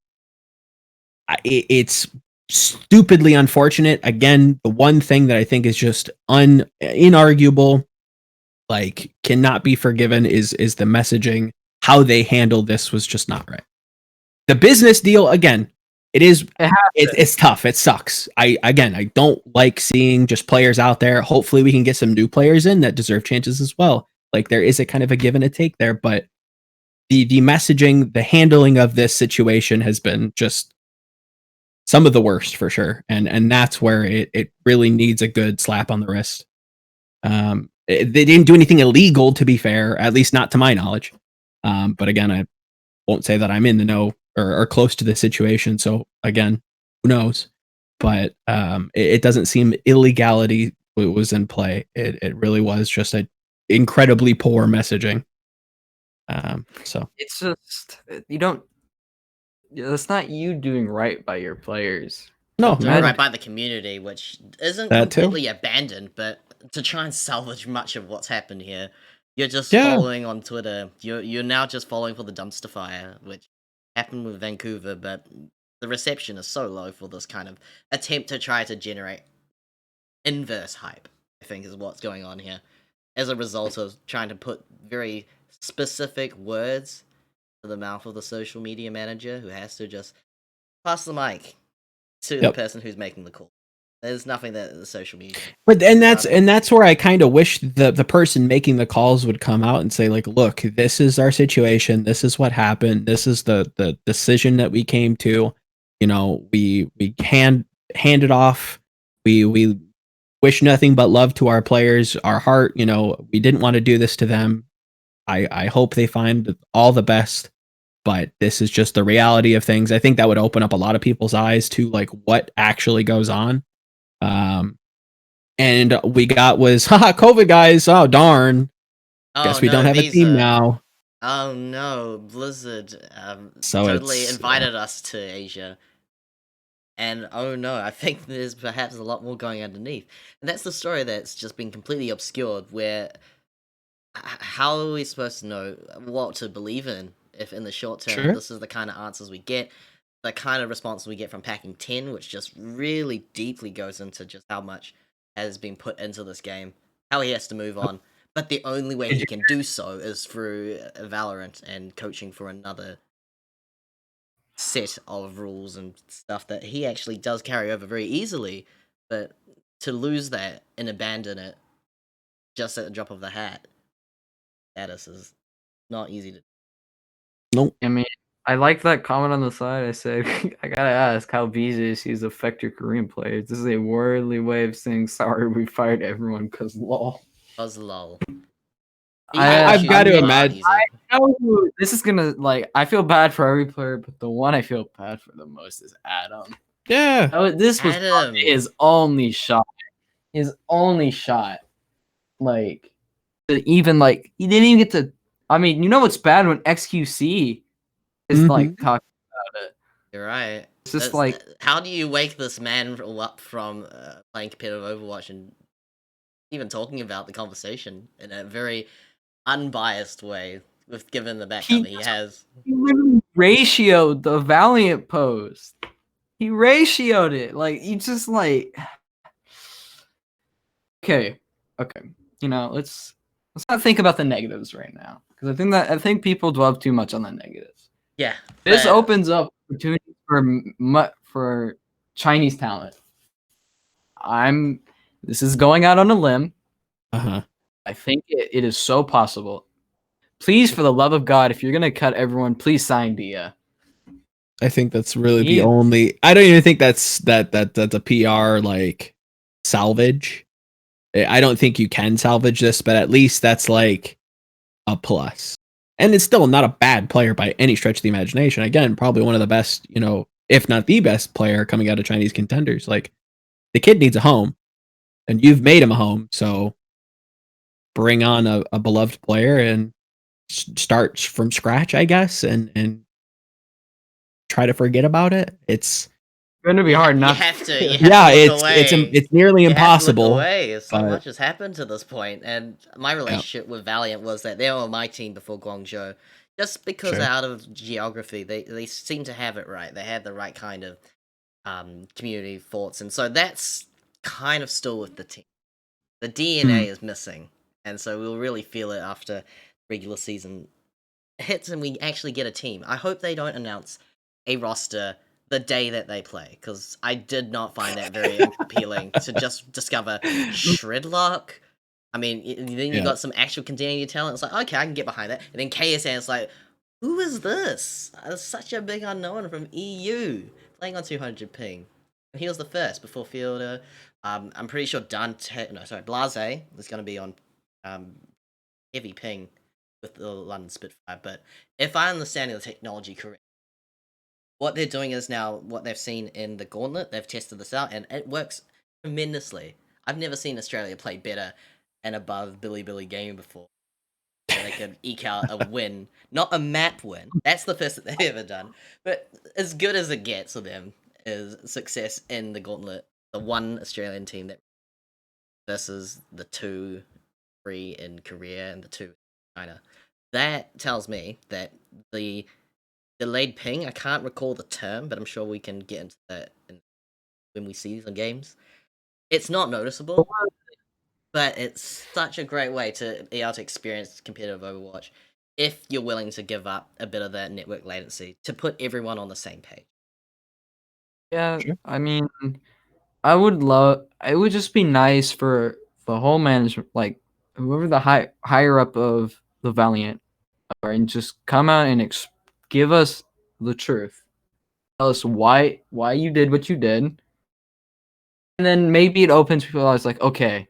It's stupidly unfortunate. Again, the one thing that I think is just inarguable, like, cannot be forgiven, is the messaging. How they handled this was just not right. The business deal, again, it's tough. It sucks. I don't like seeing just players out there. Hopefully we can get some new players in that deserve chances as well. Like, there is a kind of a give and a take there, but the messaging, the handling of this situation has been just some of the worst for sure. And that's where it really needs a good slap on the wrist. They didn't do anything illegal, to be fair, at least not to my knowledge. But again, I won't say that I'm in the know or close to the situation. So again, who knows? But it doesn't seem illegality was in play. It really was just a incredibly poor messaging. So it's just it's not you doing right by your players. No, doing right by the community, which isn't That too. completely abandoned, but to try and salvage much of what's happened here, you're just following on Twitter. You're now just following for the dumpster fire, which happened with Vancouver, but the reception is so low for this kind of attempt to try to generate inverse hype, I think, is what's going on here, as a result of trying to put very specific words to the mouth of the social media manager, who has to just pass the mic to the person who's making the call. There's nothing that the social media. But that's where I kind of wish the person making the calls would come out and say, like, look, this is our situation. This is what happened. This is the decision that we came to. You know, we hand it off. We wish nothing but love to our players. Our heart, you know, we didn't want to do this to them. I hope they find all the best. But this is just the reality of things. I think that would open up a lot of people's eyes to, like, what actually goes on. And we got was, haha, COVID guys. Oh, darn. Guess we don't have a team now. Oh no, Blizzard So totally invited us to Asia. And oh no, I think there's perhaps a lot more going underneath. And that's the story that's just been completely obscured, where how are we supposed to know what to believe in if in the short term this is the kind of answers we get, the kind of response we get from Packing 10, which just really deeply goes into just how much has been put into this game, how he has to move on. But the only way he can do so is through Valorant and coaching for another set of rules and stuff that he actually does carry over very easily. But to lose that and abandon it just at the drop of the hat, status is not easy to. Nope. I mean, I like that comment on the side. I said, I gotta ask, how busy is he's affect your Korean players? This is a worldly way of saying sorry we fired everyone because lol. Cause lol. I've got to imagine. I know this is gonna, like, I feel bad for every player, but the one I feel bad for the most is Adam. Yeah. Oh, this was his only shot. His only shot. Like, even, like, he didn't even get to. I mean, you know what's bad when XQC is like talking about it. You're right. It's just like, how do you wake this man up from playing competitive Overwatch and even talking about the conversation in a very unbiased way, with given the backup he has? He literally ratioed the Valiant post. He ratioed it. Like, you just like, okay. You know, let's not think about the negatives right now, because I think people dwell too much on the negatives. Yeah, this opens up opportunities for Chinese talent. This is going out on a limb. I think it is so possible. Please, for the love of God, if you're gonna cut everyone, please sign Dia. I think that's really the only. I don't even think that's a PR like salvage. I don't think you can salvage this, but at least that's like a plus. And it's still not a bad player by any stretch of the imagination. Again, probably one of the best, you know, if not the best player coming out of Chinese contenders. Like, the kid needs a home, and you've made him a home. So bring on a beloved player and start from scratch, I guess, and try to forget about it. It's going to be hard You not have to. You have yeah, to look away. it's nearly You have to impossible. look away. So but- much has happened to this point, and my relationship with Valiant was that they were my team before Guangzhou, just because Sure. out of geography, they seem to have it right. They have the right kind of community thoughts, and so that's kind of still with the team. The DNA is missing, and so we'll really feel it after regular season hits and we actually get a team. I hope they don't announce a roster the day that they play, because I did not find that very appealing to just discover Shredlock. I mean, then you got some actual contending talent. It's like, okay, I can get behind that. And then KSN is like, who is this? Such a big unknown from EU, playing on 200 ping. And he was the first before Fielder. I'm pretty sure Blase is going to be on heavy ping with the London Spitfire. But if I understand the technology correctly, what they're doing is now what they've seen in the Gauntlet. They've tested this out, and it works tremendously. I've never seen Australia play better and above Billy Game before. So they could eke out a win, not a map win. That's the first that they've ever done. But as good as it gets for them is success in the Gauntlet. The one Australian team that versus the 2-3 in Korea and the 2 in China. That tells me that the delayed ping, I can't recall the term, but I'm sure we can get into that when we see some games. It's not noticeable, but it's such a great way to be able to experience competitive Overwatch if you're willing to give up a bit of that network latency to put everyone on the same page. Yeah, sure. I mean, it would just be nice for the whole management, like whoever the higher up of the Valiant are, and just come out and give us the truth. Tell us why you did what you did. And then maybe it opens people's eyes, like, okay,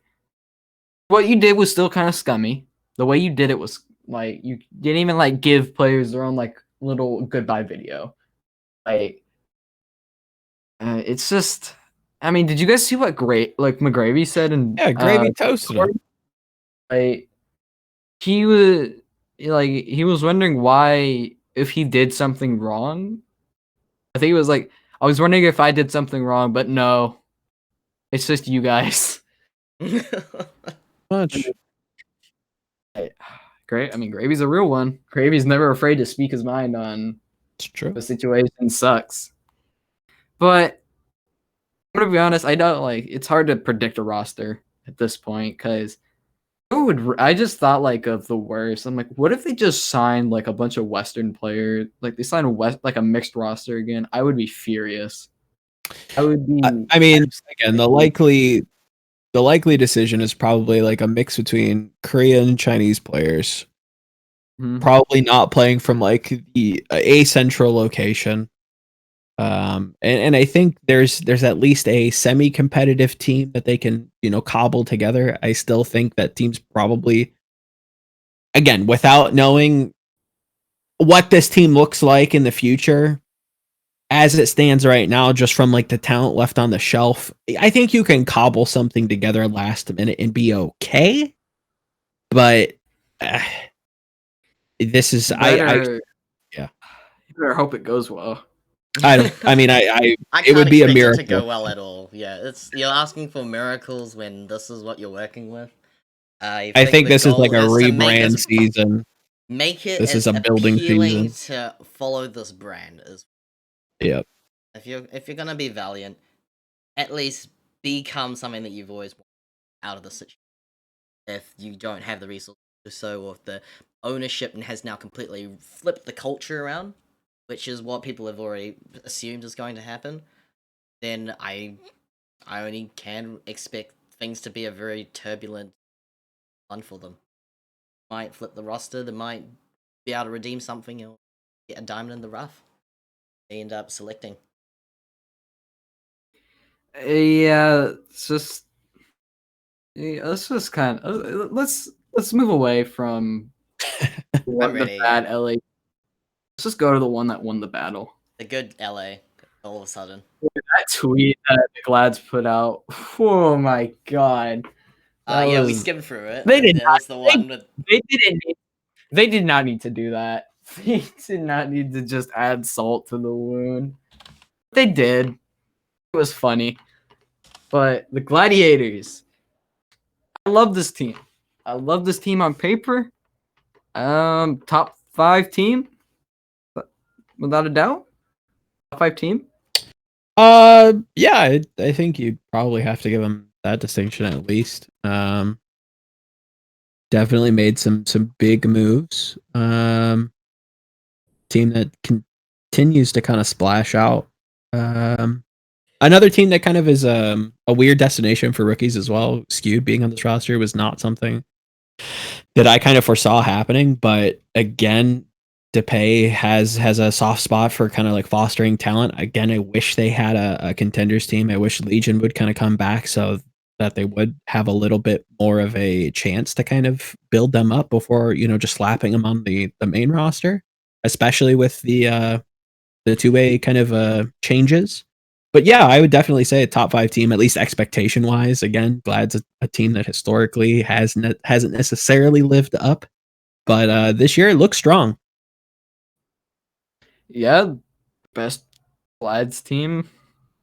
what you did was still kind of scummy. The way you did it was like, you didn't even like give players their own like little goodbye video. Like, it's just, I mean, did you guys see what McGravy said? And yeah, Gravy toasted him. Like, he was wondering why, if he did something wrong. I think it was like, I was wondering if I did something wrong, but no, it's just you guys. Much. Great. I mean, Gravy's a real one. Gravy's never afraid to speak his mind on It's true. the situation sucks. But I'm gonna be honest, I don't it's hard to predict a roster at this point, because I just thought like of the worst. I'm like, what if they just signed like a bunch of Western players? Like they signed a mixed roster again. I would be furious. I would be. I mean, again, the likely decision is probably like a mix between Korean and Chinese players. Mm-hmm. Probably not playing from like a central location. And I think there's at least a semi-competitive team that they can, cobble together. I still think that teams probably, again, without knowing what this team looks like in the future, as it stands right now, just from like the talent left on the shelf, I think you can cobble something together last minute and be okay. But this is You better hope it goes well. It would be a miracle to go well at all. Yeah, you're asking for miracles when this is what you're working with. I think this is like a rebrand season. Make it. This is a building season to follow this brand. Yep. If you're gonna be Valiant, at least become something that you've always wanted out of the situation. If you don't have the resources to do so, or if the ownership has now completely flipped the culture around, which is what people have already assumed is going to happen, then I only can expect things to be a very turbulent one for them. Might flip the roster, they might be able to redeem something or get a diamond in the rough. They end up selecting. Yeah, let's just kind of let's move away from the bad LA. Let's just go to the one that won the battle. The good LA. all of a sudden. That tweet that the Glads put out. Oh my god. Yeah, we skimmed through it. They did That not. was the one with. They did not need to do that. They did not need to just add salt to the wound. They did. It was funny. But the Gladiators. I love this team. I love this team on paper. Top 5 team. Without a doubt. Top 5 team. Yeah, I think you'd probably have to give them that distinction at least. Definitely made some big moves. Team that continues to kind of splash out. Another team that kind of is a weird destination for rookies as well. Skewed being on this roster was not something that I kind of foresaw happening, but again, DePay has a soft spot for kind of like fostering talent. Again, I wish they had a contenders team. I wish Legion would kind of come back so that they would have a little bit more of a chance to kind of build them up before, just slapping them on the main roster, especially with the two-way kind of changes. But yeah, I would definitely say a top 5 team, at least expectation wise. Again, Glad's a team that historically hasn't necessarily lived up, but this year it looks strong. Yeah, best Glad's team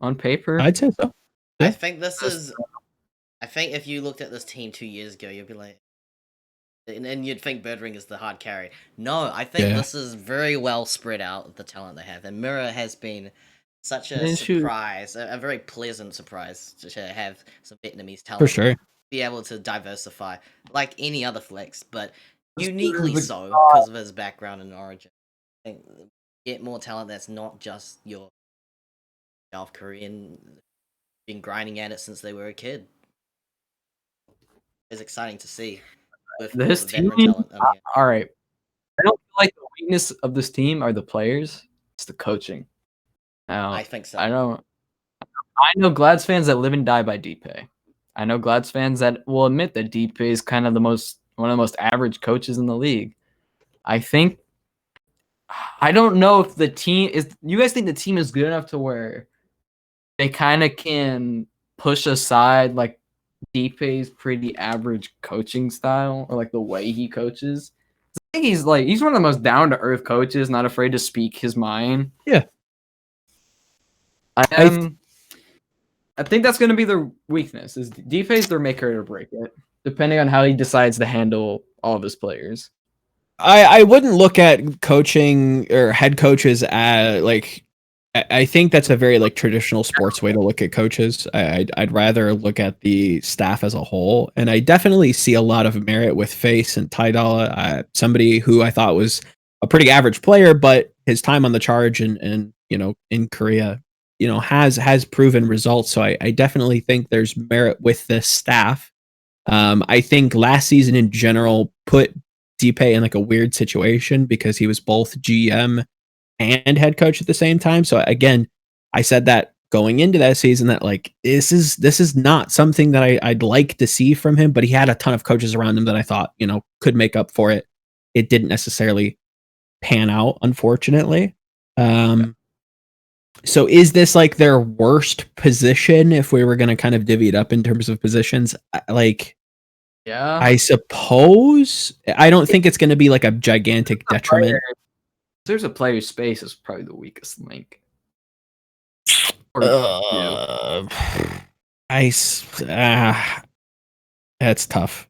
on paper. I'd say so. I think this is. I think if you looked at this team 2 years ago, you'd be like, and you'd think Birdring is the hard carry. No, I think this is very well spread out, the talent they have. And Mirror has been such a surprise, a very pleasant surprise to have some Vietnamese talent. For sure. Be able to diversify like any other flex, but uniquely so because of his background and origin. I think get more talent that's not just your South Korean, been grinding at it since they were a kid. It's exciting to see. With this team, talent all right. I don't feel like the weakness of this team are the players; it's the coaching. Now, I think so. I know Glads fans that live and die by DPay. I know Glads fans that will admit that DPay is kind of one of the most average coaches in the league. I don't know if the team is. You guys think the team is good enough to where they kind of can push aside like DPay's pretty average coaching style or like the way he coaches? I think he's one of the most down to earth coaches, not afraid to speak his mind. Yeah. I think that's going to be their weakness. Is DPay's their make or break it, depending on how he decides to handle all of his players. I wouldn't look at coaching or head coaches as like. I think that's a very like traditional sports way to look at coaches. I'd rather look at the staff as a whole, and I definitely see a lot of merit with Face and Tidala, somebody who I thought was a pretty average player, but his time on the Charge and in Korea, has proven results. So I definitely think there's merit with this staff. I think last season in general put DPay in like a weird situation because he was both GM and head coach at the same time. So again, I said that going into that season that like this is not something that I'd like to see from him, but he had a ton of coaches around him that I thought, could make up for it. It didn't necessarily pan out, unfortunately. So is this like their worst position if we were going to kind of divvy it up in terms of positions? Yeah, I suppose. I don't think it's going to be like a gigantic detriment. There's a player space is probably the weakest link. That's tough.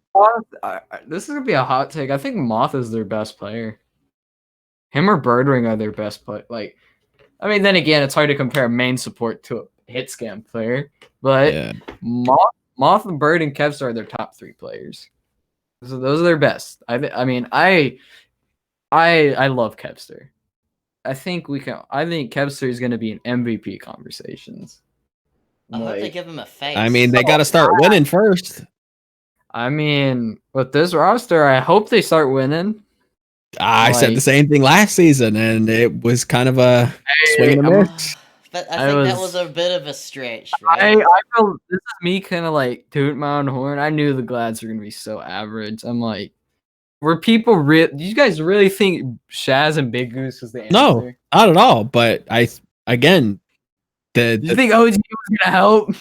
This is gonna be a hot take. I think Moth is their best player. Him or Birdring are their best player. Then again, it's hard to compare main support to a hit scam player. But yeah. Moth and Bird and Kevstar are their top 3 players. So those are their best. I love Kevster. I think Kevster is going to be in MVP conversations. I hope they give him a face. They got to start winning first. With this roster, I hope they start winning. I said the same thing last season, and it was kind of a swing and a miss. But I think that was a bit of a stretch, right? I feel this is me kind of like tooting my own horn. I knew the Glads were going to be so average. I'm like, were people do you guys really think Shaz and Big Goose was the answer? No, not at all. But again, The, Do you think OG was gonna help?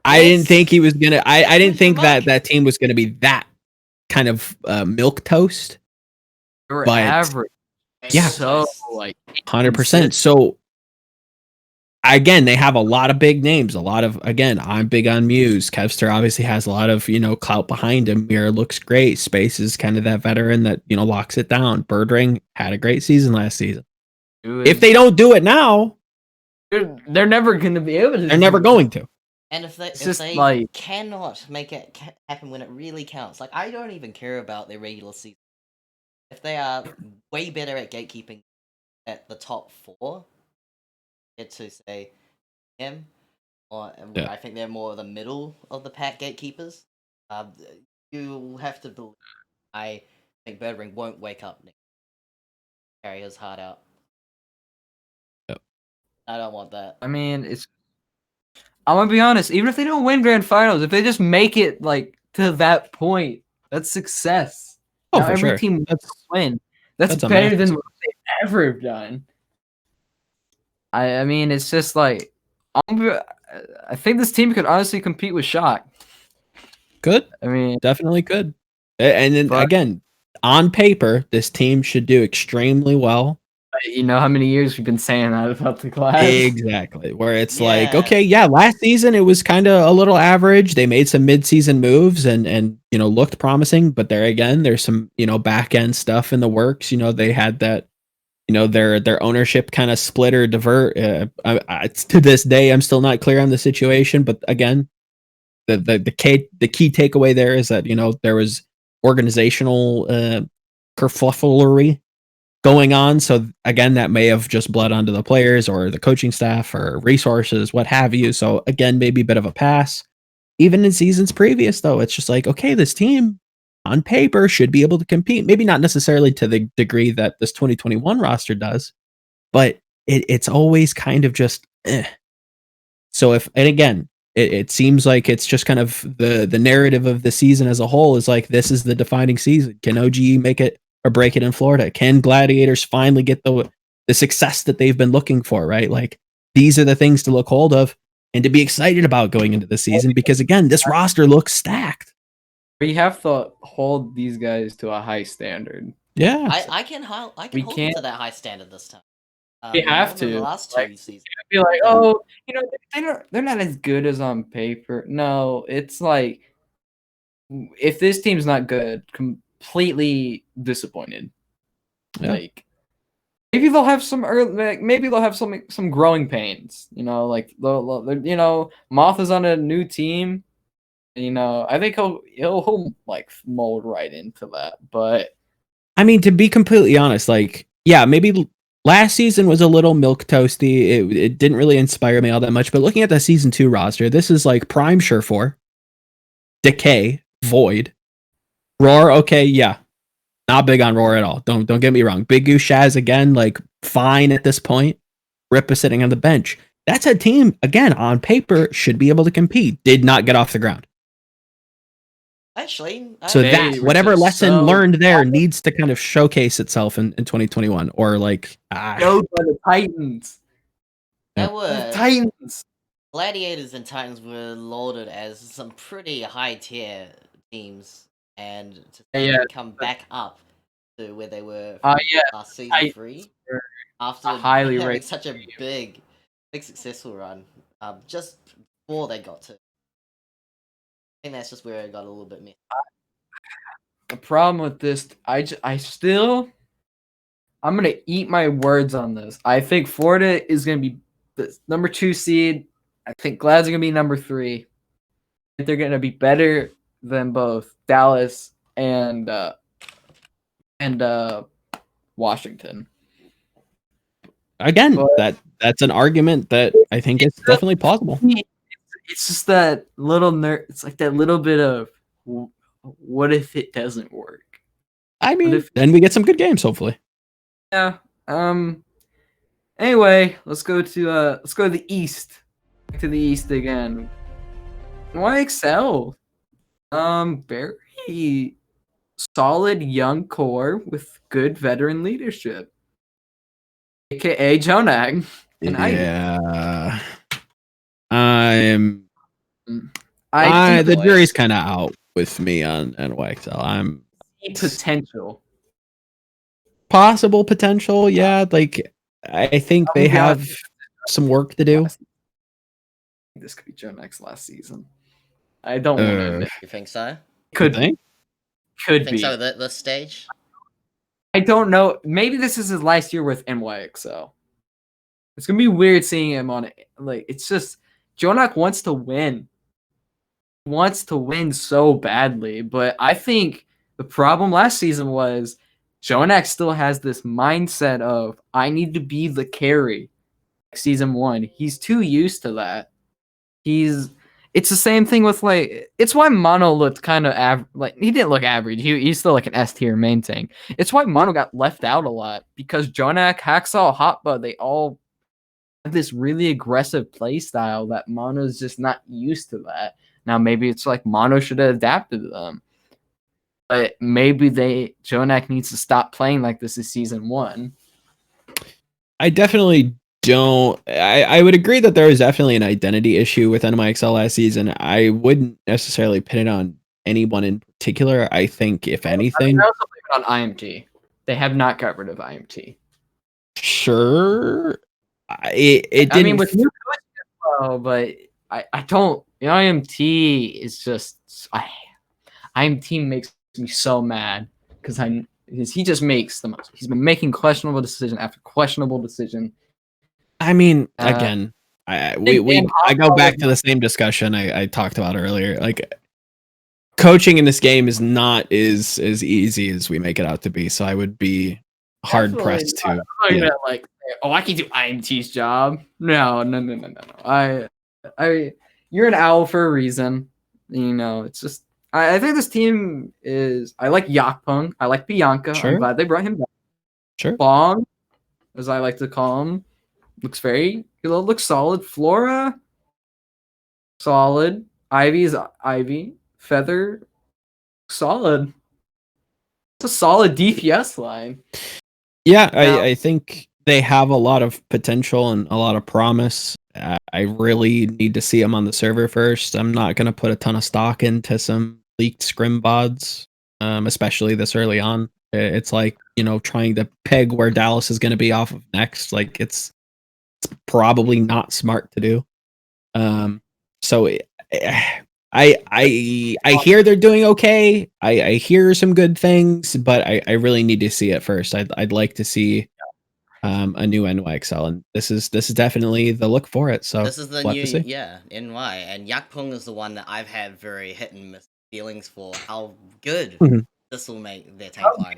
I didn't think he was gonna. I didn't Push think him that up. that team was gonna be that kind of milk toast. They were But average. Yeah. So like 100%. So again, they have a lot of big names. A lot of again, I'm big on Muse. Kevster obviously has a lot of clout behind him. Mirror looks great. Space is kind of that veteran that locks it down. Birdring had a great season last season. If they don't do it now, they're never gonna be able to. they're never going to. And if they just like- cannot make it happen when it really counts, like I don't even care about their regular season. If they are way better at gatekeeping at the top 4, get to say him, or Yeah. I think they're more the middle of the pack gatekeepers. You have to believe. I think Birdring won't wake up next. Carry his heart out. Yep. I don't want that. I mean, I'm gonna be honest. Even if they don't win grand finals, if they just make it like to that point, that's success. Oh, now for every sure. team wants to win. That's that's a better massive- than what they've ever done. I mean, it's just like I think this team could honestly compete with Shock. Good. I mean, Definitely could. And then But- again, on paper, this team should do extremely well. you know how many years we've been saying that about the class. Exactly. Where it's like, Yeah. okay, yeah, last season it was kind of a little average. They made some mid-season moves and looked promising, but there again, there's some, back end stuff in the works. They had that, their ownership kind of split or divert. To this day, I'm still not clear on the situation, but again, the key takeaway there is that there was organizational kerfufflery going on. So again, that may have just bled onto the players or the coaching staff or resources, what have you. So again, maybe a bit of a pass. Even in seasons previous, though, it's just like, okay, this team on paper should be able to compete. Maybe not necessarily to the degree that this 2021 roster does, but it's always kind of just So and again, it seems like it's just kind of the narrative of the season as a whole is like, this is the defining season. Can OGE make it or break it in Florida? Can Gladiators finally get the success that they've been looking for, right? Like, these are the things to look hold of and to be excited about going into the season, because again, this roster looks stacked. We have to hold these guys to a high standard. Yeah. I can hold them can't- to that high standard this time. We have more than to. the last Like, 2 seasons. Be like, oh, they're not as good as on paper. No, it's like, if this team's not good, completely disappointed. Yeah. Like, maybe they'll have some maybe they'll have some growing pains. Like Moth is on a new team. I think he'll like mold right into that. But I mean, to be completely honest, like, yeah, maybe last season was a little milk toasty. It didn't really inspire me all that much. But looking at the season 2 roster, this is like Prime Surefour, Decay, Void, Roar. Okay, yeah, not big on Roar at all. Don't get me wrong. Big Goose Shaz again, like, fine at this point. Rip is sitting on the bench. That's a team, again, on paper, should be able to compete. Did not get off the ground. Actually, So They that were whatever just lesson so learned there needs to kind of showcase itself in 2021, or like go by the Titans. there The were Titans. Gladiators and Titans were lauded as some pretty high tier teams, and to see them come back up to where they were last season Titans 3 were after highly having rated such a big successful run, just before they got to. I think that's just where it got a little bit messy. The problem with this, I'm gonna eat my words on this. I think Florida is gonna be the number 2 seed. I think Glad's gonna be number 3. I think they're gonna be better than both Dallas and Washington. again, But- that's an argument that I think is definitely plausible. It's just that little It's like that little bit of, what if it doesn't work? I mean, if- then we get some good games, hopefully. Yeah. Anyway, let's go to the East. Back to the East again. NYXL. Very solid young core with good veteran leadership. AKA Jonag. And Yeah. I'm I think the boys. jury's kind of out with me on NYXL. I'm potential. possible potential, yeah. Like I think I'm they gonna be have honest, some work to do. this could be Joe Next last season. I don't want to admit. You think so? Could think? Could Think be. so at this stage? I don't know. Maybe this is his last year with NYXL. It's gonna be weird seeing him on it. Like, it's just Jonak wants to win. He wants to win so badly, but I think the problem last season was Jonak still has this mindset of I need to be the carry. Season 1, he's too used to that. It's the same thing with like it's why Mono looked kind of like he didn't look average. He's still like an S tier main tank. It's why Mono got left out a lot because Jonak, Hacksaw, Hotba, they all have this really aggressive play style that Mono's just not used to that. Now maybe it's like Mono should have adapted to them. But maybe Jonak needs to stop playing like this in season 1. I definitely don't. I would agree that there was definitely an identity issue with NYXL last season. I wouldn't necessarily pin it on anyone in particular. I think if anything, I also blame it on IMT. They have not got rid of IMT. sure, it didn't. I mean, with new coach as well, but I don't. IMT is just IMT makes me so mad because he just makes the most. He's been making questionable decision after questionable decision. I mean, again, I go back to the same discussion I talked about earlier. Like, coaching in this game is not as easy as we make it out to be. So I would be hard pressed to. Yeah. Like, oh, I can do IMT's job. No. You're an owl for a reason. You know, it's just I think this team is. I like Yakpung. I like Bianca. Sure. I'm glad they brought him back. Sure. Bong, as I like to call him, looks looks solid. Flora, solid. Ivy's Ivy. Feather, solid. It's a solid DPS line. Yeah, I think they have a lot of potential and a lot of promise. I really need to see them on the server first. I'm not going to put a ton of stock into some leaked scrim VODs, especially this early on. It's like, trying to peg where Dallas is going to be off of next. Like, it's probably not smart to do. So I hear they're doing okay. I hear some good things, but I really need to see it first. I'd like to see a new NYXL, and this is definitely the look for it. So this is the new NY, and Yakpung is the one that I've had very hit and miss feelings for how good this will make their tank line.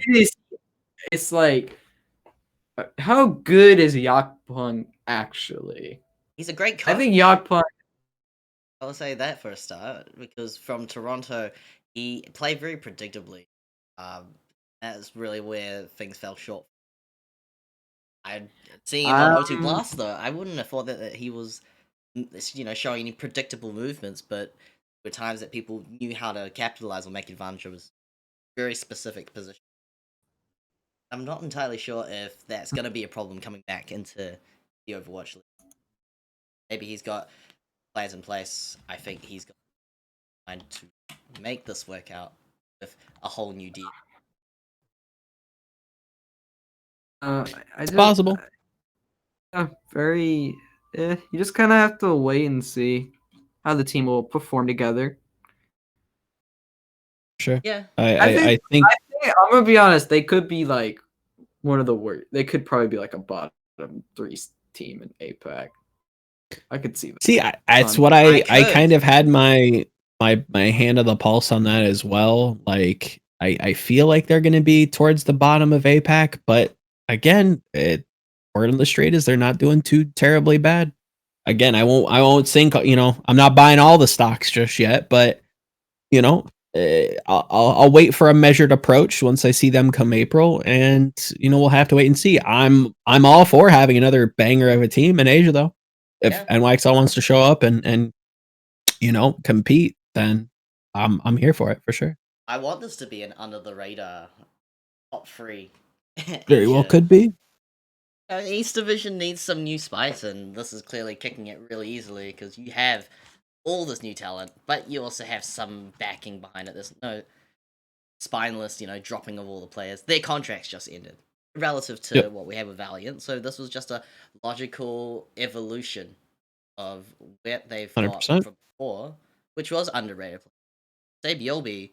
It's like, how good is Yakpung actually? He's a great coach. I think Yakpung. I'll say that for a start, because from Toronto, he played very predictably. That's really where things fell short. I'd seen him on O2 Blast, though. I wouldn't have thought that he was, showing any predictable movements, but there were times that people knew how to capitalize or make advantage of his very specific position. I'm not entirely sure if that's going to be a problem coming back into the Overwatch League. Maybe he's got plans in place. I think he's got time to make this work out with a whole new deal. It's possible. You just kind of have to wait and see how the team will perform together. Sure. Yeah. I think I'm gonna be honest. They could be like one of the worst. They could probably be like a bottom 3 team in APAC. I could see that. See, that's what I kind of had my hand on the pulse on that as well. Like, I feel like they're going to be towards the bottom of APAC, but again, word on the street is they're not doing too terribly bad. Again, I won't think, I'm not buying all the stocks just yet, but I'll wait for a measured approach once I see them come April, and we'll have to wait and see. I'm all for having another banger of a team in Asia, though. If NYXL wants to show up and compete, then I'm here for it for sure. I want this to be an under the radar top 3. Very well could be. East Division needs some new spice, and this is clearly kicking it really easily because you have all this new talent, but you also have some backing behind it. There's no spineless, dropping of all the players. Their contracts just ended relative to Yep. what we have with Valiant, so this was just a logical evolution of where they've got 100%. from before, which was underrated. Say Yolby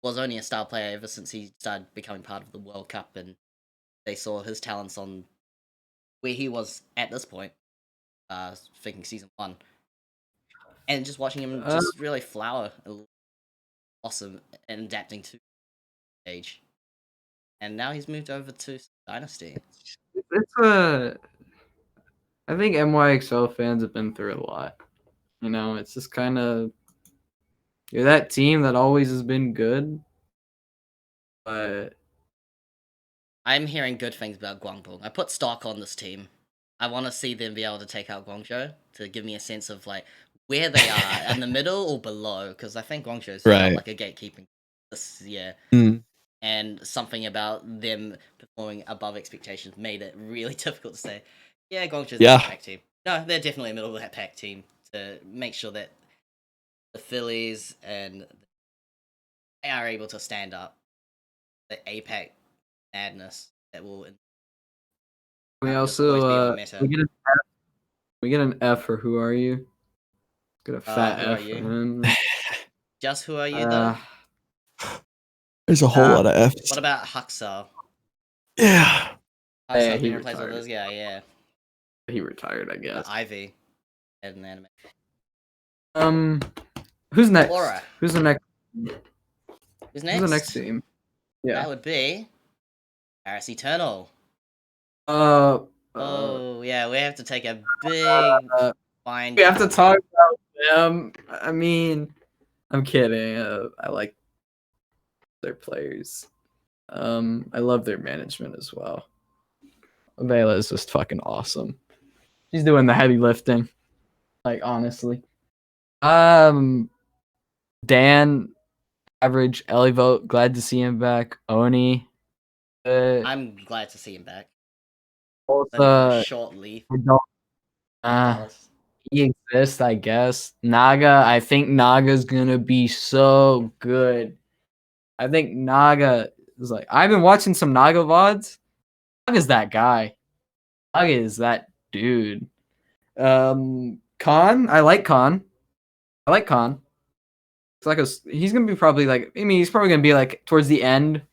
was only a star player ever since he started becoming part of the World Cup, and they saw his talents on where he was at this point, thinking season 1. And just watching him just really flower, awesome, and adapting to age. And now he's moved over to Dynasty. It's a. I think NYXL fans have been through a lot. It's just kind of you're that team that always has been good, but I'm hearing good things about Guangdong. I put stock on this team. I want to see them be able to take out Guangzhou to give me a sense of like where they are in the middle or below, because I think Guangzhou's felt Right. like a gatekeeping this year. Mm. And something about them performing above expectations made it really difficult to say, yeah, Guangzhou's a middle pack team. No, they're definitely a middle of that pack team to make sure that the Phillies and they are able to stand up the APAC madness that will we just always be also on meta. we get an F for who are you? Get a fat Who are F for you? him. Just who are you though? There's a whole lot of F's. What about Huxel? Yeah. Huxel he being replaced with retired. this guy, yeah. He retired, I guess. Ivy had an anime. Who's next? Laura. Who's the next? Who's Who's the next next? team? Yeah. That would be Paris Eternal. Oh yeah, we have to take a big find. We have to talk about them. I mean, I'm kidding. I like their players. I love their management as well. Vela is just fucking awesome. She's doing the heavy lifting. Like, honestly. Dan, average, Ellie vote, glad to see him back. Oni. I'm glad to see him back. Also, short leave. He exists, I guess. Naga, I think Naga's gonna be so good. I think Naga is like, I've been watching some Naga VODs. Naga's that guy. Naga is that dude. Khan, I like Khan. It's like he's gonna be probably like, I mean, he's probably gonna be like towards the end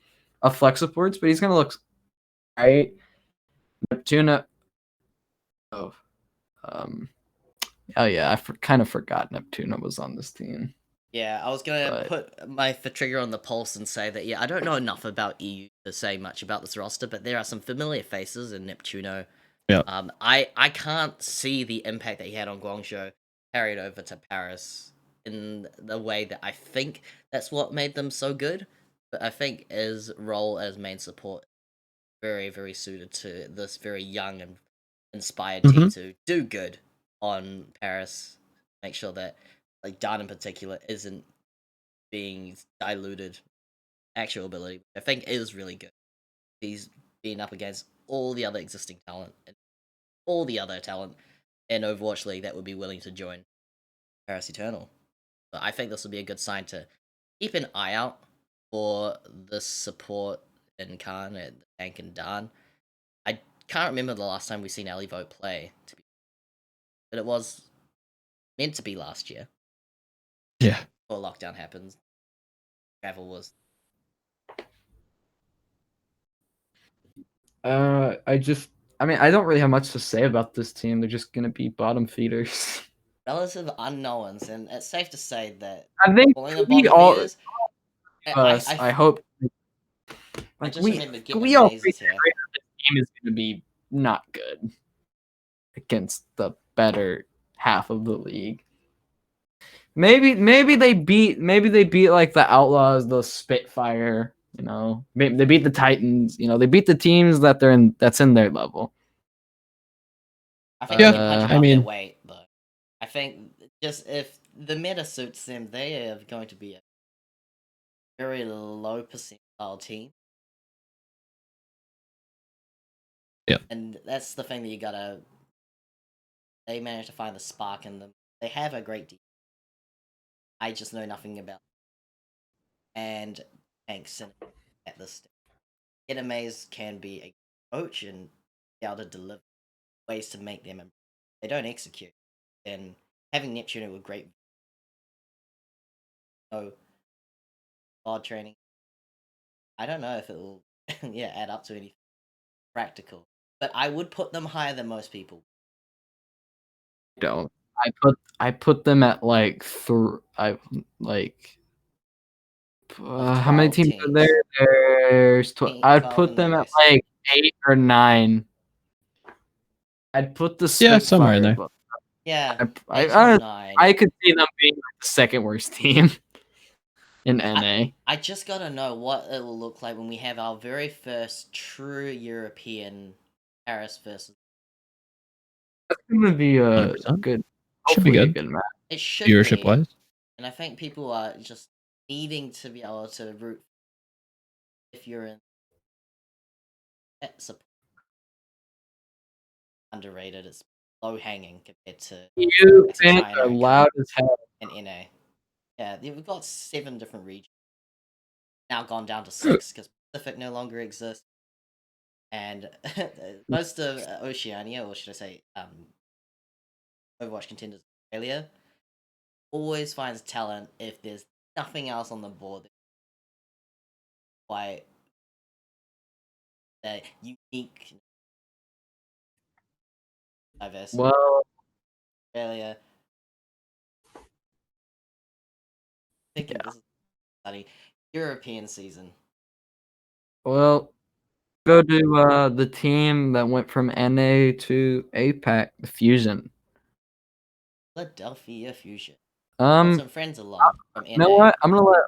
of flex supports, but he's gonna look right. Neptuna. Oh, oh yeah, I kind of forgot Neptuna was on this team. Yeah, I was gonna put my trigger on the pulse and say that I don't know enough about EU to say much about this roster, but there are some familiar faces in Neptuno. Yeah. I can't see the impact that he had on Guangzhou carried over to Paris in the way that I think that's what made them so good. But I think his role as main support very, very suited to this very young and inspired team to do good on Paris. Make sure that like Dan in particular isn't being diluted actual ability, which I think is really good. He's been up against all the other existing talent and all the other talent in Overwatch League that would be willing to join Paris Eternal. But I think this would be a good sign to keep an eye out for the support in Khan and Tank and Dan. I can't remember the last time we've seen Alivote play, but it was meant to be last year. Yeah. Before lockdown happens, travel was. I don't really have much to say about this team. They're just gonna be bottom feeders. Relative unknowns, and it's safe to say that I think we all. Feeders, I hope. I just remember getting we all here. This team is gonna be not good against the better half of the league. Maybe they beat like the Outlaws, the Spitfire. Maybe they beat the Titans. They beat the teams that's in their level. I think they can punch above their weight, though. I think just if the meta suits them, they are going to be a very low percentile team. Yeah. And that's the thing that you gotta. They managed to find the spark in them. They have a great deal. I just know nothing about. And thanks at this stage. Maze can be a coach and be able to deliver ways to make them. They don't execute. Then having Neptune with great. No. Hard training. I don't know if it will add up to anything practical. But I would put them higher than most people. Don't. I put them at like how many teams are there? There's I'd put them at like 8 or 9. I'd put the Spitfire somewhere in there. Yeah, I could see them being like the second worst team in NA. I just gotta know what it will look like when we have our very first true European Paris versus. That's gonna be a 100%. good. Should be good. Match. It should viewership be. wise. And I think people are just needing to be able to root if you're in support. Underrated. It's low hanging compared to you fans are loud as hell in NA. Yeah, we've got 7 different regions. Now gone down to 6 because Pacific no longer exists. And most of Oceania, or should I say, Overwatch contenders in Australia, always finds talent if there's nothing else on the board. Quite unique diversity. Well, Australia. Thinking this is funny. European season. Well, go to the team that went from NA to APAC, the Fusion. Philadelphia Fusion. Some friends along from NA. You know what? I'm gonna let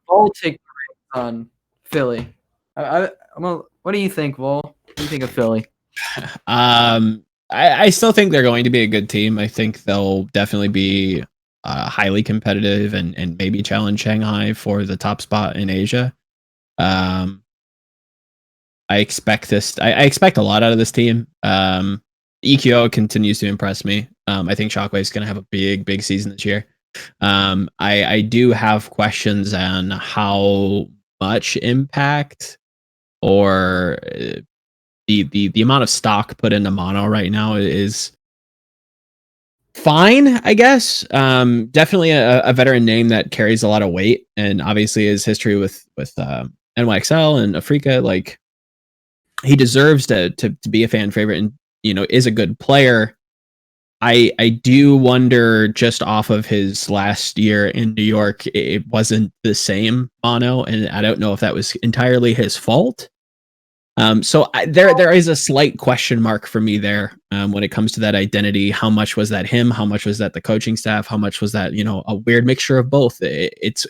Vol take the reins on Philly. What do you think, Vol? What do you think of Philly? I still think they're going to be a good team. I think they'll definitely be highly competitive and maybe challenge Shanghai for the top spot in Asia. I expect a lot out of this team. EQO continues to impress me. I think Shockwave's going to have a big season this year. I do have questions on how much impact or the amount of stock put into mono right now is fine, I guess. Definitely a veteran name that carries a lot of weight, and obviously his history with NYXL and Africa, like, he deserves to be a fan favorite and, you know, is a good player. I do wonder, just off of his last year in New York, it wasn't the same mono, and I don't know if that was entirely his fault. So there is a slight question mark for me there when it comes to that identity. How much was that him? How much was that the coaching staff? How much was that, you know, a weird mixture of both? It's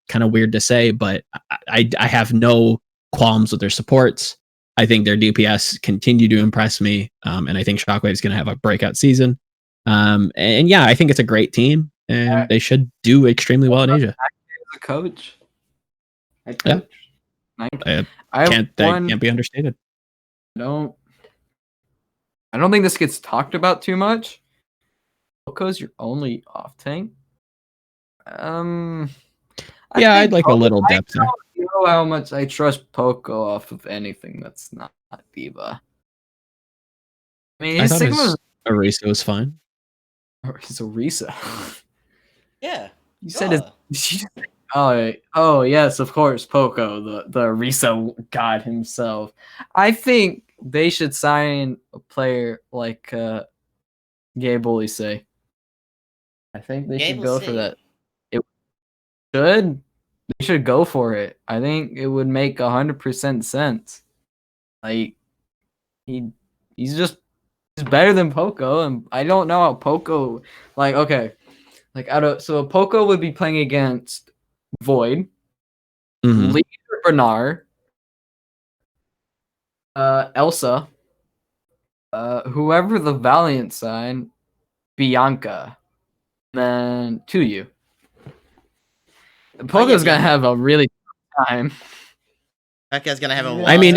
kind of weird to say, but I have no qualms with their supports. I think their DPS continue to impress me, and I think Shockwave's going to have a breakout season. And yeah, I think it's a great team, and they should do extremely well in Asia. As a coach, yeah. That can't be understated. I don't think this gets talked about too much. Poco's your only off tank. Yeah, I'd like a little depth there. You know how much I trust Poco off of anything that's not D.Va. I mean, his Sigma's Orisa was fine. His Orisa. Yeah. You said his. Oh yes, of course, Poco, the Orisa god himself. I think they should sign a player like Gabe Olise. I think they should go for that. They should go for it. I think it would make 100% sense. Like, he's better than Poco, and I don't know how Poco, so Poco would be playing against Void, Leader Bernard, Elsa, whoever the Valiant sign, Bianca, and then Tuyu. Poco's gonna have a really tough time. That guy's gonna have a. I mean,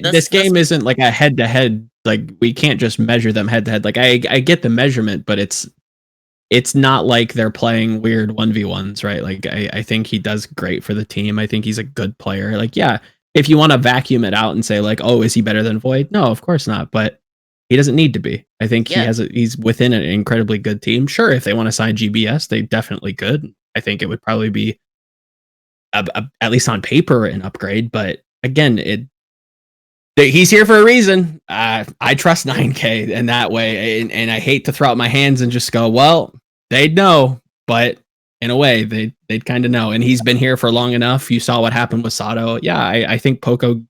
this game isn't like a head-to-head like we can't just measure them head to head. Like I get the measurement, but it's not like they're playing weird 1v1s, right? Like I think he does great for the team. I think he's a good player. Like, yeah, if you want to vacuum it out and say like, oh, is he better than Void? No, of course not. But he doesn't need to be. I think he's within an incredibly good team. Sure, if they want to sign GBS, they definitely could. I think it would probably be at least on paper an upgrade. But again, he's here for a reason. I trust 9K in that way, and I hate to throw out my hands and just go, well, they'd know, but in a way, they'd kind of know. And he's been here for long enough. You saw what happened with Sato. Yeah, I think Poco,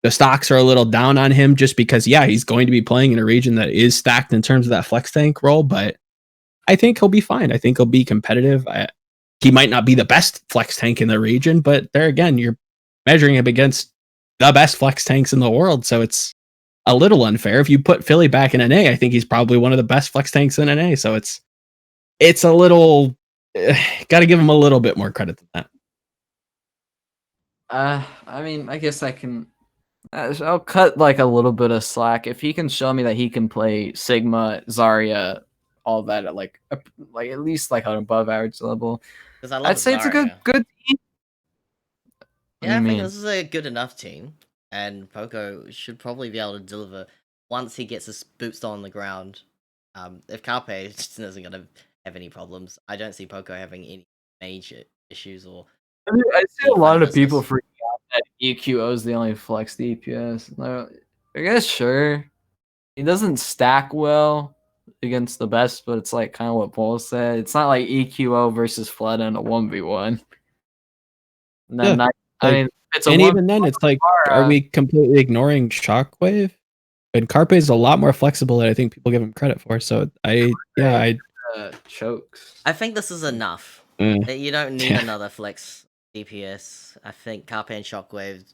the stocks are a little down on him just because, yeah, he's going to be playing in a region that is stacked in terms of that flex tank role, but I think he'll be fine. I think he'll be competitive. He might not be the best flex tank in the region, but there again, you're measuring him against the best flex tanks in the world, so it's a little unfair. If you put Philly back in NA, I think he's probably one of the best flex tanks in NA, so it's a little got to give him a little bit more credit than that. I mean, I guess I can. I'll cut like a little bit of slack if he can show me that he can play Sigma, Zarya, all that at like at least like an above average level. I'd say it's a good team. Yeah, I think this is a good enough team, and Poco should probably be able to deliver once he gets his boots on the ground. If Carpe just isn't going to have any problems, I don't see Poco having any major issues. Or I see a lot of people freaking out that EQO is the only flex DPS. I guess sure, he doesn't stack well against the best, but it's like kind of what Paul said. It's not like EQO versus Flood in a 1v1. And then I mean, it's even then, it's like, are we completely ignoring Shockwave? And Carpe is a lot more flexible than I think people give him credit for. So I chokes. I think this is enough. You don't need another flex DPS. I think Carpe and Shockwave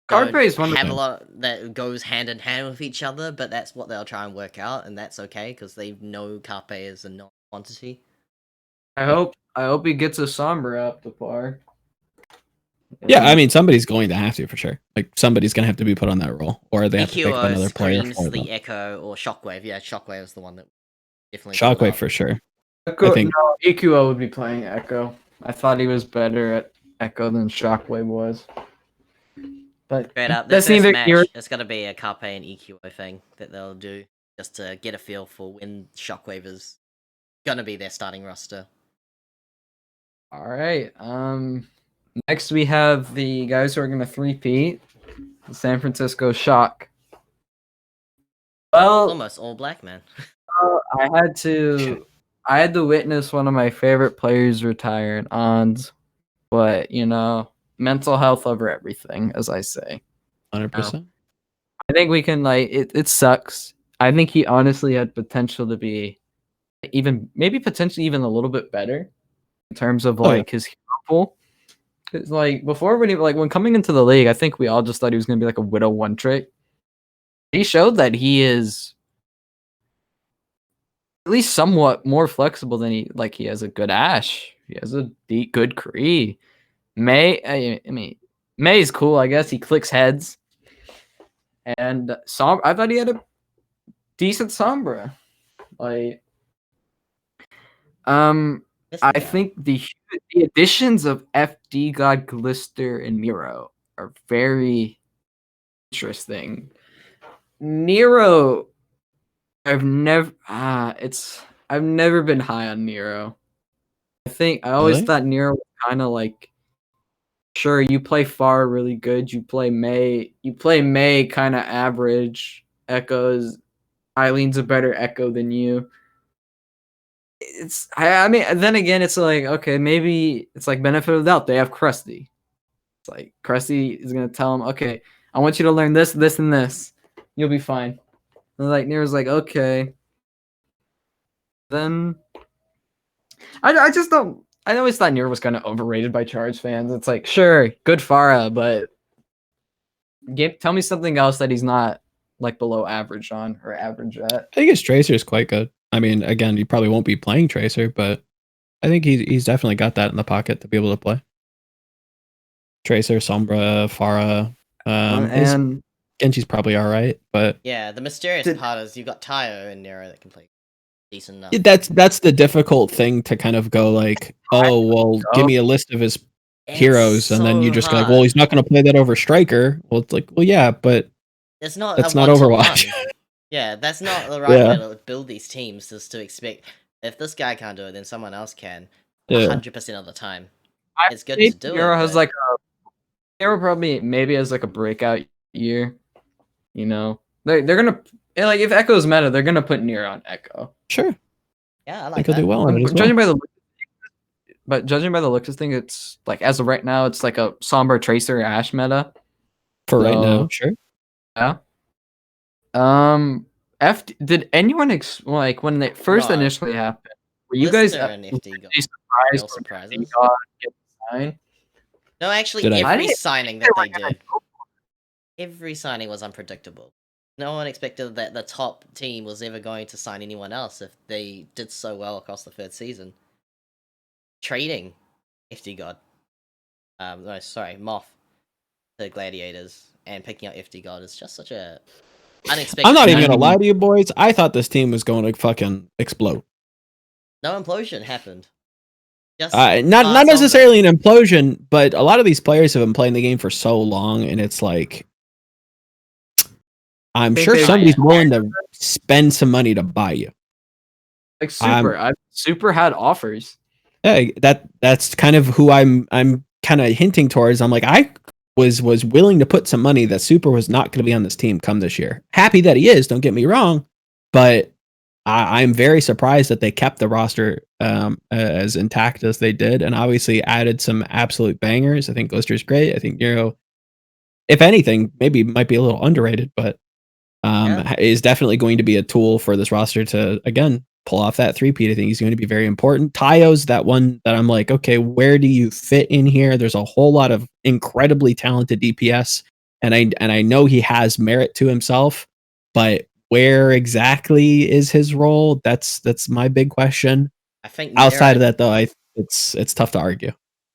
Carpe is one have a lot that goes hand in hand with each other, but that's what they'll try and work out, and that's okay because they know Carpe is a non-quantity. I hope he gets a Sombra up to par. Yeah, I mean, somebody's going to have to for sure. Like, somebody's going to have to be put on that role, or they have to pick up another player for the Echo or Shockwave. Yeah, Shockwave is the one that definitely. Shockwave for sure. Echo, I think EQO would be playing Echo. I thought he was better at Echo than Shockwave was. But straight up, the first match, it's got to be a Carpe and EQO thing that they'll do just to get a feel for when Shockwave is gonna be their starting roster. All right. Next, we have the guys who are going to 3-peat, the San Francisco Shock. Well, almost all black, man. I had to witness one of my favorite players retire in Ons, but mental health over everything, as I say. 100%. I think we can it sucks. I think he honestly had potential to be potentially even a little bit better in terms of his hero pool. Cause before when coming into the league, I think we all just thought he was gonna be like a Widow one trick. He showed that he is at least somewhat more flexible than he has a good Ashe. He has a good Kree. May is cool, I guess. He clicks heads. And I thought he had a decent Sombra. I think the additions of FD God, Glister, and Miro are very interesting. Nero, I've never been high on Nero. I always thought Nero was kind of sure, you play Pharah really good, you play May kind of average. Eileen's a better Echo than you. Then again, it's okay, maybe it's benefit of the doubt. They have Krusty. It's Krusty is gonna tell him, okay, I want you to learn this, this, and this. You'll be fine. And Nero's okay. Then I just don't. I always thought Nero was kind of overrated by Charge fans. It's sure, good Pharah, but tell me something else that he's not below average on or average at. I think his Tracer is quite good. I mean, again, he probably won't be playing Tracer, but I think he's definitely got that in the pocket to be able to play. Tracer, Sombra, Pharah. Genji's probably all right, but Yeah, the mysterious Did- part is you've got Tayo and Nero that can play decent enough. that's the difficult thing to kind of go like, oh well, give me a list of his heroes, and then you just go like, well, he's not going to play that over Striker. Well, it's like, well, yeah, but It's not that's a not Overwatch. one-to-one. Yeah, that's not the right way to build these teams. Is to expect if this guy can't do it, then someone else can. 100% of the time. It's good to do Nero it. has but- like Nero probably maybe has like a breakout year. You know, they're gonna like if Echo's meta, they're gonna put Nero on Echo. Sure, yeah, I I like think he'll that. do well on it as well. Judging by the looks of things, it's like as of right now, it's like a Sombra Tracer Ash meta. For right now, So- sure. Yeah. Did anyone like when they first No. initially happened? Were you guys Lister and FD got surprised real when surprises. FD got get signed? No, actually, Did I- I every didn't signing they that were they gonna did, every signing was unpredictable. No one expected that the top team was ever going to sign anyone else if they did so well across the third season. Trading FD God, no, sorry, Moth to Gladiators and picking up FD God is just such a unexpected. I'm not even Not gonna even- lie to you, boys. I thought this team was going to fucking explode. No implosion happened. Just Not pass over. necessarily an implosion, but a lot of these players have been playing the game for so long, and it's like, I'm Think sure they- somebody's willing to spend some money to buy you. Like Super had offers. Yeah, that's kind of who I'm kind of hinting towards. I'm like, I was willing to put some money that Super was not going to be on this team come this year. Happy that he is, don't get me wrong, but I'm very surprised that they kept the roster as intact as they did, and obviously added some absolute bangers. I think Glister's great. I think Nero, if anything, maybe might be a little underrated, but is definitely going to be a tool for this roster to, again, pull off that three-peat. I think he's going to be very important. Tayo's that one that I'm like, okay, where do you fit in here? There's a whole lot of incredibly talented DPS, and I know he has merit to himself, but where exactly is his role? That's my big question. I think Outside of Nero- that, though, it's tough to argue.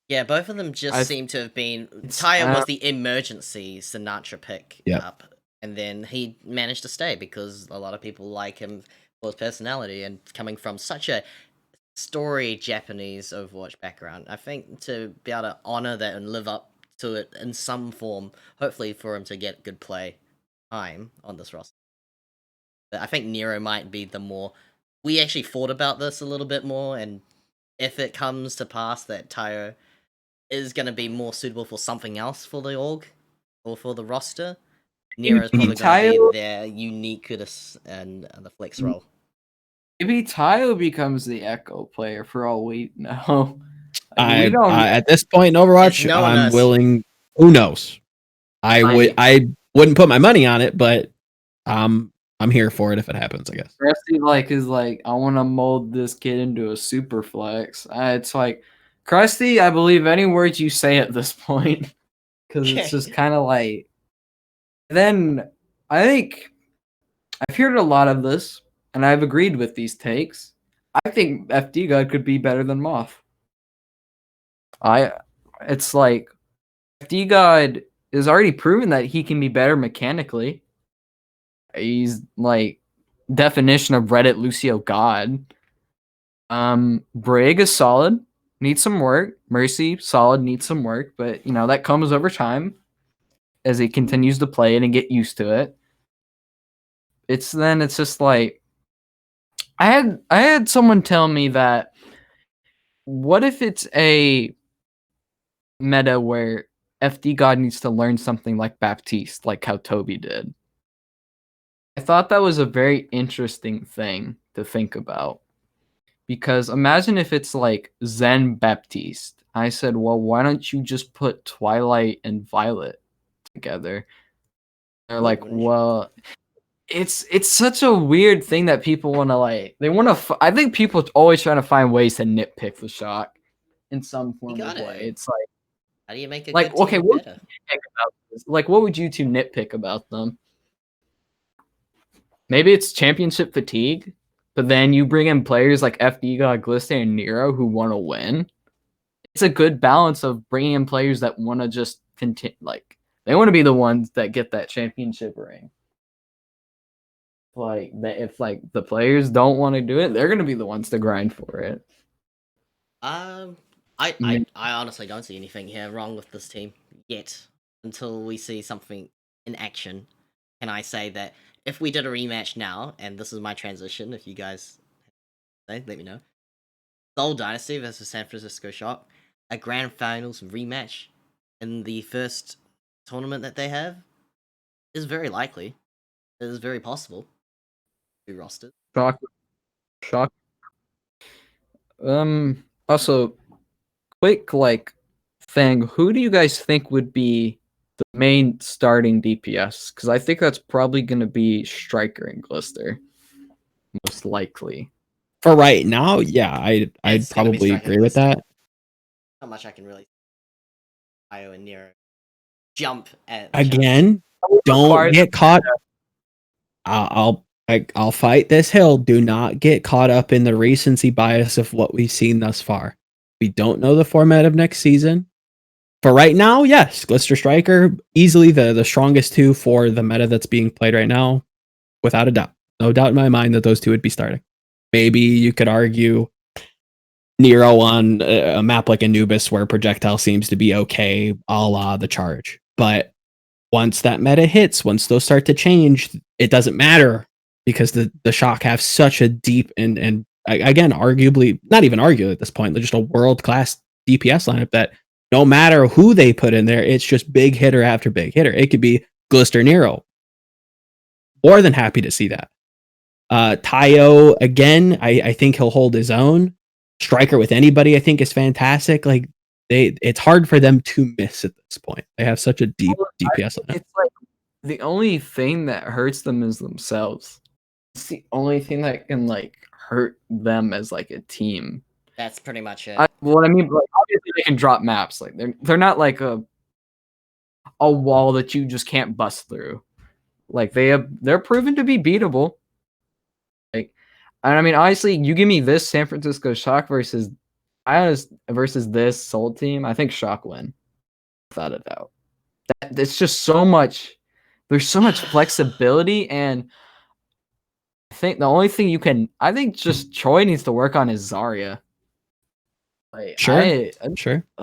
Yeah, both of them just seem to have been. It's, Tayo was the emergency Sinatra pick Yeah. up, and then he managed to stay because a lot of people like him for his personality and coming from such a story Japanese Overwatch background. I think to be able to honor that and live up to it in some form, hopefully for him to get good play time on this roster. But I think Nero might be the more. We actually thought about this a little bit more, and if it comes to pass that Tayo is going to be more suitable for something else for the org or for the roster, Nero's probably going to Tayo- be their unique and the flex role. Maybe Tayo becomes the Echo player for all we know. Like, we don't. At this point in Overwatch, No one I'm knows. willing. Who knows? I wouldn't put my money on it, but I'm here for it if it happens, I guess. Krusty is like, I want to mold this kid into a super flex. It's like, Krusty, I believe any words you say at this point, because it's just kind of like. Then I think I've heard a lot of this, and I've agreed with these takes. I think FD God could be better than Moth. It's like FD God is already proven that he can be better mechanically. He's like definition of Reddit Lucio God. Brig is solid, needs some work. Mercy, solid, needs some work, but you know that comes over time as he continues to play it and get used to it. It's just like I had someone tell me that what if it's a meta where FD God needs to learn something like Baptiste, like how Toby did. I thought that was a very interesting thing to think about. Because imagine if it's like Zen Baptiste. I said, well, why don't you just put Twilight and Violet together? They're like, well, it's such a weird thing that people want to like. They want to. I think people always trying to find ways to nitpick the shock in some form of way. It's like, how do you make it like good okay, team what better? would you nitpick about this? Like, what would you two nitpick about them? Maybe it's championship fatigue, but then you bring in players like FD God, Glister, and Nero who want to win. It's a good balance of bringing in players that want to just continue, like They want to be the ones that get that championship ring. Like, if like the players don't want to do it, they're gonna be the ones to grind for it. I honestly don't see anything here wrong with this team yet until we see something in action. Can I say that if we did a rematch now, and this is my transition, if you guys say, let me know. Seoul Dynasty versus San Francisco Shock, a grand finals rematch in the first tournament that they have is very likely. It is very possible. Be rostered. Shock. Also, quick like thing. Who do you guys think would be the main starting DPS? Because I think that's probably going to be Striker and Glister, most likely. For right now, yeah, I'd It's gonna be probably Striker agree with Glister. that. Not much I can really. Io and Nero jump at Again, don't get caught. I'll fight this hill. Do not get caught up in the recency bias of what we've seen thus far. We don't know the format of next season. For right now, yes, Glister Striker, easily the strongest two for the meta that's being played right now, without a doubt. No doubt in my mind that those two would be starting. Maybe you could argue Nero on a map like Anubis where projectile seems to be okay, a la the Charge. But once that meta hits, once those start to change, it doesn't matter because the Shock have such a deep and again, arguably, not even arguably at this point, just a world-class DPS lineup that no matter who they put in there, it's just big hitter after big hitter. It could be Glister Nero. More than happy to see that. Tayo, again, I think he'll hold his own. Striker with anybody, I think, is fantastic. Like it's hard for them to miss at this point. They have such a deep DPS lineup. It's like the only thing that hurts them is themselves. It's the only thing that can like hurt them as like a team. That's pretty much it. What I mean, like obviously they can drop maps. Like they're not like a wall that you just can't bust through. Like they're proven to be beatable. Like, and I mean, honestly, you give me this San Francisco Shock versus this Seoul team, I think Shock win without a doubt. It's just so much. There's so much flexibility, and I think the only thing I think just Troy needs to work on is Zarya. Like, Sure.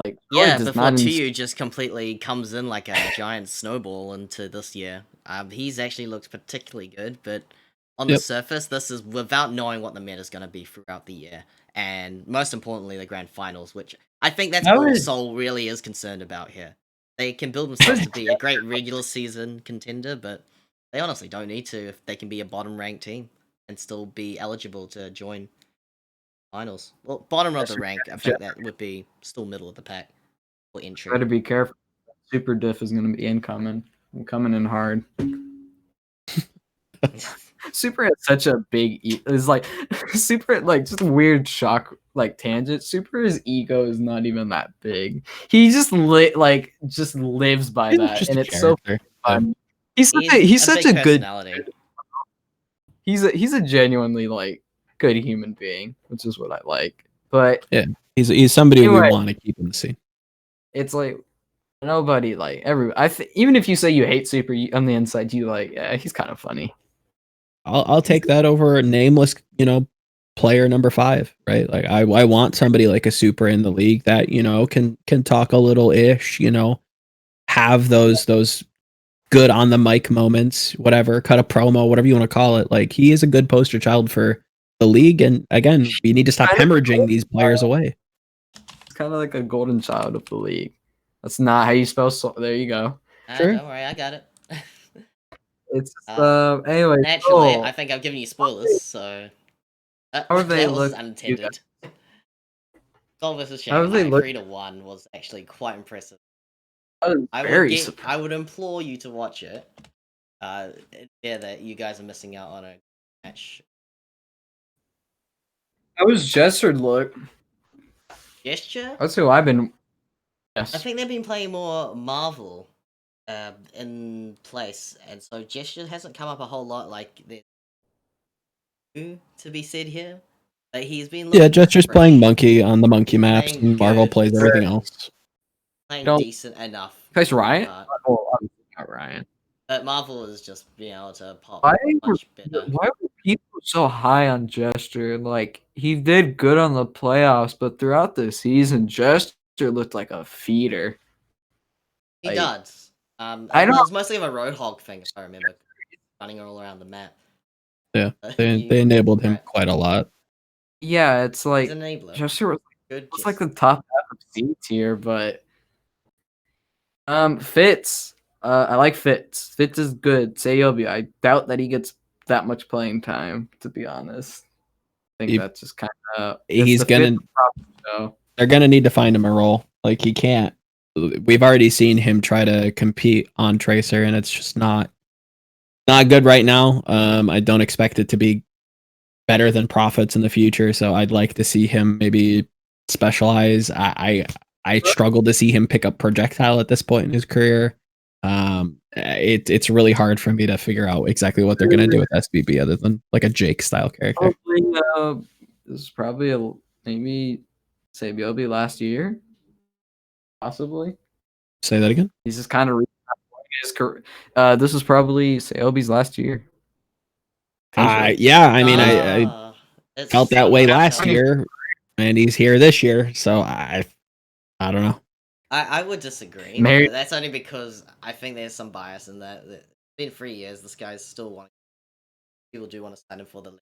Like, yeah, before TU just completely comes in like a giant snowball into this year. He's actually looks particularly good, but on the surface, this is without knowing what the meta is going to be throughout the year, and most importantly, the grand finals, which I think that's all Seoul really is concerned about here. They can build themselves to be a great regular season contender, but they honestly don't need to if they can be a bottom ranked team and still be eligible to join finals. Well, bottom of the rank, I think that would be still middle of the pack for entry. Got to be careful. Super diff is going to be incoming. I'm coming in hard. Super has such a big it's like Super like just a weird shock like tangent. Super's ego is not even that big. He just just lives by that, and it's so fun. He's such a good. He's a genuinely like good human being, which is what I like. But yeah, he's somebody we want to keep in the scene. It's like nobody like even if you say you hate Super on the inside, you like he's kind of funny. I'll take that over nameless, player number 5, right? Like I want somebody like a Super in the league that, can talk a little ish, have those good on the mic moments, whatever, cut a promo, whatever you want to call it. Like he is a good poster child for the league, and again, we need to stop hemorrhaging these players away. It's kind of like a golden child of the league. That's not how you spell there you go. Sure. Don't worry, I got it. It's anyway. Naturally, I think I've given you spoilers, so that was unintended. Seoul vs Shanghai 3-1 was actually quite impressive. I would implore you to watch it. That you guys are missing out on a match. How was Gestured look? Gesture? That's who I've been. Yes. I think they've been playing more Marvel. In place, and so Gesture hasn't come up a whole lot. Like to be said here, like he's been Gesture's playing Monkey on the Monkey maps, and Marvel plays everything else. Playing decent enough. Face Riot? Ryan. But Marvel is just being able to pop Why much better. were people so high on Gesture? Like, he did good on the playoffs, but throughout the season, Gesture looked like a feeder. He Like, does. I It don't. was mostly of a Roadhog thing, if I remember. Running all around the map. Yeah, they You- enabled him right. quite a lot. Yeah, it's He's like an enabler. Gesture Good was like Jester. the top half of C tier, but Fitz. I like Fitz. Fitz is good. Sayobi. I doubt that he gets that much playing time, to be honest. I think that's just kind of He's gonna. They're gonna need to find him a role. Like he can't. We've already seen him try to compete on Tracer, and it's just not good right now. I don't expect it to be better than Profits in the future. So I'd like to see him maybe specialize. I struggle to see him pick up projectile at this point in his career. It's really hard for me to figure out exactly what they're gonna do with SBB other than like a Jake style character. Probably, this is probably maybe Sayobi last year, possibly. Say that again. He's just kind of his career. This is probably Sayobi's last year. Yeah, I mean, I It's felt that so way hard to last tell. year, and he's here this year. So I don't know. I would disagree. Mary- But that's only because I think there's some bias in that. It's been 3 years. This guy's still wanting. People do want to sign him for the league.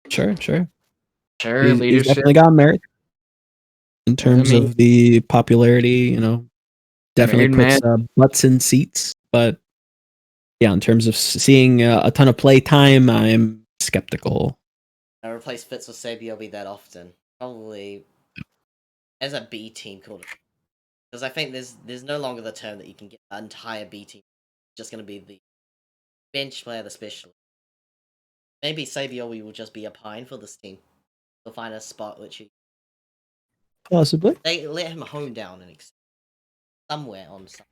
Sure. He's leadership. definitely got merit in terms of the popularity. You know, definitely puts butts in seats. But yeah, in terms of seeing a ton of play time, I'm skeptical. I replace Fitz with Sabiobi that often. Probably as a B team called it. Because I think there's no longer the term that you can get an entire B team. It's just going to be the bench player, the specialist. Maybe Sabiobi will just be a pine for this team. He'll find a spot which he... Possibly. They let him home down and somewhere on some.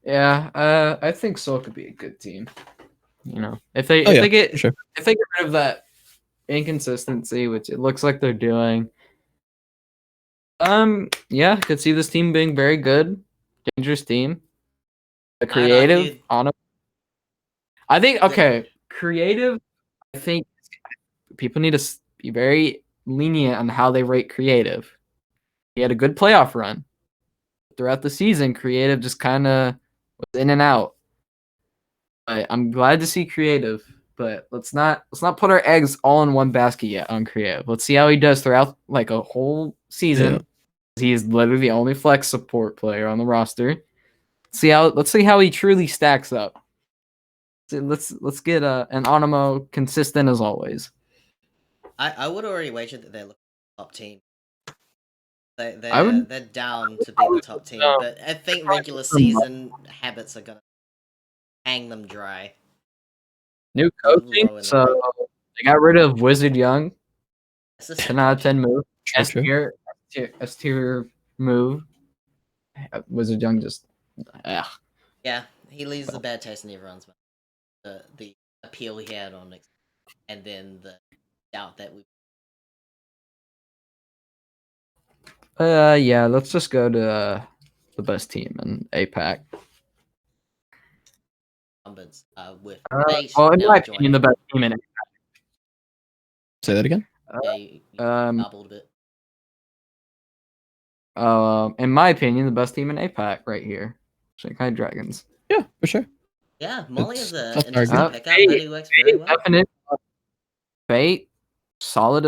Yeah, I think Seoul could be a good team. You know, if they get rid of that inconsistency, which it looks like they're doing. Yeah, I could see this team being very good, dangerous team. A creative, I think creative. I think people need to be very lenient on how they rate creative. He had a good playoff run throughout the season. Creative just kind of was in and out. I'm glad to see creative, but let's not put our eggs all in one basket yet on creative. Let's see how he does throughout like a whole season. Yeah. He's literally the only flex support player on the roster. Let's see how he truly stacks up. Let's get an Onimo consistent as always. I would already wager that they're looking at the top team. They're down to be the top team, but I think regular season habits are gonna hang them dry. New coaching, so they got rid of Wizard Young. 10 out of 10 move. S tier move. Wizard Young just yeah, he leaves a bad taste in everyone's mouth. The appeal he had on it, and then the doubt that we. Yeah, let's just go to the best team in APAC. With well, in my opinion, the best team in APAC. Say that again. Yeah, you doubled a bit. In my opinion, the best team in APAC right here, Shanghai Dragons. Yeah, for sure. Yeah, Molly is an interesting pickup, but he works very well. Definite. Fate, solid.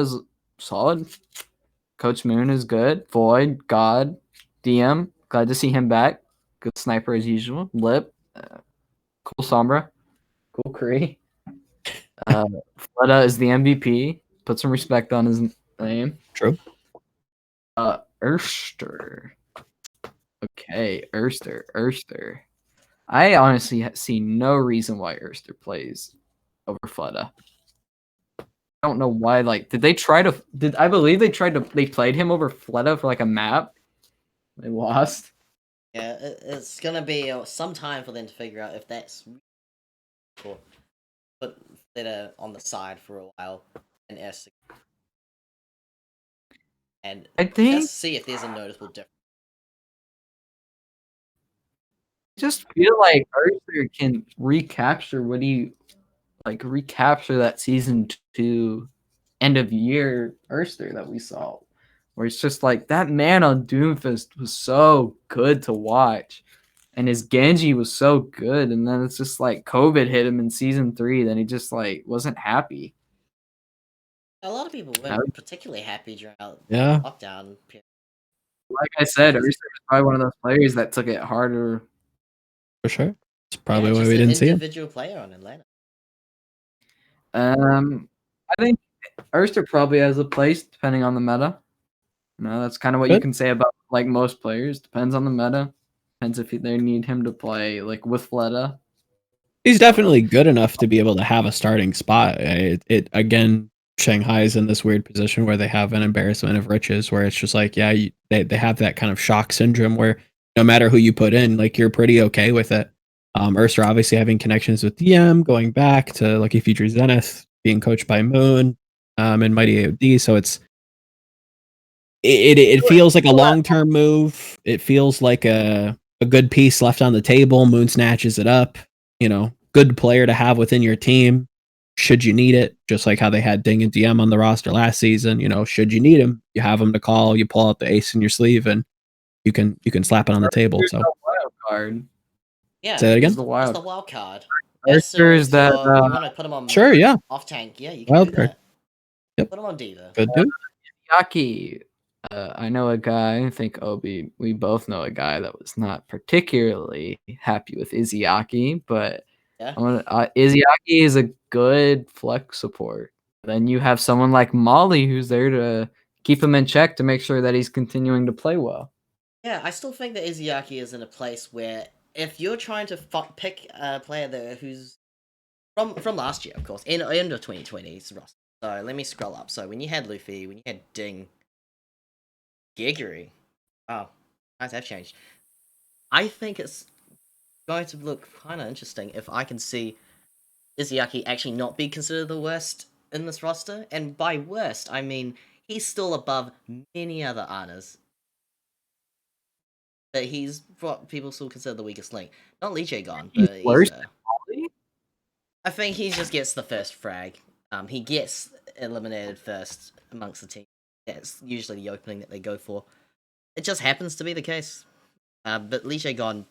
Coach Moon is good. Void, God, DM, glad to see him back. Good sniper as usual. Lip, cool Sombra, cool Kree. Fleta is the MVP. Put some respect on his name. True. Erster. Okay, Erster. I honestly see no reason why Erster plays over Fleta. I don't know why. Like, did they try to? I believe they tried to? They played him over Fleta for like a map. They lost. Yeah, it's gonna be some time for them to figure out if that's cool. Put Fleta on the side for a while and I think just see if there's a noticeable difference. just feel like Arthur can recapture that season 2 end of year Urster that we saw, where it's just like that man on Doomfist was so good to watch, and his Genji was so good, and then it's just like COVID hit him in season 3, then he just like wasn't happy. A lot of people weren't particularly happy during the lockdown period. Like I said, Urster was probably one of those players that took it harder. For sure. It's probably why we didn't see him. Individual player on Atlanta. I think Urster probably has a place depending on the meta. That's kind of what you can say about like most players. Depends on the meta. Depends if they need him to play like with Fleta. He's definitely good enough to be able to have a starting spot. It again, Shanghai's in this weird position where they have an embarrassment of riches, where it's just like, they have that kind of shock syndrome where no matter who you put in, like you're pretty okay with it. Urster obviously having connections with DM, going back to Lucky Future Zenith, being coached by Moon, and Mighty AOD. So it feels like a long-term move. It feels like a good piece left on the table. Moon snatches it up. Good player to have within your team should you need it, just like how they had Ding and DM on the roster last season. Should you need him, you have him to call, you pull out the ace in your sleeve, and you can slap it on the table. So wild card. Yeah, say that again. It's the wild card. Urster's that you want to put him on sure, yeah, off tank, yeah, you can wild do card. that. Yep. Put him on Diva. Good dude. Yaki. I know a guy, I think Obi, we both know a guy that was not particularly happy with Izzyaki, but Izzyaki is a good flex support. Then you have someone like Molly who's there to keep him in check to make sure that he's continuing to play well. Yeah, I still think that Izzyaki is in a place where if you're trying to pick a player there who's from last year, of course, end of 2020's roster. So let me scroll up. So when you had Luffy, when you had Ding, Gigery, oh, nice, have changed. I think it's going to look kind of interesting if I can see Izzyaki actually not be considered the worst in this roster. And by worst, I mean he's still above many other Anas. But he's what people still consider the weakest link. Not Lee Jae-gon, but he's worse than Molly? I think he just gets the first frag. He gets eliminated first amongst the team. That's usually the opening that they go for. It just happens to be the case. But Lee Jae-gon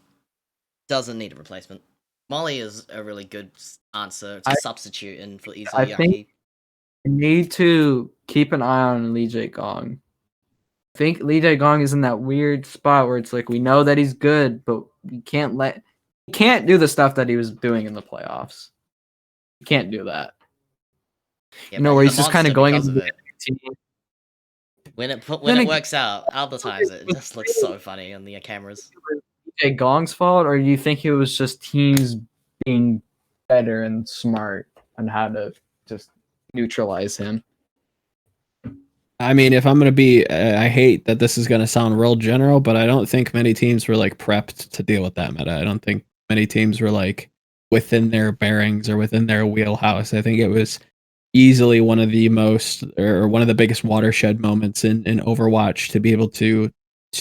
doesn't need a replacement. Molly is a really good answer to substitute in for Izzyaki. I think you need to keep an eye on Lee Jae-gong. I think Lee Jae-gong is in that weird spot where it's like we know that he's good, but he can't do the stuff that he was doing in the playoffs. You can't do that. Yeah, where he's just kind of going into the team. When it works out, other times it just looks so funny on the cameras. DJ Gong's fault, or do you think it was just teams being better and smart on how to just neutralize him? I mean, if I'm going to be, I hate that this is going to sound real general, but I don't think many teams were like prepped to deal with that meta. I don't think many teams were like within their bearings or within their wheelhouse. I think it was easily one of the most or one of the biggest watershed moments in Overwatch to be able to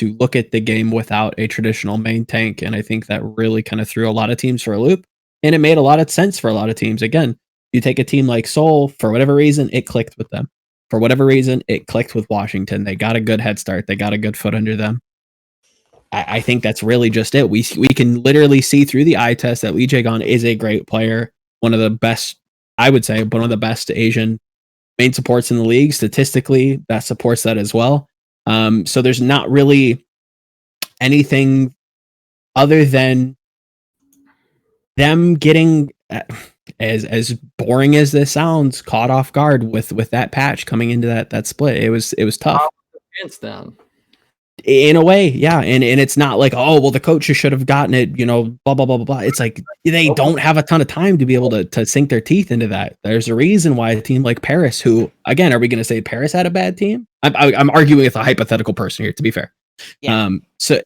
look at the game without a traditional main tank. And I think that really kind of threw a lot of teams for a loop, and it made a lot of sense for a lot of teams. Again, you take a team like Seoul, for whatever reason, it clicked with them. For whatever reason, it clicked with Washington. They got a good head start. They got a good foot under them. I think that's really just it. We can literally see through the eye test that Lee Jae-gon is a great player. One of the best, I would say, one of the best Asian main supports in the league. Statistically, that supports that as well. So there's not really anything other than them getting, as boring as this sounds, caught off guard with that patch coming into that split. It was tough. Hands down. In a way, yeah. And it's not like, oh, well, the coaches should have gotten it, blah, blah, blah, blah, blah. It's like they don't have a ton of time to be able to sink their teeth into that. There's a reason why a team like Paris, who, again, are we going to say Paris had a bad team? I'm arguing with a hypothetical person here, to be fair. Yeah. So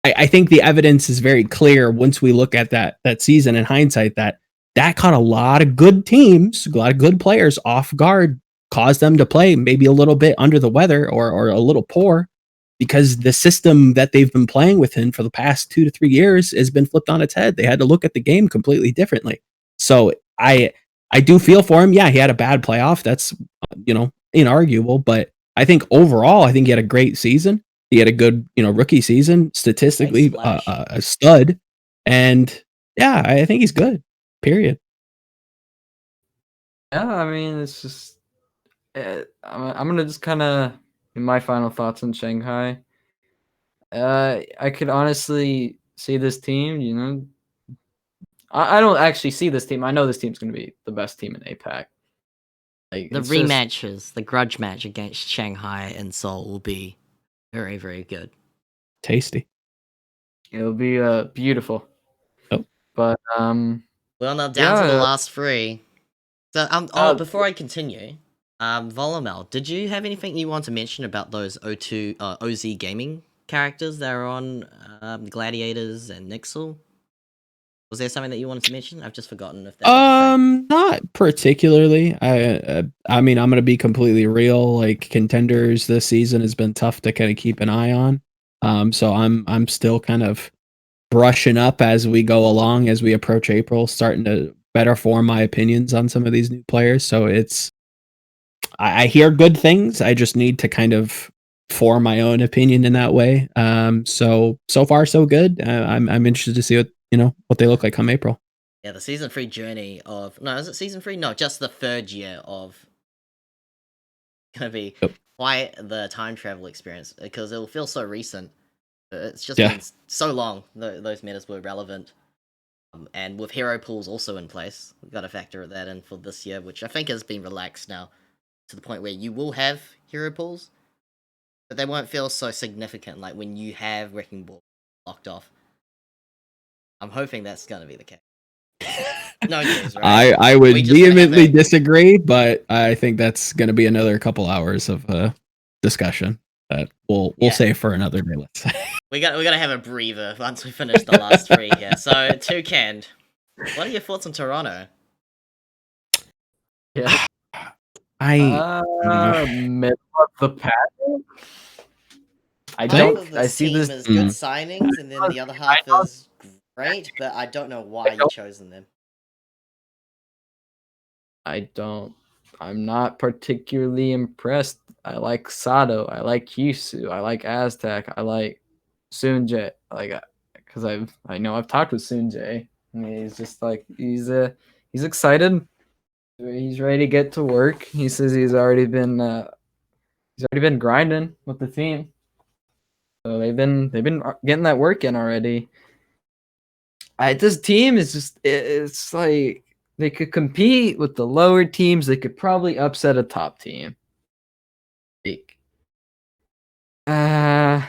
I think the evidence is very clear once we look at that season in hindsight that caught a lot of good teams, a lot of good players off guard, caused them to play maybe a little bit under the weather or a little poor. because the system that they've been playing within for the past 2 to 3 years has been flipped on its head. They had to look at the game completely differently. So I do feel for him. Yeah, he had a bad playoff. That's inarguable. But I think overall, I think he had a great season. He had a good rookie season, statistically a stud, and yeah, I think he's good. Period. Yeah, I mean, it's just I'm gonna just kind of my final thoughts on Shanghai. I could honestly see this team. I don't actually see this team. I know this team's gonna be the best team in APAC. Like The rematches, the grudge match against Shanghai and Seoul will be very, very good. Tasty. It'll be beautiful. Oh. But well, now down to the last three. So before I continue, Volamel, did you have anything you want to mention about those OZ gaming characters that are on Gladiators and NYXL? Was there something that you wanted to mention? I've just forgotten if that was not particularly. I mean, I'm gonna be completely real. Like, contenders this season has been tough to kind of keep an eye on. So I'm still kind of brushing up as we go along, as we approach April, starting to better form my opinions on some of these new players. So I hear good things. I just need to kind of form my own opinion in that way. So far so good. I'm interested to see what they look like come April. Yeah, the season 3 journey of is it season 3? No, just the third year of gonna be quite the time travel experience because it'll feel so recent. It's just been so long. Those metas were relevant. And with hero pools also in place, we've got to factor that in for this year, which I think has been relaxed now to the point where you will have hero pools, but they won't feel so significant like when you have Wrecking Ball locked off. I'm hoping that's going to be the case. No news, right? I would vehemently disagree, but I think that's going to be another couple hours of discussion that we'll save for another day. Let's say. We gotta have a breather once we finish the last three here. So, Toucan, what are your thoughts on Toronto? Yeah, middle of the pack. I see this as good signings, and then the other half is great, but I don't know why you've chosen them. I'm not particularly impressed. I like Sato. I like Kyusu. I like Aztec. I like Sunjae. Because I know I've talked with Sunjae. I mean, he's just like he's excited. He's ready to get to work. He says he's already been grinding with the team. So they've been getting that work in already. This team is just it's like they could compete with the lower teams. They could probably upset a top team. I'm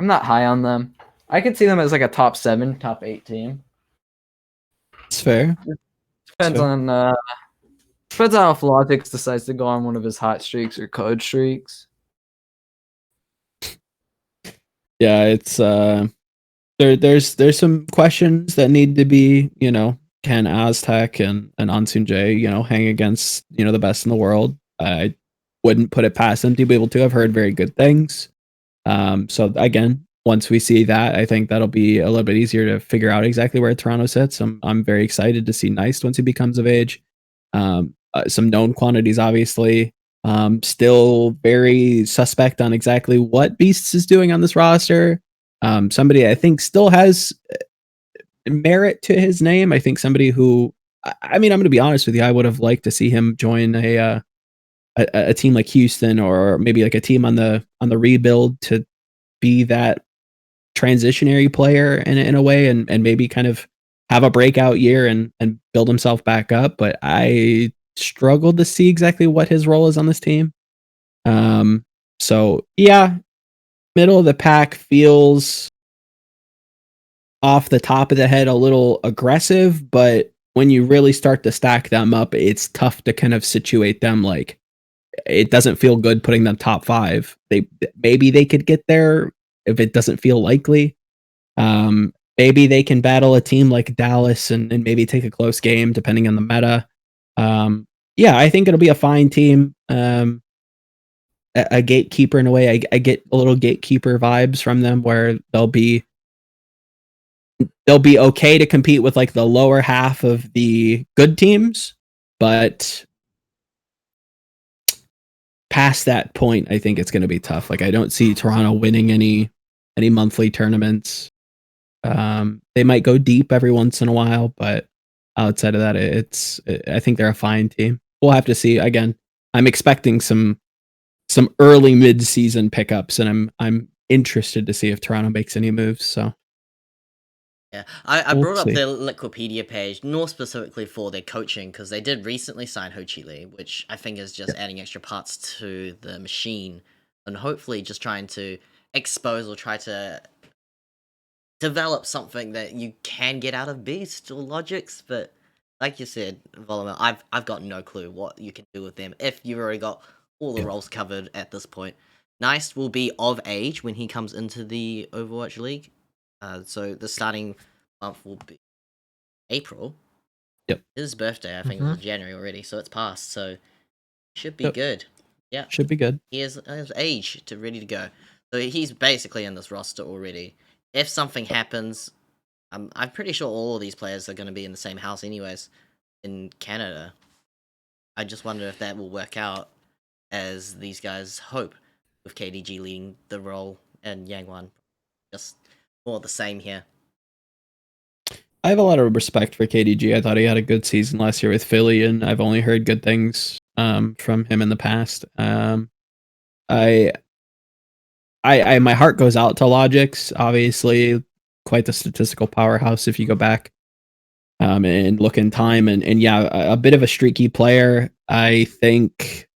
not high on them. I could see them as like a top 7, top 8 team. It's fair. Depends on if Logix decides to go on one of his hot streaks or code streaks. Yeah, it's there's some questions that need to be, can Aztec and Ansunjae, hang against, the best in the world? I wouldn't put it past them to be able to. I've heard very good things. So again, once we see that, I think that'll be a little bit easier to figure out exactly where Toronto sits. I'm very excited to see Neist once he becomes of age. Some known quantities, obviously. Still very suspect on exactly what Beasts is doing on this roster. Somebody I think still has merit to his name. I think somebody who, I mean, I'm going to be honest with you, I would have liked to see him join a team like Houston, or maybe like a team on the rebuild, to be that transitionary player in a way, and maybe kind of have a breakout year and build himself back up. But I struggled to see exactly what his role is on this team. So yeah, middle of the pack feels off the top of the head a little aggressive, but when you really start to stack them up, it's tough to kind of situate them. Like, it doesn't feel good putting them top 5. Maybe they could get there if it doesn't feel likely. Maybe they can battle a team like Dallas and maybe take a close game depending on the meta. Yeah, I think it'll be a fine team. a gatekeeper in a way. I get a little gatekeeper vibes from them where they'll be okay to compete with like the lower half of the good teams, but past that point, I think it's going to be tough. Like I don't see Toronto winning any monthly tournaments. They might go deep every once in a while, but outside of that, I think they're a fine team. We'll have to see. Again, I'm expecting some early mid-season pickups, and I'm interested to see if Toronto makes any moves. So Yeah, I We'll brought up see. their Wikipedia page more specifically for their coaching because they did recently sign Ho Chi Lee, which I think is just adding extra parts to the machine and hopefully just trying to expose or try to develop something that you can get out of Beast or Logics. But like you said, Volamel, I've got no clue what you can do with them if you've already got all the Yeah. roles covered at this point. Nice will be of age when he comes into the Overwatch League. So the starting month will be April. Yep. His birthday, I think, was in January already, so it's past. So should be Yep. good. Yeah, Should be good. he has age to ready to go. So he's basically in this roster already. If something happens, I'm pretty sure all of these players are going to be in the same house anyways in Canada. I just wonder if that will work out as these guys hope, with KDG leading the role and Yangwan. Just more the same here. I have a lot of respect for KDG. I thought he had a good season last year with Philly, and I've only heard good things from him in the past. I my heart goes out to Logix. Obviously, quite the statistical powerhouse if you go back and look in time. And yeah, a bit of a streaky player. I think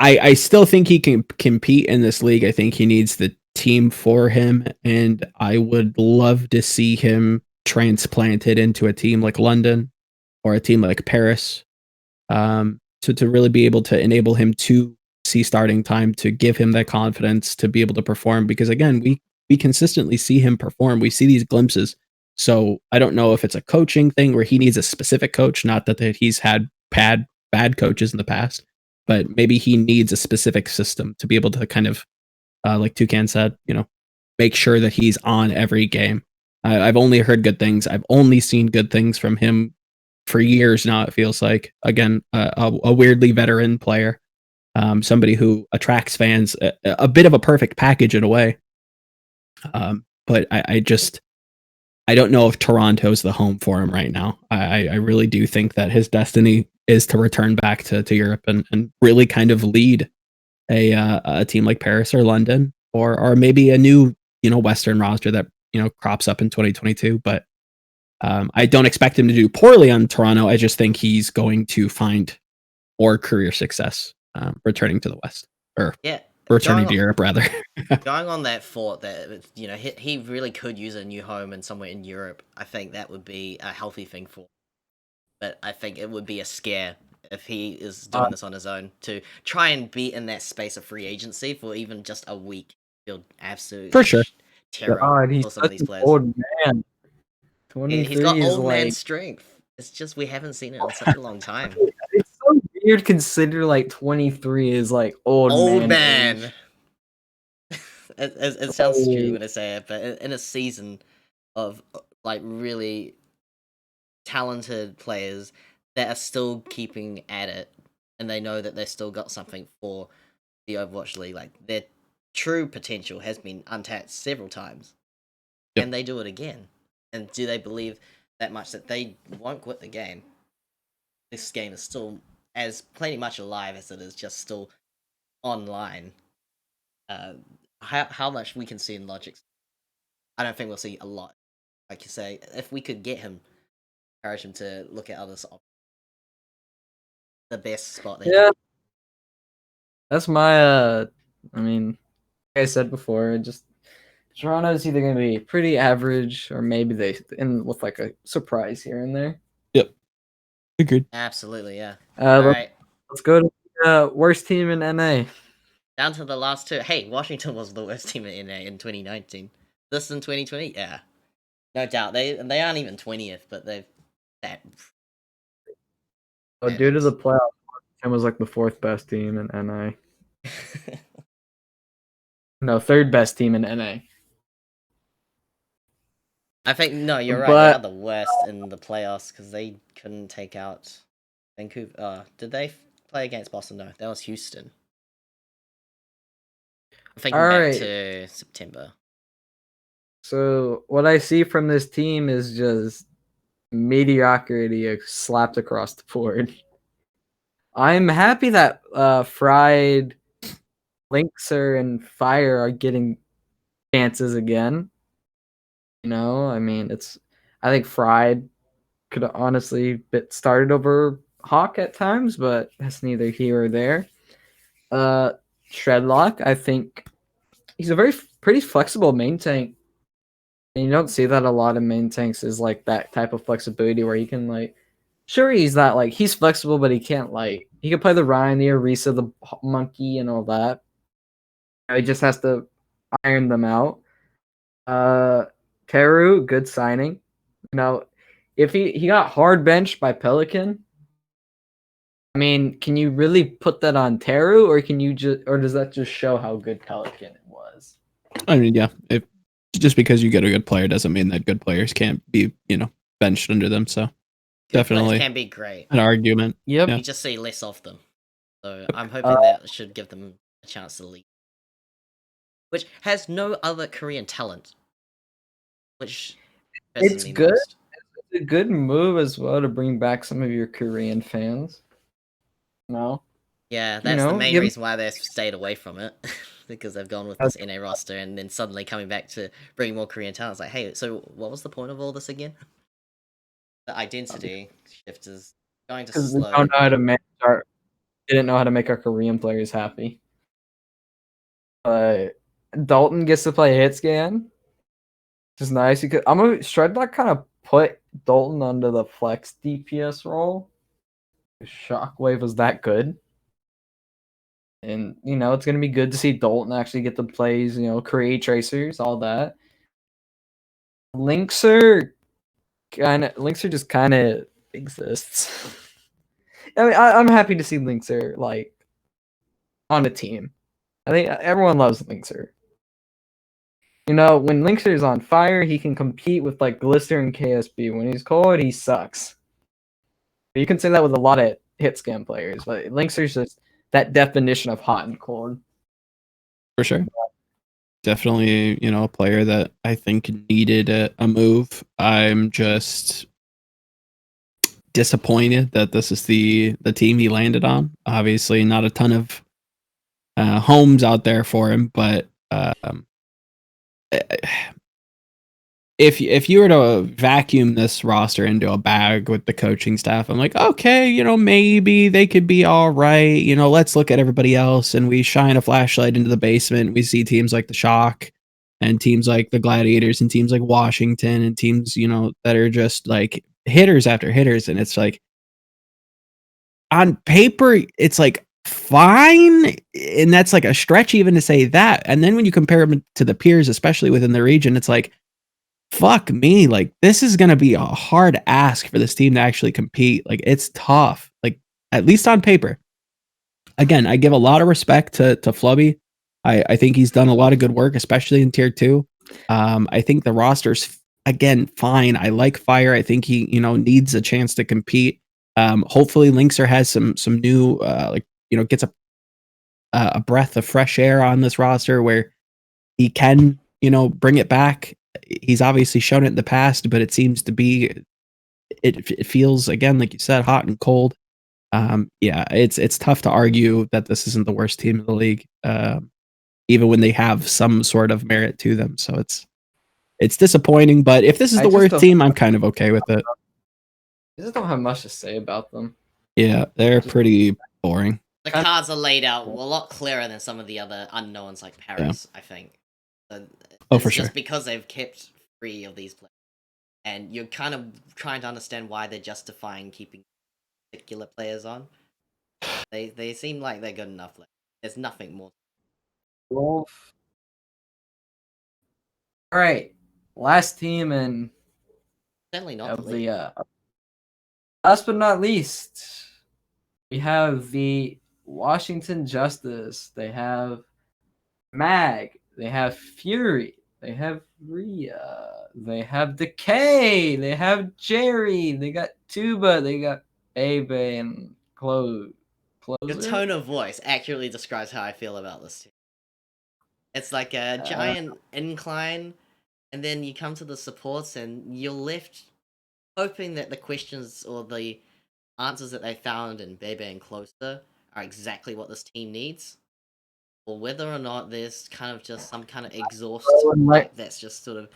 I still think he can compete in this league. I think he needs the team for him, and I would love to see him transplanted into a team like London or a team like Paris, to really be able to enable him to see starting time, to give him that confidence to be able to perform. Because again, we consistently see him perform. We see these glimpses. So I don't know if it's a coaching thing where he needs a specific coach, not that he's had bad coaches in the past, but maybe he needs a specific system to be able to kind of, like Toucan said, make sure that he's on every game. I've only heard good things. I've only seen good things from him for years now. It feels like, again, a weirdly veteran player, somebody who attracts fans, a bit of a perfect package in a way. But I don't know if Toronto's the home for him right now. I really do think that his destiny is to return back to Europe and really kind of lead a team like Paris or London, or maybe a new Western roster that crops up in 2022. But I don't expect him to do poorly on Toronto. I just think he's going to find more career success returning to the West, or returning to Europe rather. Going on that thought that he really could use a new home and somewhere in Europe, I think that would be a healthy thing for him. But I think it would be a scare if he is doing this on his own to try and be in that space of free agency for even just a week. Feel absolutely For sure. God, he's for some of these players. Old man. 23 He's got is old like, man strength. It's just we haven't seen it in such a long time. It's so weird consider like 23 is like old man. Age. It sounds stupid when I say it, but in a season of like really talented players that are still keeping at it, and they know that they've still got something for the Overwatch League, like their true potential has been untapped several times. Yep. And they do it again. And do they believe that much that they won't quit the game? This game is still as plenty much alive as it is just still online. How much we can see in Logic's, I don't think we'll see a lot. Like you say, if we could get him, encourage him to look at other options. The best spot they can. That's my I mean, like I said before, just Toronto's either gonna be pretty average or maybe they end with like a surprise here and there. Yep. Agreed. Absolutely, yeah. Alright. Let's go to the worst team in NA. Down to the last two. Hey, Washington was the worst team in NA in 2019. This in 2020? Yeah. No doubt. They aren't even 20th, but they've that. Due to the playoff and was like the 4th best team in NA. No, 3rd best team in NA. I think no, you're right. They are But the worst in the playoffs because they couldn't take out Vancouver. Did they play against Boston? No, that was Houston. I'm thinking back alright. to September. So what I see from this team is just mediocrity slapped across the board. I'm happy that Fried, Linkser, and Fire are getting chances again. You know, I mean, I think Fried could have honestly been started over Hawk at times, but that's neither here or there. Shredlock, I think he's a pretty flexible main tank. And you don't see that a lot of main tanks is like that type of flexibility where he can like, sure, he's not like, he's flexible, but he can't like, he can play the Ryan, the Orisa, the Monkey, and all that. He just has to iron them out. Teru, good signing. You know, if he got hard benched by Pelican, I mean, can you really put that on Teru, or can you does that just show how good Pelican was? I mean, yeah, just because you get a good player doesn't mean that good players can't be, benched under them. So Good players definitely can be great. an argument. Yep. Yeah. You just see less of them. So I'm hoping that should give them a chance to lead. Which has no other Korean talent. Which It's me good. most. It's a good move as well to bring back some of your Korean fans. No. Yeah, that's the main reason why they've stayed away from it. Because they've gone with this NA roster and then suddenly coming back to bring more Korean talent. It's like, hey, so what was the point of all this again? The identity shift is going to Because we slow. don't know how to didn't know how to make our Korean players happy. But Dalton gets to play hit scan, which is nice. Shredlock kind of put Dalton under the flex DPS role. Shockwave was that good. And, it's going to be good to see Dalton actually get the plays, create tracers, all that. Linkser just kind of exists. I mean, I'm happy to see Linkser, like, on a team. I think everyone loves Linkser. When Linkser is on fire, he can compete with, like, Glister and KSB. When he's cold, he sucks. But you can say that with a lot of hit scan players, but Linkser's just that definition of hot and cold. For sure. Definitely, a player that I think needed a move. I'm just disappointed that this is the team he landed on. Obviously, not a ton of homes out there for him, but if you were to vacuum this roster into a bag with the coaching staff, I'm like, okay, maybe they could be all right. Let's look at everybody else, and we shine a flashlight into the basement. We see teams like the Shock and teams like the Gladiators and teams like Washington and teams, that are just like hitters after hitters. And it's like, on paper, it's like fine. And that's like a stretch even to say that. And then when you compare them to the peers, especially within the region, it's like, fuck me, like this is gonna be a hard ask for this team to actually compete. Like it's tough, like at least on paper. Again, I give a lot of respect to Flubby. I think he's done a lot of good work, especially in tier 2. I think the roster's again fine. I like Fire. I think he needs a chance to compete. Hopefully Linkser has some new gets a breath of fresh air on this roster where he can bring it back. He's obviously shown it in the past, but it seems to be, it feels, again, like you said, hot and cold. Yeah, it's tough to argue that this isn't the worst team in the league, even when they have some sort of merit to them. So it's disappointing, but if this is the worst team, I'm kind of okay with it. I just don't have much to say about them. Yeah, they're pretty boring. The cards are laid out a lot clearer than some of the other unknowns like Paris, I think. For sure. Just because they've kept 3 of these players. And you're kind of trying to understand why they're justifying keeping particular players on. They seem like they're good enough. Like, there's nothing more. Wolf. All right, last team and Certainly not the league. Last but not least, We have the Washington Justice. They have Mag. They have Fury. They have Rhea. They have Decay. They have Jerry. They got Tuba. They got Abe and Closer. Your tone of voice accurately describes how I feel about this team. It's like a giant incline, and then you come to the supports, and you're left hoping that the questions or the answers that they found in Bebe and Closer are exactly what this team needs, or whether or not there's kind of just some kind of exhaust pipe that's just sort of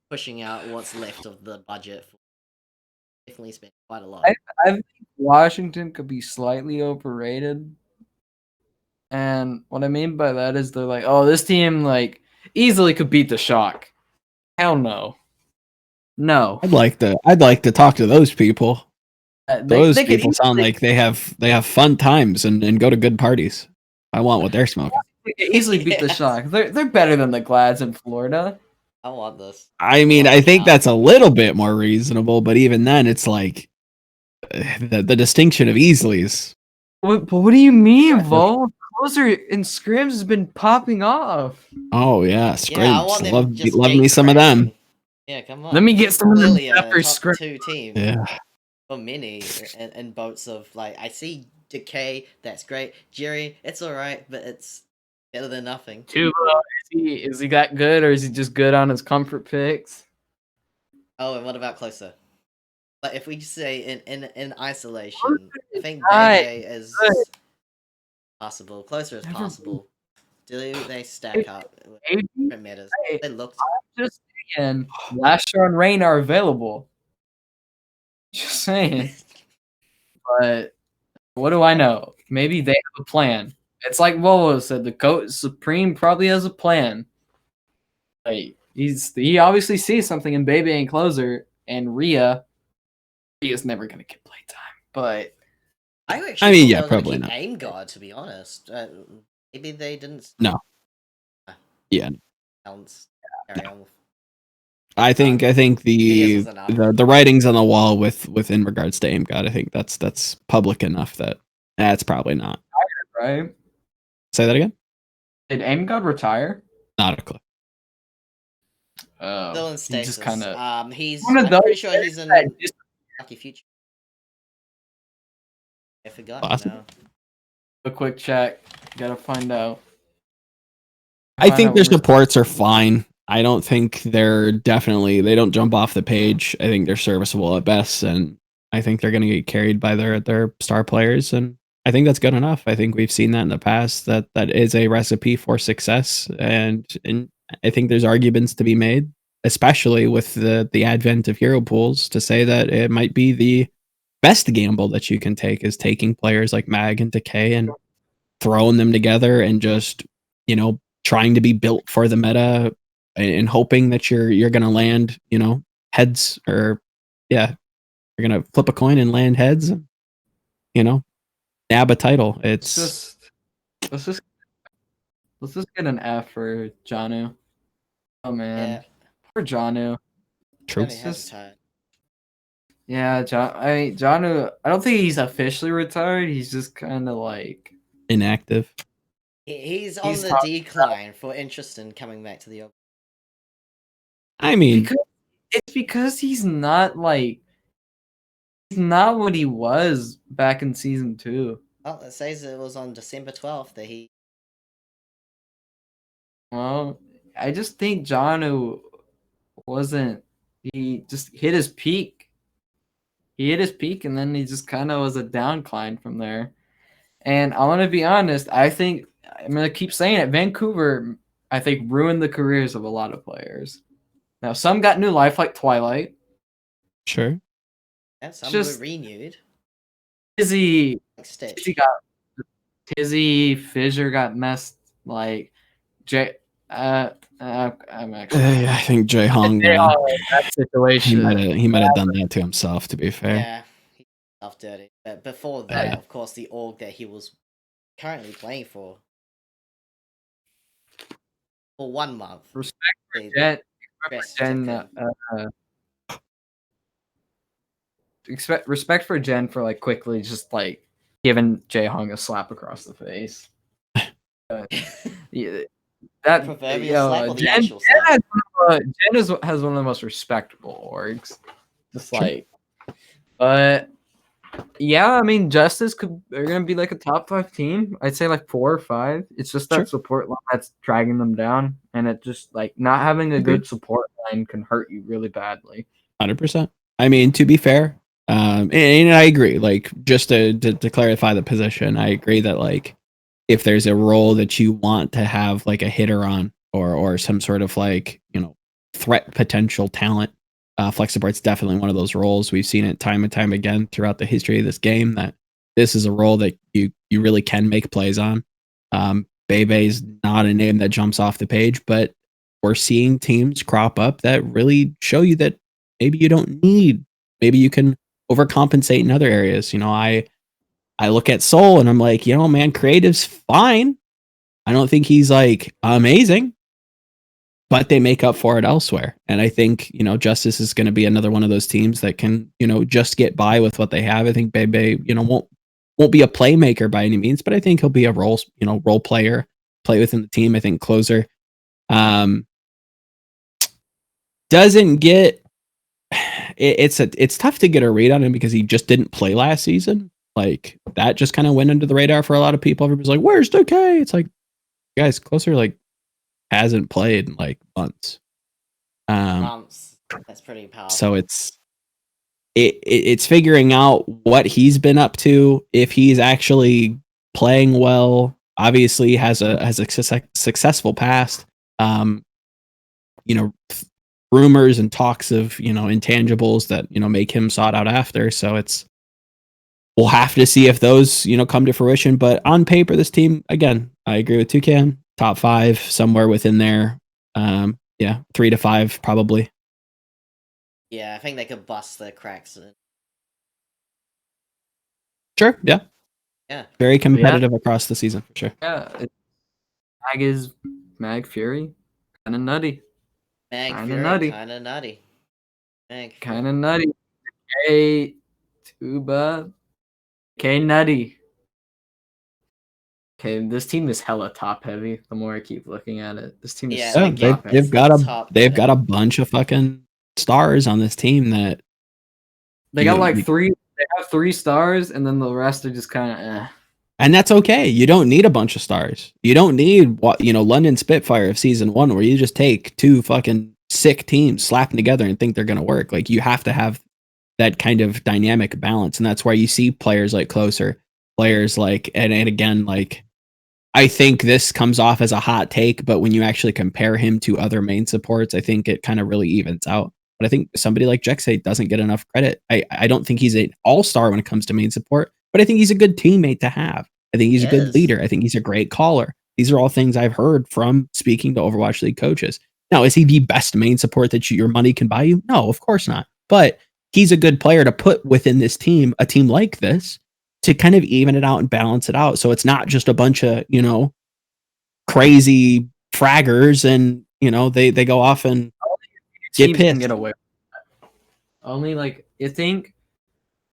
pushing out what's left of the budget. Definitely spent quite a lot. I think Washington could be slightly overrated. And what I mean by that is they're like, oh, this team like easily could beat the Shock. Hell no. No. I'd like to talk to those people. Those they people sound like they have fun times and go to good parties. I want what they're smoking. They could easily beat the Shock. They're better than the Glads in Florida. I want this. I mean, I think that's a little bit more reasonable, but even then, it's like the distinction of Easleys. But what do you mean, Vol? Closer in scrims has been popping off. Oh yeah, scrims. Yeah, I want them love just love me some of them. Yeah, come on. Let me get some of them Clearly a after top scrims. 2 team. Yeah. For many in boats of like I see Decay, that's great. Jerry, it's alright, but it's better than nothing. Tuba, is he that good, or is he just good on his comfort picks? Oh, and what about Closer? Like if we say in isolation, I think Bebe is possible. Closer is possible. Do they stack up with different metas? They look just saying, Lasher and Rain are available. Just saying. But what do I know? Maybe they have a plan. It's like Volo said, the coach Supreme probably has a plan. Like he obviously sees something in Bebe and Closer and Rhea. Rhea's never gonna get playtime. But I mean, yeah, probably not. Aim God, to be honest. Maybe they didn't. No. Yeah. Carry on with I think the writings on the wall with in regards to Aim God, I think that's public enough that that's probably not. Right? Say that again? Did Aim God retire? Not a clue. Still in stasis. Just kinda, I'm pretty sure he's in Lucky Future. I forgot now. A quick check. Gotta find out. I think their supports are fine. I don't think they don't jump off the page. I think they're serviceable at best, and I think they're going to get carried by their star players, and I think that's good enough. I think we've seen that in the past, that is a recipe for success, and I think there's arguments to be made, especially with the advent of hero pools, to say that it might be the best gamble that you can take is taking players like Mag and Decay and throwing them together and just, trying to be built for the meta and hoping that you're going to land, heads, or you're going to flip a coin and land heads, nab a title. Let's just get an F for Janu. Oh man. Yeah. Poor Janu. True. Yeah, Janu, I don't think he's officially retired. He's just kind of like inactive. He's on the decline for interest in coming back to the Overwatch. I mean, it's because he's not what he was back in season 2. Well, it says it was on December 12th that he. Well, I just think Janu wasn't. He just hit his peak. He hit his peak, and then he just kind of was a downcline from there. And I want to be honest, I think I'm going to keep saying it. Vancouver, I think, ruined the careers of a lot of players. Now, some got new life, like Twilight. Sure. And some were renewed. Tizzy Fissure got messed, like Jay. I'm actually. I think Jay Hong. That situation. He might have done that to himself. To be fair. Yeah, he did himself dirty. But before that, of course, the org that he was currently playing for 1 month. Respect for Jen. Respect for Jen for like quickly just like giving Jae Hong a slap across the face. Yeah, that Proverbial slap or the actual Jen slap? has one of the most respectable orgs. Just Sure. like, but yeah, I mean, Justice they're gonna be like a top 5 team. I'd say like 4 or 5. It's just that Sure. support line that's dragging them down, and it just like not having a Agreed. good support line can hurt you really badly. 100%. I mean, to be fair, and I agree. Like, just to clarify the position, I agree that like if there's a role that you want to have like a hitter on or some sort of like threat potential talent, flex support's definitely one of those roles. We've seen it time and time again throughout the history of this game that this is a role that you really can make plays on. Bebe's not a name that jumps off the page, but we're seeing teams crop up that really show you that maybe you don't need, maybe you can overcompensate in other areas. I look at Seoul and I'm like, man, creative's fine. I don't think he's like amazing, but they make up for it elsewhere. And I think, Justice is going to be another one of those teams that can, just get by with what they have. I think Bebe, won't be a playmaker by any means, but I think he'll be a role player, play within the team. I think closer. Doesn't get it's tough to get a read on him because he just didn't play last season. Like that just kind of went under the radar for a lot of people. Everybody's like, "Where's Toucan?" It's like, guys, closer like hasn't played in like months. Months. That's pretty powerful. So it's figuring out what he's been up to, if he's actually playing well. Obviously, has a successful past. Rumors and talks of intangibles that make him sought out after. So we'll have to see if those come to fruition. But on paper, this team, again, I agree with Toucan, top 5, somewhere within there. 3 to 5 probably. Yeah, I think they could bust their cracks in. Sure. Yeah. Very competitive Yeah. across the season for sure. Yeah, Mag Fury, kind of nutty. Mag Fury, kind of nutty. Kind of nutty. Hey, Tuba. Okay, nutty. Okay, this team is hella top heavy. The more I keep looking at it, this team is so top heavy. They've got a bunch of fucking stars on this team that they got like 3. They have 3 stars, and then the rest are just kind of. And that's okay. You don't need a bunch of stars. You don't need London Spitfire of season 1, where you just take 2 fucking sick teams, slap them together, and think they're gonna work. Like you have to have that kind of dynamic balance, and that's why you see players like Closer, players like and again like. I think this comes off as a hot take, but when you actually compare him to other main supports, I think it kind of really evens out. But I think somebody like Jexay doesn't get enough credit. I don't think he's an all-star when it comes to main support, but I think he's a good teammate to have. I think he's a good leader. I think he's a great caller. These are all things I've heard from speaking to Overwatch League coaches. Now, is he the best main support that your money can buy you? No, of course not. But he's a good player to put within this team, a team like this, to kind of even it out and balance it out. So it's not just a bunch of, crazy fraggers and, they go off and get pissed. Get away with that. Only like, I think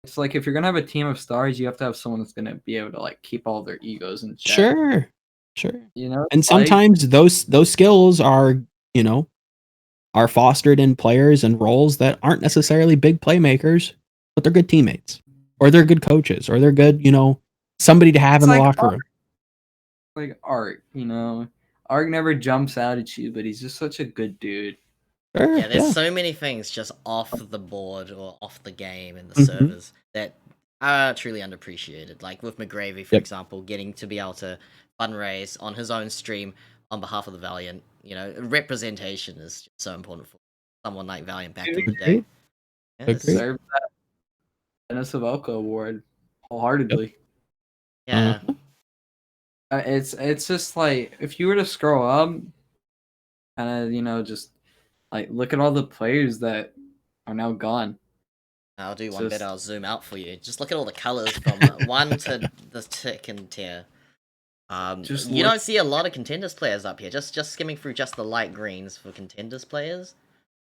it's like if you're going to have a team of stars, you have to have someone that's going to be able to like keep all their egos in check. Sure. And like, sometimes those skills are, are fostered in players and roles that aren't necessarily big playmakers, but they're good teammates. Or they're good coaches, or they're good, somebody to have in the locker room. Like Art, Art never jumps out at you, but he's just such a good dude. Sure, yeah, there's so many things just off the board or off the game in the servers that are truly underappreciated. Like with McGravy, for example, getting to be able to fundraise on his own stream on behalf of the Valiant. Representation is so important for someone like Valiant back in the day. Deserve that Dennis Savelka award wholeheartedly. Yeah. It's just like if you were to scroll up and just like look at all the players that are now gone. I'll do one bit. I'll zoom out for you. Just look at all the colors from 1 to the second tier. You don't see a lot of contenders players up here. Just skimming through just the light greens for contenders players.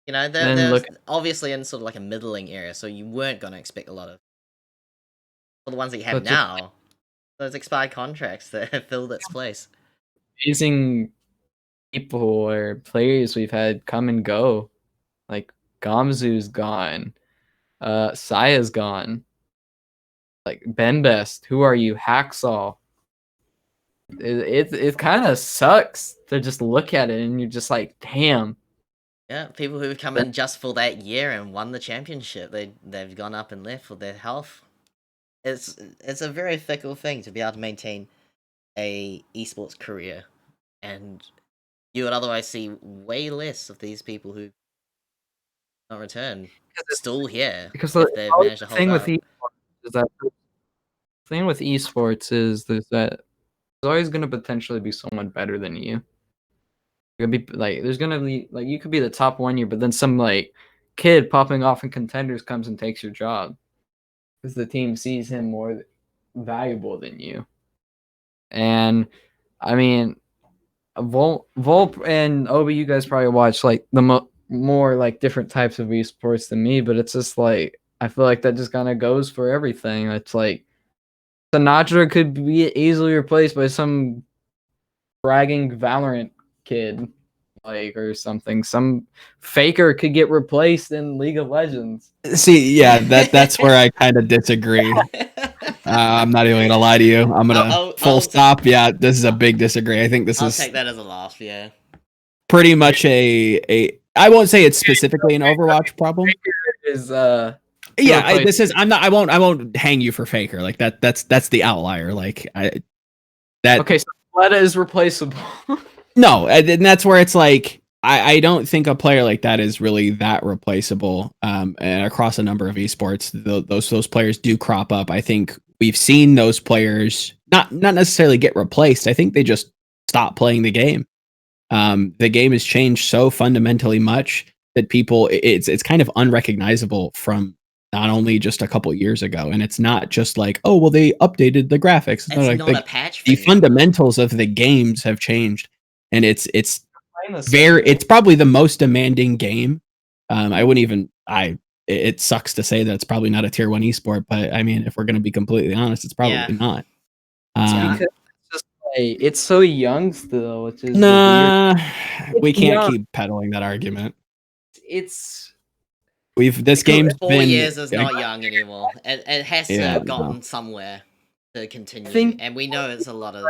They're obviously in sort of like a middling area, so you weren't going to expect a lot of. For the ones that you have now, those expired contracts that have filled its place. Amazing people or players we've had come and go. Like Gamzu's gone. Saya's gone. Like Ben Best, who are you? Hacksaw. It kind of sucks to just look at it and you're just like, damn. Yeah, people who've come in just for that year and won the championship, they've gone up and left for their health. It's a very fickle thing to be able to maintain a esports career, and you would otherwise see way less of these people who don't return still here Because if they've managed to hold thing up. with esports is that thing with esports is that there's always going to potentially be someone better than you. You're gonna be like, there's gonna be like, you could be the top 1 year, but then some like kid popping off in contenders comes and takes your job because the team sees him more valuable than you. And I mean, Volp and Obi, you guys probably watch like the more like different types of esports than me, but it's just like, I feel like that just kind of goes for everything. It's like Sinatra could be easily replaced by some bragging Valorant kid, like, or something. Some faker could get replaced in League of Legends. See, yeah, that's where I kind of disagree. I'm not even gonna lie to you. I'm gonna full stop. Yeah, this is a big disagree. I think I'll is take that as a laugh. Yeah, pretty much a. I won't say it's specifically an Overwatch problem. Is yeah, this is. I'm not. I won't hang you for faker. Like that. That's the outlier. Like that. Okay, so Fleta is replaceable. No, and that's where it's like I don't think a player like that is really that replaceable. And across a number of esports, those players do crop up. I think we've seen those players not necessarily get replaced. I think they just stop playing the game. The game has changed so fundamentally much that people it's kind of unrecognizable from not only just a couple years ago. And it's not just like, oh well, they updated the graphics. It's not a patch. The fundamentals of the games have changed. And it's probably the most demanding game. I wouldn't even it sucks to say that it's probably not a tier 1 esport, but I mean, if we're going to be completely honest, it's probably not. Because it's just like, it's so young still, which is we can't keep peddling that argument. It's this game's 4 been, years is not young anymore. It has to have gotten somewhere to continue, and we know it's a lot of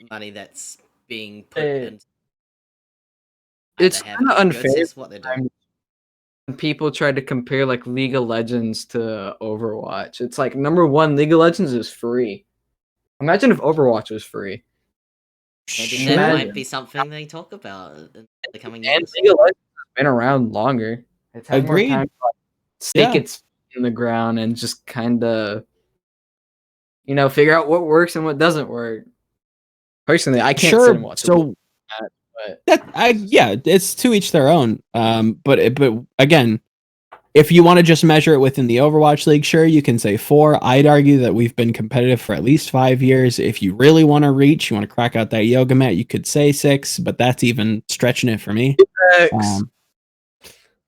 money that's being put into. It's kind of unfair what they're doing. When people try to compare like League of Legends to Overwatch. It's like, number one, League of Legends is free. Imagine if Overwatch was free. Maybe that might be something they talk about in the coming years. And League of Legends has been around longer. It's had more time to stake its feet in the ground and just kind of, figure out what works and what doesn't work. Personally, I can't sit and watch it. It's to each their own. But again, if you want to just measure it within the Overwatch League, sure, you can say 4. I'd argue that we've been competitive for at least 5 years. If you really want to reach, you want to crack out that yoga mat, you could say 6, but that's even stretching it for me.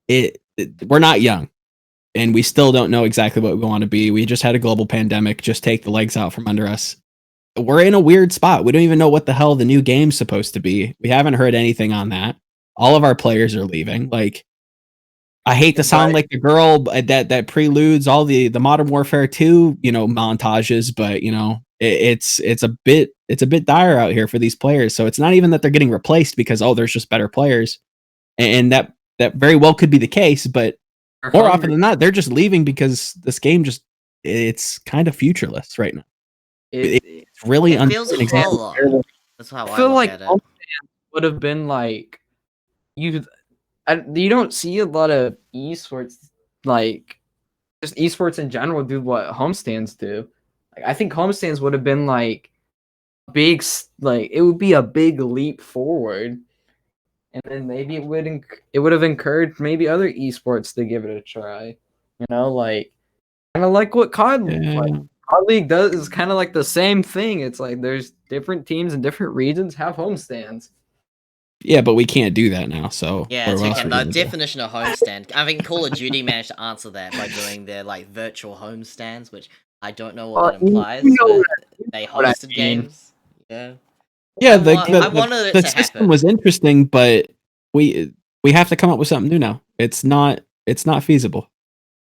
We're not young, and we still don't know exactly what we want to be. We just had a global pandemic just take the legs out from under us. We're in a weird spot. We don't even know what the hell the new game's supposed to be. We haven't heard anything on that. All of our players are leaving. Like, I hate to sound like the girl that preludes all the Modern Warfare 2, montages, but it's a bit dire out here for these players. So it's not even that they're getting replaced because there's just better players, and that very well could be the case. But more often than not, they're just leaving because this game it's kind of futureless right now. It's really feels hollow. That's how I feel like it would have been like you don't see a lot of esports, like just esports in general, do what homestands do. Like, I think homestands would have been like big, like it would be a big leap forward, and then maybe it would have encouraged maybe other esports to give it a try. Like kind of like what COD COD League does is kind of like the same thing. It's like there's different teams in different regions have homestands. Yeah, but we can't do that now. So Toucan, the definition of homestand. I think Call of Duty managed to answer that by doing their like virtual homestands, which I don't know what that implies. they What I hosted mean. games. Yeah. Yeah, I wanted it the to system happen. was interesting, but we have to come up with something new now. It's not feasible.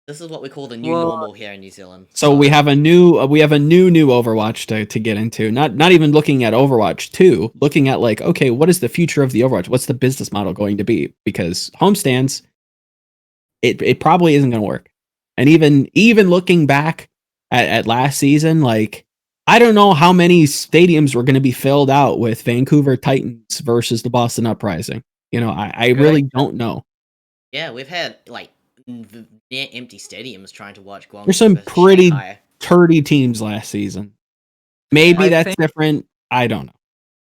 This is what we call the new Well, normal here in New Zealand. So we have a new Overwatch to get into. Not even looking at Overwatch 2, looking at like, okay, what is the future of the Overwatch? What's the business model going to be? Because homestands, it probably isn't going to work. And even looking back at last season, like I don't know how many stadiums were going to be filled out with Vancouver Titans versus the Boston Uprising. You know, I really don't know. Yeah, we've had like near empty stadiums trying to watch Guangzhou There's some versus pretty Shanghai. turdy teams last season. Maybe I that's think- different. I don't know.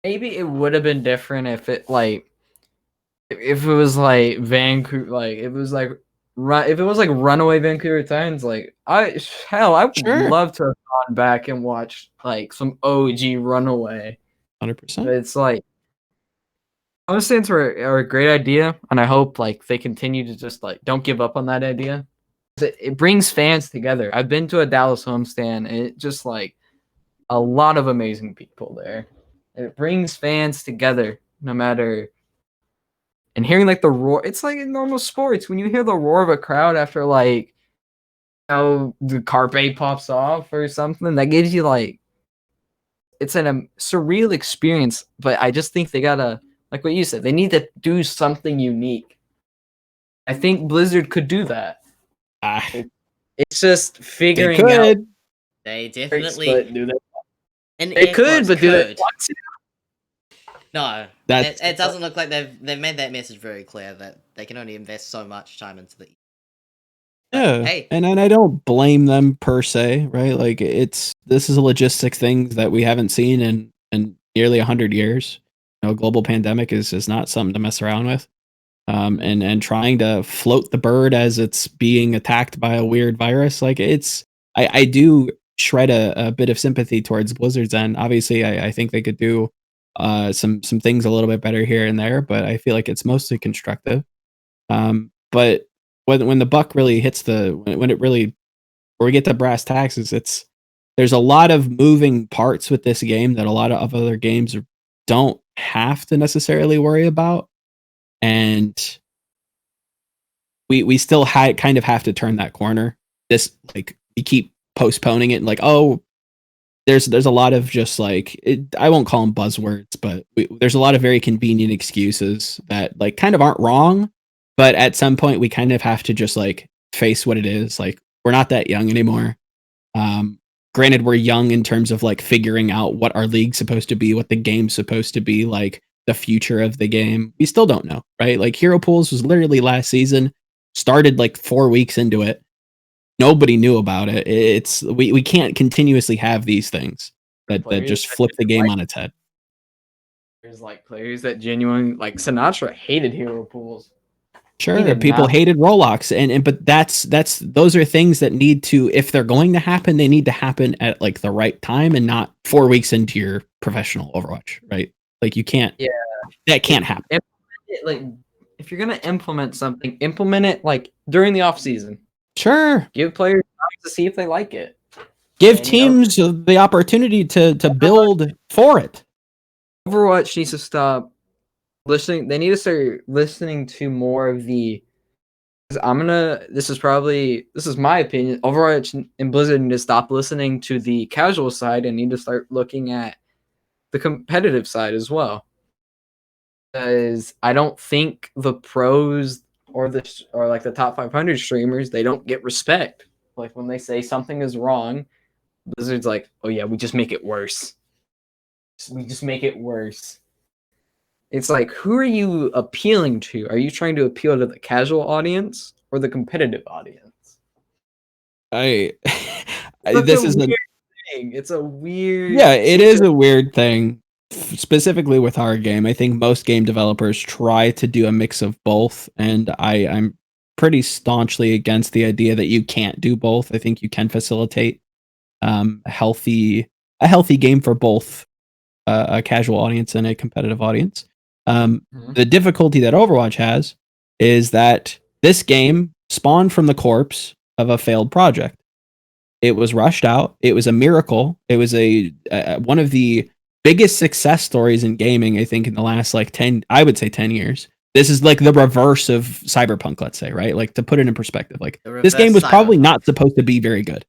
Maybe it would have been different if it like if it was like Vancouver, like if it was like if it was like Runaway Vancouver Titans, like I would Sure. love to have gone back and watched like some OG Runaway. 100%. But it's like homestands are a great idea, and I hope like they continue to just like don't give up on that idea. It brings fans together. I've been to a Dallas homestand, and it just like a lot of amazing people there. It brings fans together, no matter. And hearing like the roar, it's like in normal sports when you hear the roar of a crowd after like how the carpe pops off or something, that gives you like it's an surreal experience. But I just think they gotta, like what you said, they need to do something unique. I think Blizzard could do that. It's just They figuring out. could. They But definitely. do they? In They air could, quotes, but do they want to? No, That's it doesn't look like they've made that message very clear that they can only invest so much time into the. yeah. Hey. And I don't blame them per se, right? Like this is a logistic thing that we haven't seen in nearly 100 years. You know, global pandemic is not something to mess around with. And trying to float the bird as it's being attacked by a weird virus, like I do shred a bit of sympathy towards Blizzard's end. Obviously, I think they could do some things a little bit better here and there, but I feel like it's mostly constructive. But when the buck really hits when it really, where we get to brass taxes, there's a lot of moving parts with this game that a lot of other games don't have to necessarily worry about. And we still kind of have to turn that corner. This, like, we keep postponing it and like, oh, there's a lot of just like I won't call them buzzwords, but there's a lot of very convenient excuses that like kind of aren't wrong, but at some point we kind of have to just like face what it is. Like, we're not that young anymore. Granted, we're young in terms of like figuring out what our league's supposed to be, what the game's supposed to be, like the future of the game. We still don't know, right? Like Hero Pools was literally last season, started like 4 weeks into it. Nobody knew about it. We can't continuously have these things that just flip the game on its head. There's like players that genuinely like Sinatra hated Hero Pools. Sure, people hated Roblox, but that's those are things that need to, if they're going to happen, they need to happen at like the right time and not 4 weeks into your professional Overwatch, right? Like you can't. Yeah, that can't happen. Like if you're gonna implement something, implement it like during the off season. Sure. Give players time to see if they like it. Give teams the opportunity to build for it. Overwatch needs to stop listening. They need to start listening to more of the. This is my opinion. Overwatch and Blizzard need to stop listening to the casual side and need to start looking at the competitive side as well. Because I don't think the pros or like the top 500 streamers, they don't get respect. Like when they say something is wrong, Blizzard's like, oh yeah, we just make it worse. We just make it worse. It's like, who are you appealing to? Are you trying to appeal to the casual audience or the competitive audience? This is a weird thing. It's a weird. Yeah, it is a weird thing. Specifically with our game, I think most game developers try to do a mix of both, and I'm pretty staunchly against the idea that you can't do both. I think you can facilitate a healthy game for both a casual audience and a competitive audience. The difficulty that Overwatch has is that this game spawned from the corpse of a failed project. It was rushed out. It was a miracle. It was one of the biggest success stories in gaming, I think, in the last like 10, I would say 10 years. This is like the reverse of Cyberpunk, let's say, right? Like to put it in perspective, like this game was probably not supposed to be very good,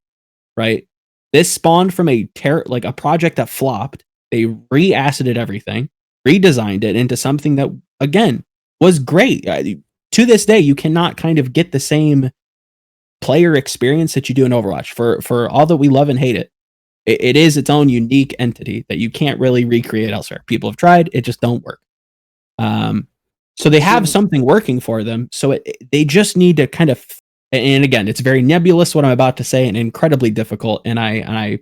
right? This spawned from a project that flopped. They re-acided everything, redesigned it into something that, again, was great. To this day, you cannot kind of get the same player experience that you do in Overwatch. For all that we love and hate it, it is its own unique entity that you can't really recreate elsewhere. People have tried, it just don't work. So they have something working for them. So they just need to kind of, and again, it's very nebulous what I'm about to say and incredibly difficult. And I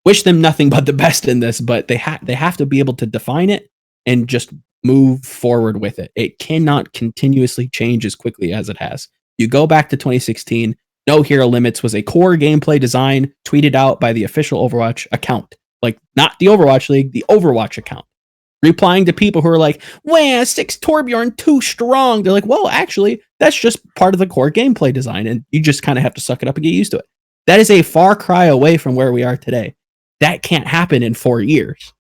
wish them nothing but the best in this, but they have to be able to define it and just move forward with it. It cannot continuously change as quickly as it has. You go back to 2016, No Hero Limits was a core gameplay design tweeted out by the official Overwatch account. Like, not the Overwatch League, the Overwatch account. Replying to people who are like, "Well, 6 Torbjorn too strong." They're like, well, actually, that's just part of the core gameplay design, and you just kind of have to suck it up and get used to it. That is a far cry away from where we are today. That can't happen in 4 years.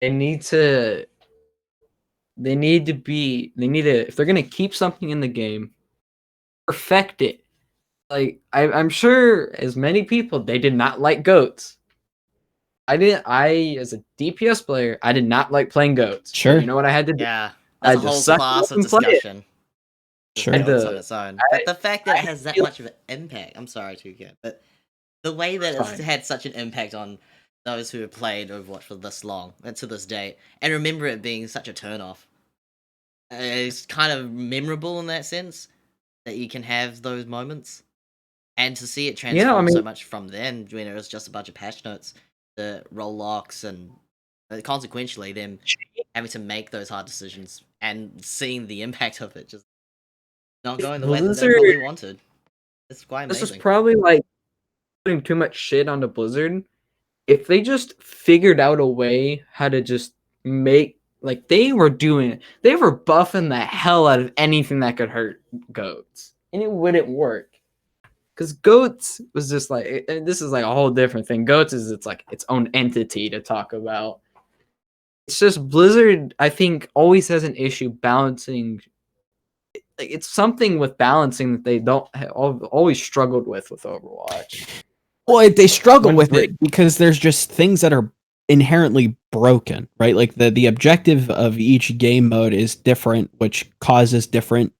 They need to, if they're going to keep something in the game, perfect it. Like, I'm sure as many people, they did not like goats. I, as a DPS player, I did not like playing goats. Sure. You know what I had to do? Yeah, that's a whole class of discussion. Sure. On its own. But the fact that it has that much of an impact, I'm sorry, Toucan, but the way that it's had such an impact on those who have played Overwatch for this long, and to this day, and remember it being such a turn-off. It's kind of memorable in that sense, that you can have those moments. And to see it transform so much from then, when it was just a bunch of patch notes, the role locks, and consequentially them having to make those hard decisions, and seeing the impact of it just not going the way that they probably wanted. It's quite amazing. This is probably like putting too much shit onto Blizzard. If they just figured out a way how to just make, like, they were buffing the hell out of anything that could hurt goats, and it wouldn't work. Because goats was just like, this is like a whole different thing. Goats is it's like its own entity to talk about. It's just Blizzard, I think, always has an issue balancing. It's something with balancing that they don't always struggled with Overwatch. Well, they struggle with it because there's just things that are inherently broken, right? Like the objective of each game mode is different, which causes different,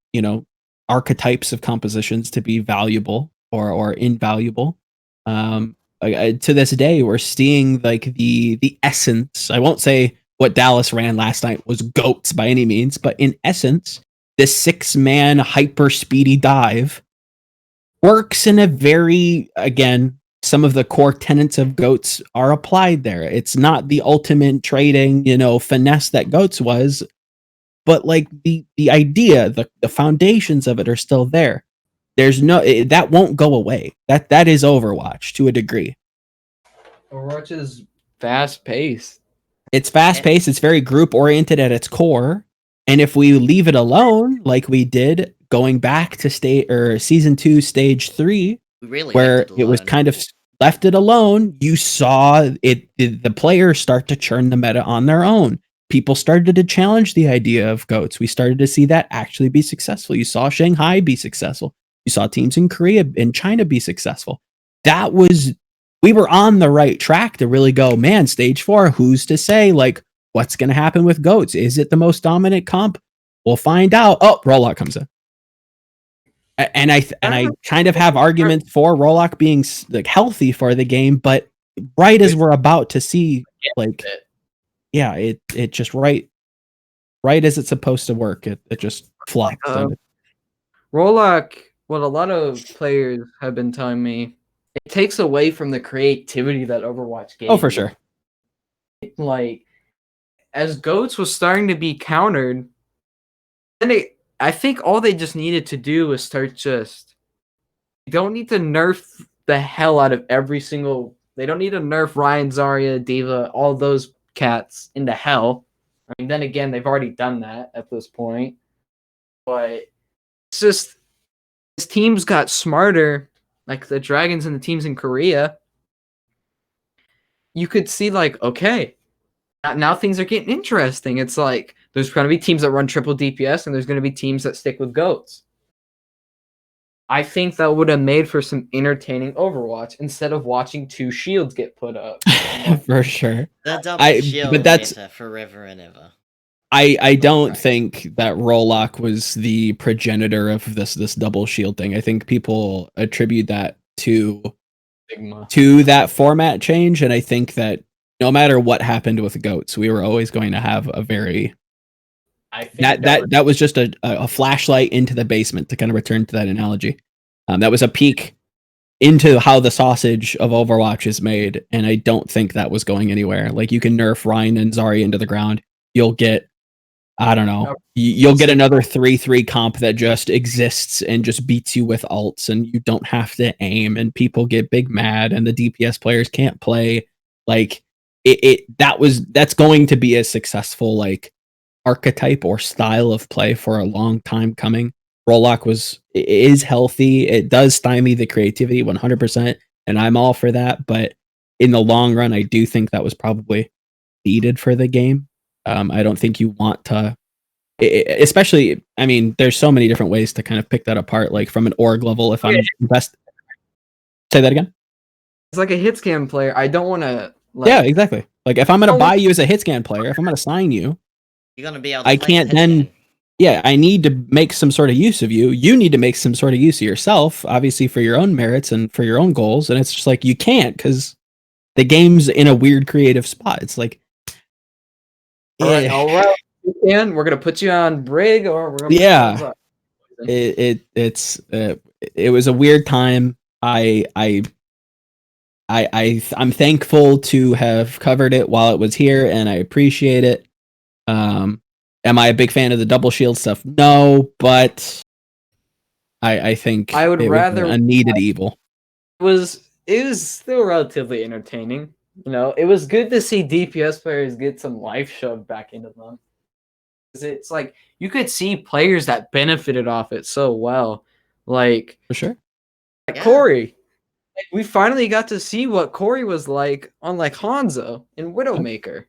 archetypes of compositions to be valuable or invaluable. To this day, we're seeing like the essence. I won't say what Dallas ran last night was goats by any means, but in essence, this 6-man hyper speedy dive works in a very, again, some of the core tenets of goats are applied there. It's not the ultimate trading, finesse that goats was, but like the idea, the foundations of it are still there. There's that won't go away. That is Overwatch to a degree. Overwatch is fast paced. It's fast paced. It's very group oriented at its core. And if we leave it alone, like we did going back to season 2, stage 3, where it was kind of left it alone, you saw the players start to churn the meta on their own. People started to challenge the idea of goats. We started to see that actually be successful. You saw Shanghai be successful. You saw teams in Korea and China be successful. We were on the right track to really go, man, stage 4, who's to say, like, what's going to happen with goats? Is it the most dominant comp? We'll find out. Oh, Rollock comes in. And I kind of have arguments for Rollock being like healthy for the game, but right as we're about to see, like, yeah, it just right as it's supposed to work, it just flopped. Rollock, what a lot of players have been telling me, it takes away from the creativity that Overwatch gave. Oh, for sure. Like, as goats was starting to be countered, and I think all they just needed to do was start they don't need to nerf the hell out of every single, they don't need to nerf Ryan, Zarya, Diva, all those cats into hell. I mean, then again, they've already done that at this point. But it's just, his teams got smarter. like the Dragons and the teams in Korea, you could see like, okay, now things are getting interesting. It's like there's going to be teams that run triple DPS and there's going to be teams that stick with goats. I think that would have made for some entertaining Overwatch instead of watching 2 shields get put up. For sure. The double shield but that's meta forever and ever. I don't think that Rollock was the progenitor of this double shield thing. I think people attribute that to that format change, and I think that no matter what happened with goats, we were always going to have a very that was just a flashlight into the basement, to kind of return to that analogy. That was a peek into how the sausage of Overwatch is made, and I don't think that was going anywhere. Like, you can nerf Ryan and Zarya into the ground, you'll get, I don't know, you'll get another 3-3 comp that just exists and just beats you with ults, and you don't have to aim, and people get big mad, and the DPS players can't play. Like, that's going to be a successful, like, archetype or style of play for a long time coming. Rollock is healthy. It does stymie the creativity 100%, and I'm all for that. But in the long run, I do think that was probably needed for the game. I don't think you want to, especially, I mean, there's so many different ways to kind of pick that apart. Like, from an org level, if I'm best, say that again. It's like a hit scan player. I don't want to. Yeah, exactly. Like, if I'm going to buy you as a hit scan player, if I'm going to sign you, you're going to be able to I can't then. Yeah, I need to make some sort of use of you. You need to make some sort of use of yourself, obviously for your own merits and for your own goals. And it's just like, you can't, because the game's in a weird creative spot. It's like, all right, we're gonna put you on Brig, or we're gonna it was a weird time. I'm thankful to have covered it while it was here, and I appreciate it. Am I a big fan of the double shield stuff? No, but I think I would rather was a needed evil. It was still relatively entertaining. You know, it was good to see DPS players get some life shoved back into them. It's like you could see players that benefited off it so well, like for sure. Like Corey. Like, we finally got to see what Corey was like on like Hangzhou and Widowmaker.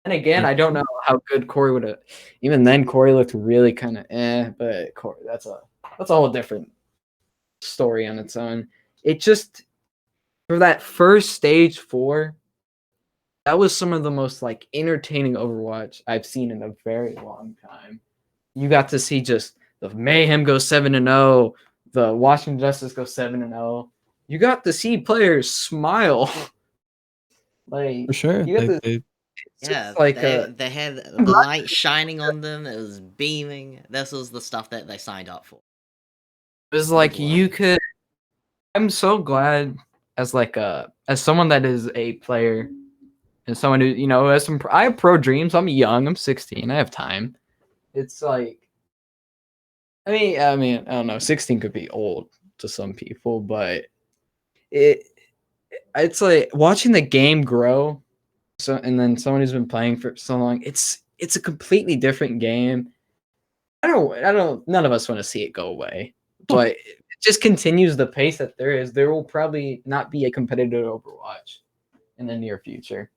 And again, I don't know how good Corey would have. Even then, Corey looked really kind of but Corey, that's a whole different story on its own. It just, for that first stage 4, that was some of the most like entertaining Overwatch I've seen in a very long time. You got to see just the Mayhem go 7-0, the Washington Justice go 7-0. You got to see players smile. Like, for sure. Yeah, like they had the light shining on them. It was beaming. This was the stuff that they signed up for. It was like you could. I'm so glad as someone that is a player and someone who, you know, has some. I have pro dreams. I'm young. I'm 16. I have time. It's like, I mean, I don't know. 16 could be old to some people, but it's like watching the game grow. So, and then someone who's been playing for so long, it's a completely different game. I don't. None of us want to see it go away, but it just continues the pace that there is. There will probably not be a competitive Overwatch in the near future.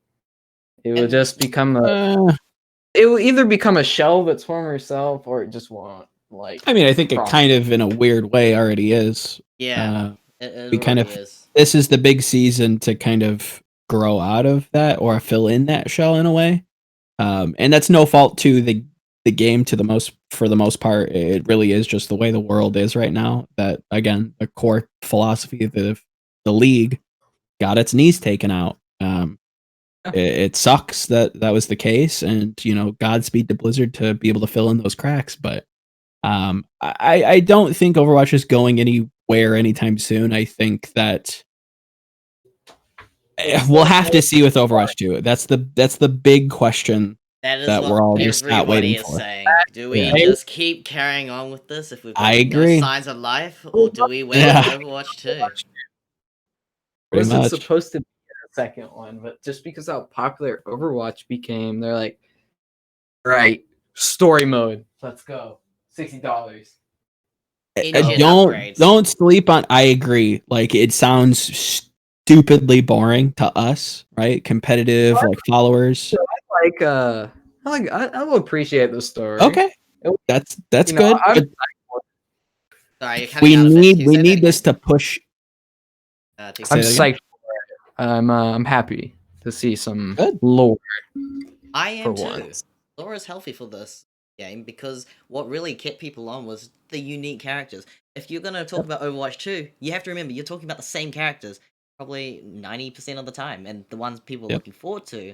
It will just become it will either become a shell of its former self, or it just won't. Like, I mean, I think it kind of, in a weird way, already is. Yeah, we kind of is. This is the big season to kind of grow out of that or fill in that shell in a way, and that's no fault to the game for the most part. It really is just the way the world is right now. That, again, the core philosophy of the league got its knees taken out. It sucks that was the case, and, you know, Godspeed to Blizzard to be able to fill in those cracks. But I don't think Overwatch is going anywhere anytime soon. I think that we'll have to see with Overwatch 2. That's the big question that we're all just not waiting for. Saying. Do we just keep carrying on with this if we've got no signs of life, or do we wait for Overwatch 2? Was it supposed to be a second one, but just because how popular Overwatch became, they're like, right, story mode, let's go, $60. Engine don't upgrades. sleep on. I agree. Like it sounds stupidly boring to us, right? Competitive like followers. I will appreciate the story. Okay, that's good. But Sorry, you're cutting out a bit. Can you we say that need this again? to push. I'm Say that again? psyched for it. I'm happy to see some Good. lore. I am for too. once. Lore is healthy for this game because what really kept people on was the unique characters. If you're gonna talk about Overwatch 2, you have to remember you're talking about the same characters probably 90% of the time, and the ones people are looking forward to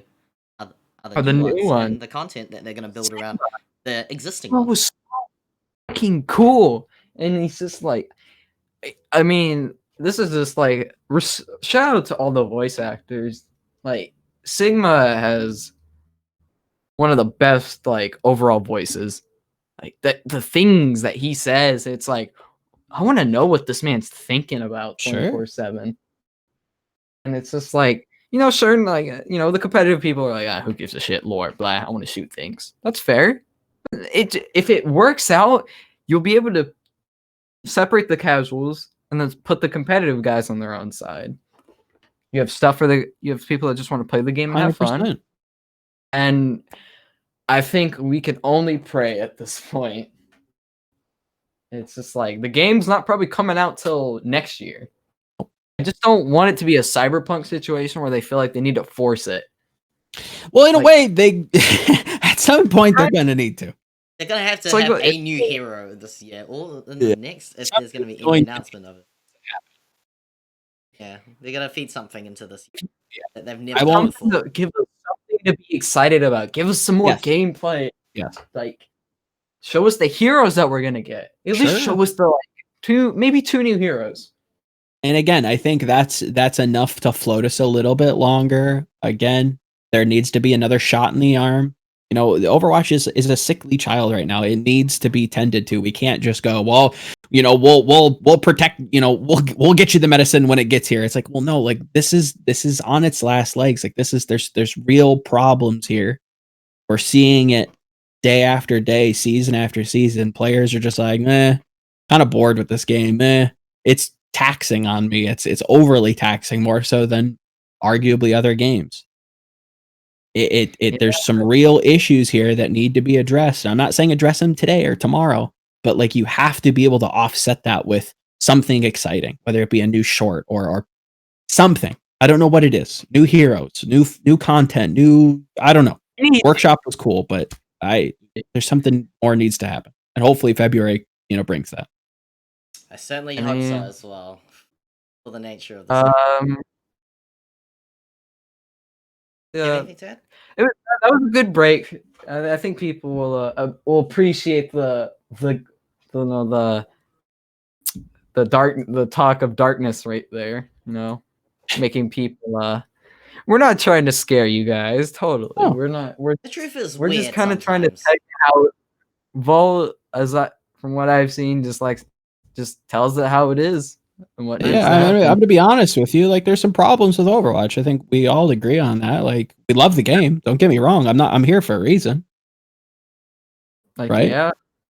are the new ones and the content that they're gonna build around the existing ones. Was so fucking cool, and he's just like, I mean, this is just like shout out to all the voice actors. Like Sigma has one of the best like overall voices. Like the things that he says, it's like I want to know what this man's thinking about 24/7. And it's just like, certain like the competitive people are like, who gives a shit, lore, blah. I want to shoot things. That's fair. If it works out, you'll be able to separate the casuals and then put the competitive guys on their own side. You have people that just want to play the game and have 100%. fun. And I think we can only pray at this point. It's just like the game's not probably coming out till next year. I just don't want it to be a cyberpunk situation where they feel like they need to force it. Well, in a way, they at some point they're gonna need to. They're gonna have to have a new hero this year, or in the next, if there's gonna be any announcement of it. Yeah, they're gonna feed something into this that they've never done before. Give us something to be excited about. Give us some more gameplay. Yes. Like, show us the heroes that we're gonna get. At least show us the maybe two new heroes. And again, I think that's enough to float us a little bit longer. Again, there needs to be another shot in the arm. The Overwatch is a sickly child right now. It needs to be tended to. We can't just go, well, we'll protect, we'll get you the medicine when it gets here. It's like, well, no, like this is on its last legs. Like there's real problems here. We're seeing it day after day, season after season. Players are just like, kind of bored with this game. It's taxing on me. It's overly taxing, more so than arguably other games. There's some real issues here that need to be addressed. I'm not saying address them today or tomorrow, but like you have to be able to offset that with something exciting, whether it be a new short or something. I don't know what it is. New heroes, new content, I don't know. Workshop was cool, but there's something more needs to happen. And hopefully February, brings that. I certainly hope so as well. For the nature of this. Yeah, that was a good break. I think people will appreciate the talk of darkness right there. Making people. We're not trying to scare you guys. Totally, no. We're not. The truth is, we're just kind of trying to tell you how Vol, from what I've seen, just tells it how it is. And what I'm gonna be honest with you. Like, there's some problems with Overwatch. I think we all agree on that. Like, we love the game. Don't get me wrong. I'm here for a reason. Like, right?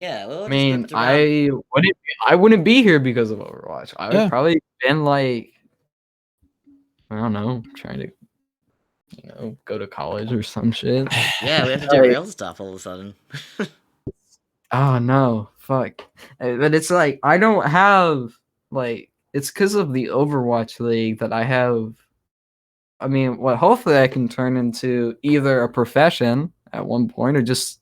Yeah. Well, I mean, I wouldn't be here because of Overwatch. I would probably been like, I don't know, trying to, go to college or some shit. Yeah, we have to do real stuff all of a sudden. Oh no, fuck! But it's like I don't have it's because of the Overwatch League that I have. I mean, hopefully I can turn into either a profession at one point or just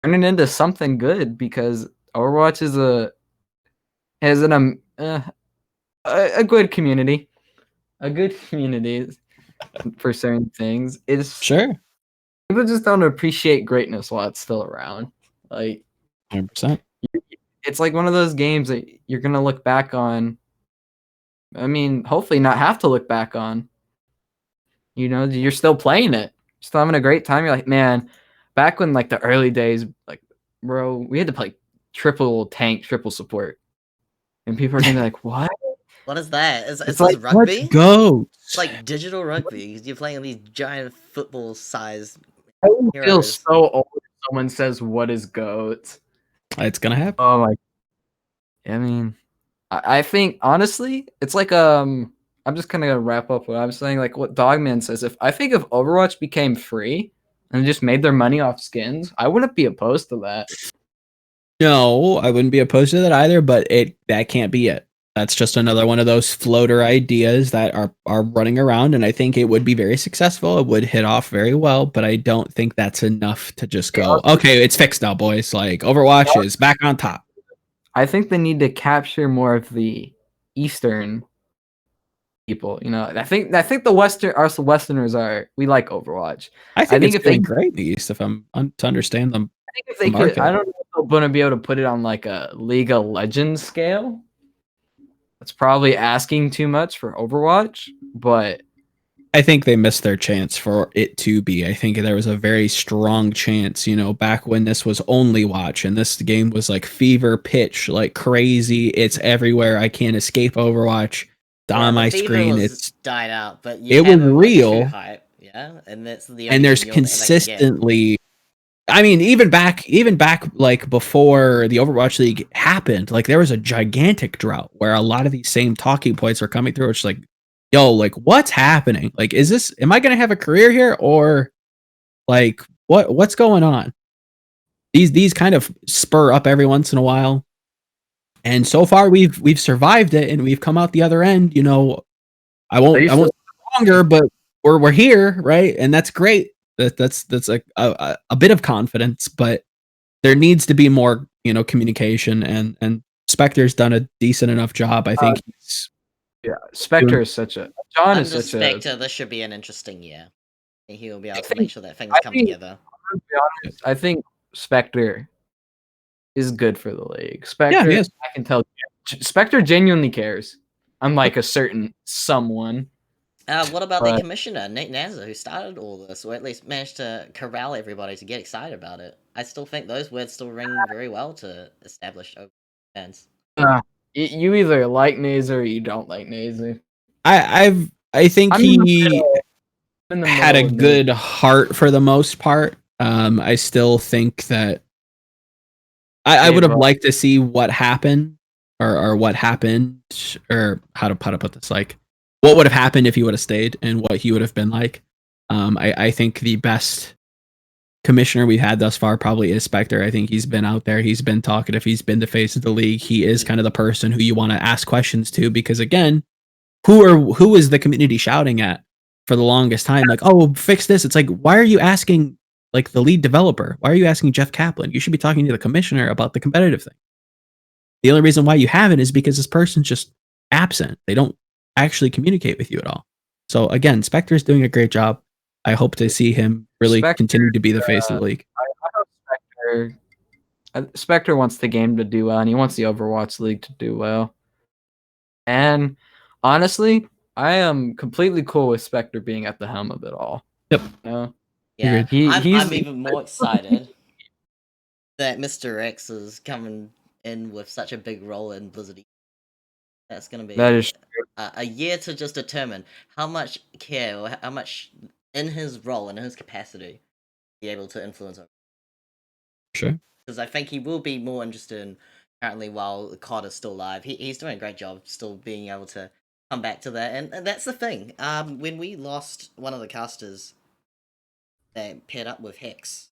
turn it into something good, because Overwatch has a good community. A good community for certain things. It's people just don't appreciate greatness while it's still around. Like 100%. It's like one of those games that you're gonna look back on. I mean, hopefully not have to look back on. You're still playing it, still having a great time. You're like, man, back when the early days, bro, we had to play triple tank, triple support, and people are gonna be like, what? What is that? Is it's like rugby? Let's go. It's like digital rugby. You're playing these giant football size. I feel so old when someone says, "What is GOAT?" It's gonna happen. Oh my! I mean, I think honestly, it's like I'm just kind of gonna wrap up what I'm saying. Like what Dogman says, I think if Overwatch became free and just made their money off skins, I wouldn't be opposed to that. No, I wouldn't be opposed to that either, but that can't be it. That's just another one of those floater ideas that are running around, and I think it would be very successful. It would hit off very well, but I don't think that's enough to just go, okay, it's fixed now, boys. Like Overwatch is back on top. I think they need to capture more of the Eastern people. You know, I think the Westerners we like Overwatch. I think if it's they doing great in the East, if I'm to understand them. I think if they could, I don't know if they're going to be able to put it on like a League of Legends scale. That's probably asking too much for Overwatch, but I think they missed their chance for it to be. I think there was a very strong chance, you know, back when this was only watch and this game was like fever pitch, like crazy. It's everywhere. I can't escape Overwatch. On my screen, it's died out, but it was real. Hype, yeah, and that's the and there's consistently. I mean, even back like before the Overwatch League happened, like there was a gigantic drought where a lot of these same talking points were coming through. It's like, yo, like what's happening? Like, am I gonna have a career here, or like what's going on? These kind of spur up every once in a while. And so far we've survived it and we've come out the other end, you know. I won't longer, but we're here, right? And that's great. That's like a bit of confidence, but there needs to be more, you know, communication, and Spectre's done a decent enough job. I think Spectre is such a John is such Spectre, this should be an interesting year. He'll be able to make sure that things come together. To be honest, I think Spectre is good for the league. Spectre, I can tell Spectre genuinely cares. Unlike a certain someone. What about the commissioner, Nate Nazar, who started all this, or at least managed to corral everybody to get excited about it? I still think those words still ring very well to established fans. You either like Nazar or you don't like Nazar. I think he had a good heart for the most part. I still think that I would have liked to see what happened, or what happened, or how to put this, like what would have happened if he would have stayed and what he would have been like. I think the best commissioner we've had thus far probably is Spectre. I think he's been out there, he's been talkative, he's been the face of the league. He is kind of the person who you want to ask questions to, because again, who is the community shouting at for the longest time? Like, oh, fix this. It's like, why are you asking like the lead developer? Why are you asking Jeff Kaplan? You should be talking to the commissioner about the competitive thing. The only reason why you haven't is because this person's just absent. They don't actually communicate with you at all. So again, Spectre's doing a great job. I hope to see him really continue to be the face of the league. I hope Spectre wants the game to do well, and he wants the Overwatch League to do well. And honestly, I am completely cool with Spectre being at the helm of it all. Yep. You know? Yeah, I'm even more excited that Mr. X is coming in with such a big role in Blizzard. That's going to be a year to just determine how much care or how much in his role and in his capacity be able to influence. Sure. Because I think he will be more interested in currently while COD is still live. He's doing a great job still being able to come back to that. And that's the thing. When we lost one of the casters that paired up with Hex,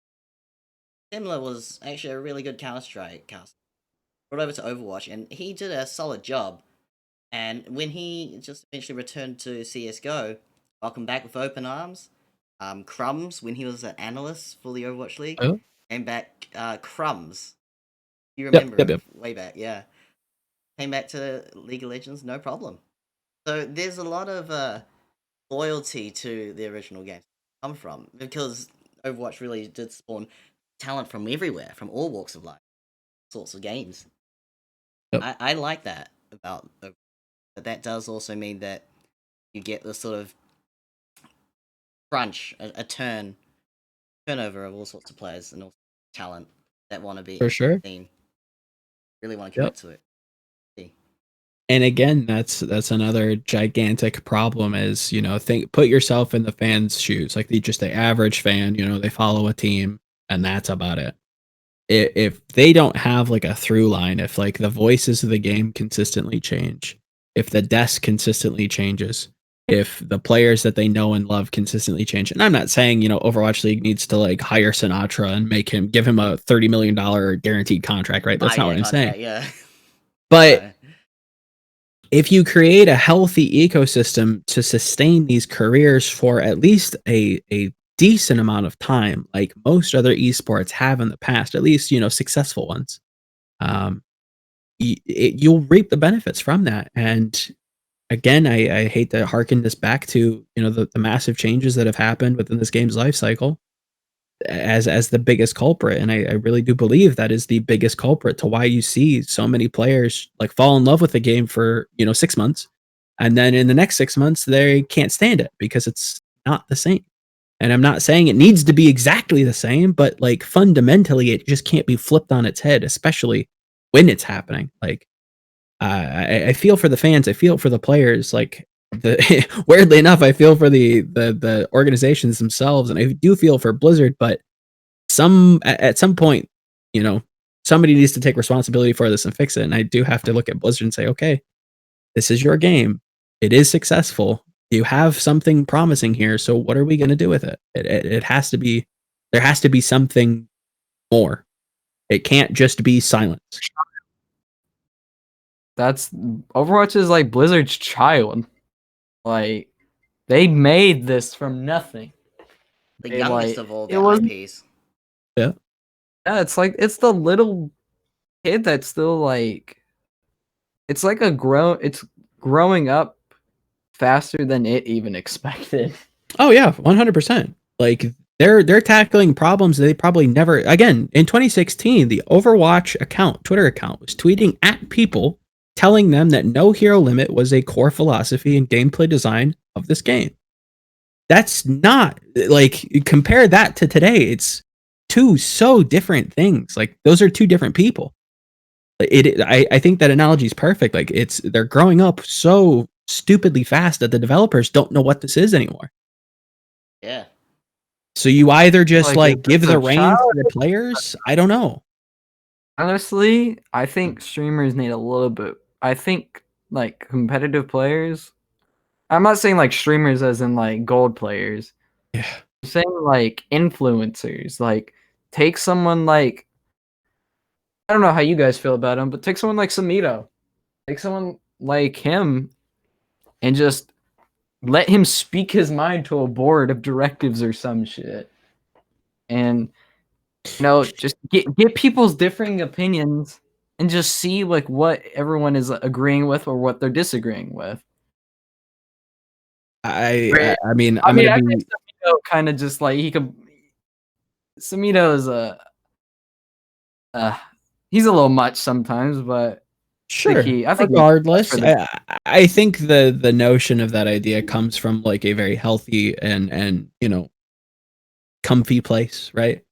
Similar was actually a really good Counter-Strike caster. Brought over to Overwatch, and he did a solid job. And when he just eventually returned to CSGO, welcome back with open arms. Crumbs, when he was an analyst for the Overwatch League, came back. Crumbs, you remember yep. Way back, yeah. Came back to League of Legends, no problem. So there's a lot of loyalty to the original game come from, because Overwatch really did spawn talent from everywhere, from all walks of life, sorts of games. Yep. I like that about Overwatch. But that does also mean that you get this sort of crunch, a turnover of all sorts of players and all talent that want to be for sure. Team. Really want to commit to it. And again, that's another gigantic problem. Is, you know, put yourself in the fans' shoes, like just the average fan. You know, they follow a team and that's about it. if they don't have like a through line, if like the voices of the game consistently change, if the desk consistently changes, if the players that they know and love consistently change, and I'm not saying, Overwatch League needs to like hire Sinatra and give him a $30 million guaranteed contract, right? That's not what I'm saying. Yeah. But if you create a healthy ecosystem to sustain these careers for at least a decent amount of time, like most other esports have in the past, at least, successful ones, you'll reap the benefits from that. And again, I hate to harken this back to, the massive changes that have happened within this game's life cycle as the biggest culprit. And I really do believe that is the biggest culprit to why you see so many players like fall in love with the game for, 6 months. And then in the next 6 months, they can't stand it because it's not the same. And I'm not saying it needs to be exactly the same, but like fundamentally, it just can't be flipped on its head, especially when it's happening. Like, I feel for the fans. I feel for the players. Like, weirdly enough, I feel for the organizations themselves, and I do feel for Blizzard. But at some point, somebody needs to take responsibility for this and fix it. And I do have to look at Blizzard and say, okay, this is your game. It is successful. You have something promising here. So what are we going to do with it? It has to be, there has to be something more. It can't just be silence. That's Overwatch is like Blizzard's child. Like, they made this from nothing. The youngest of all their IPs. Yeah. Yeah, it's like it's the little kid that's still like, it's like it's growing up faster than it even expected. Oh yeah, 100%. Like they're tackling problems they probably never. Again, in 2016, the Overwatch Twitter account was tweeting at people telling them that no hero limit was a core philosophy and gameplay design of this game. That's not like, compare that to today. It's two so different things. Like, those are two different people. I think that analogy is perfect. Like, they're growing up so stupidly fast that the developers don't know what this is anymore. Yeah. So you either just like give the reins to the players. I don't know. Honestly, I think streamers need a little bit. I think like competitive players. I'm not saying like streamers as in like gold players. Yeah. I'm saying like influencers. Like, take someone like, I don't know how you guys feel about him, but take someone like Samito. Take someone like him and just let him speak his mind to a board of directives or some shit. And just get people's differing opinions and just see like what everyone is agreeing with or what they're disagreeing with. I think Samito kind of just like Samito is he's a little much sometimes, but sure. I think regardless, I think the notion of that idea comes from like a very healthy and comfy place, right?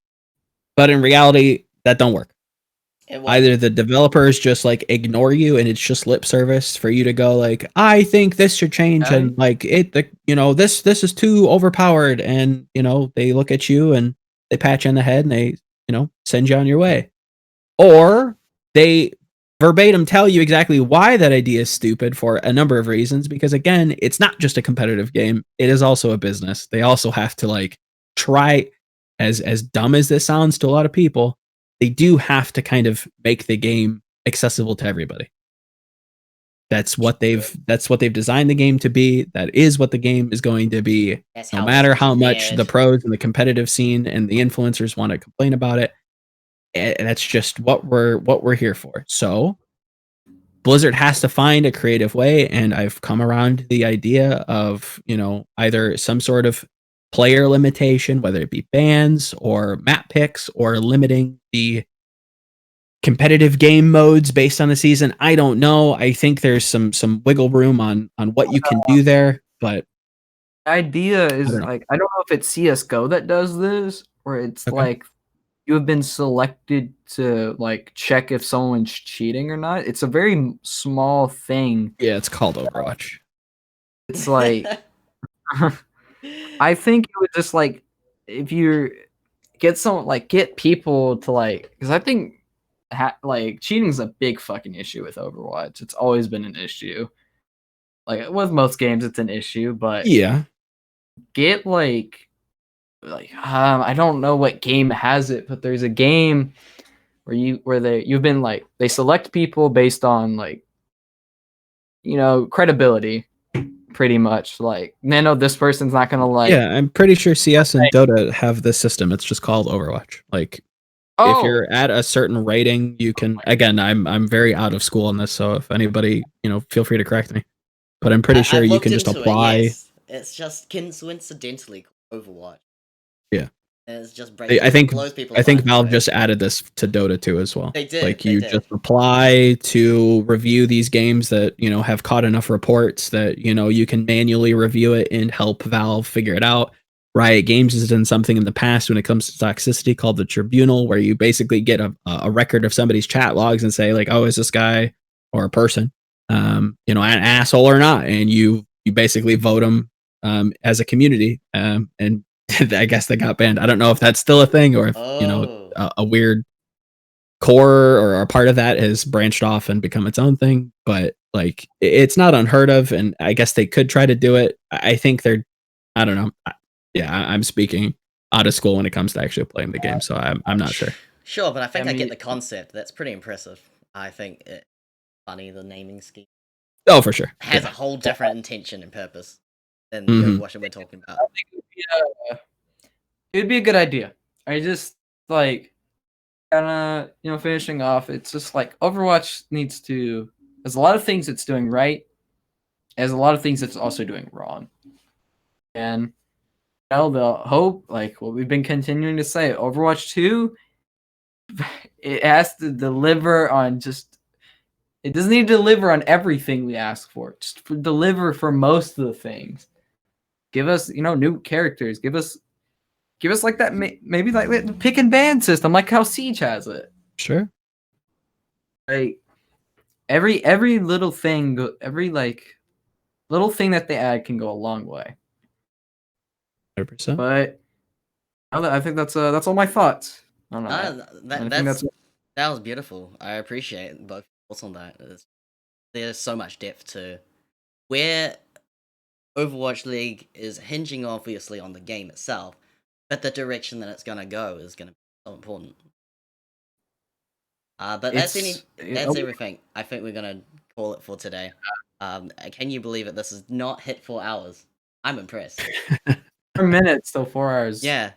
But in reality, that don't work. Either the developers just like ignore you and it's just lip service for you to go like, I think this should change, and like this is too overpowered, and they look at you and they pat you on the head and they send you on your way. Or they verbatim tell you exactly why that idea is stupid for a number of reasons, because again, it's not just a competitive game, it is also a business. They also have to like try, as dumb as this sounds to a lot of people, they do have to kind of make the game accessible to everybody. That's what they've designed the game to be. That is what the game is going to be. No matter how much the pros and the competitive scene and the influencers want to complain about it. And that's just what we're here for. So Blizzard has to find a creative way, and I've come around to the idea of, either some sort of player limitation, whether it be bans or map picks or limiting the competitive game modes based on the season. I don't know. I think there's some wiggle room on what you can do there, but the idea is like, I don't know if it's CS:GO that does this, or it's like you have been selected to like check if someone's cheating or not. It's a very small thing. Yeah, it's called Overwatch. It's like I think it would just like, if you're get people to like, because I think like cheating's a big fucking issue with Overwatch. It's always been an issue. Like with most games, it's an issue, but Yeah. get like I don't know what game has it, but there's a game where you've been like they select people based on like credibility, pretty much. Like they know this person's not gonna like. Yeah, I'm pretty sure CS and Dota have this system. It's just called Overwatch. Like, if you're at a certain rating, you can. Again, I'm very out of school on this, so if anybody, feel free to correct me. But I'm pretty sure I've you looked can just into apply. It, yes. It's just coincidentally called Overwatch. Yeah. And it's just I think people Valve just added this to Dota 2 as well. They did. Like you just apply to review these games that have caught enough reports that you can manually review it and help Valve figure it out. Riot Games has done something in the past when it comes to toxicity called the Tribunal, where you basically get a record of somebody's chat logs and say like, oh, is this guy or a person, an asshole or not, and you basically vote them as a community, and I guess they got banned. I don't know if that's still a thing or if a weird core or a part of that has branched off and become its own thing. But like, it's not unheard of, and I guess they could try to do it. I think I don't know. Yeah, I'm speaking out of school when it comes to actually playing the game, so I'm not sure. Sure, but I think I get the concept. That's pretty impressive. I think it's funny, the naming scheme. Oh, for sure. Has a whole different intention and purpose than the Overwatch we're talking about. I think it'd be a good idea. I just like kind of finishing off. It's just like Overwatch needs to. There's a lot of things it's doing right. There's a lot of things it's also doing wrong. And the hope, like what we've been continuing to say, Overwatch 2, it has to deliver on it doesn't need to deliver on everything we ask for. Just deliver for most of the things. Give us, new characters. Give us like that, maybe like the pick and ban system, like how Siege has it. Sure. Like every little thing, every like little thing that they add can go a long way. 100%. But I think that's all my thoughts. I don't know. That was beautiful. I appreciate both thoughts on that. There's so much depth to where Overwatch League is hinging obviously on the game itself, but the direction that it's gonna go is gonna be so important. But that's everything. I think we're gonna call it for today. Can you believe it? This is not hit 4 hours. I'm impressed. 4 minutes, so 4 hours. Yeah.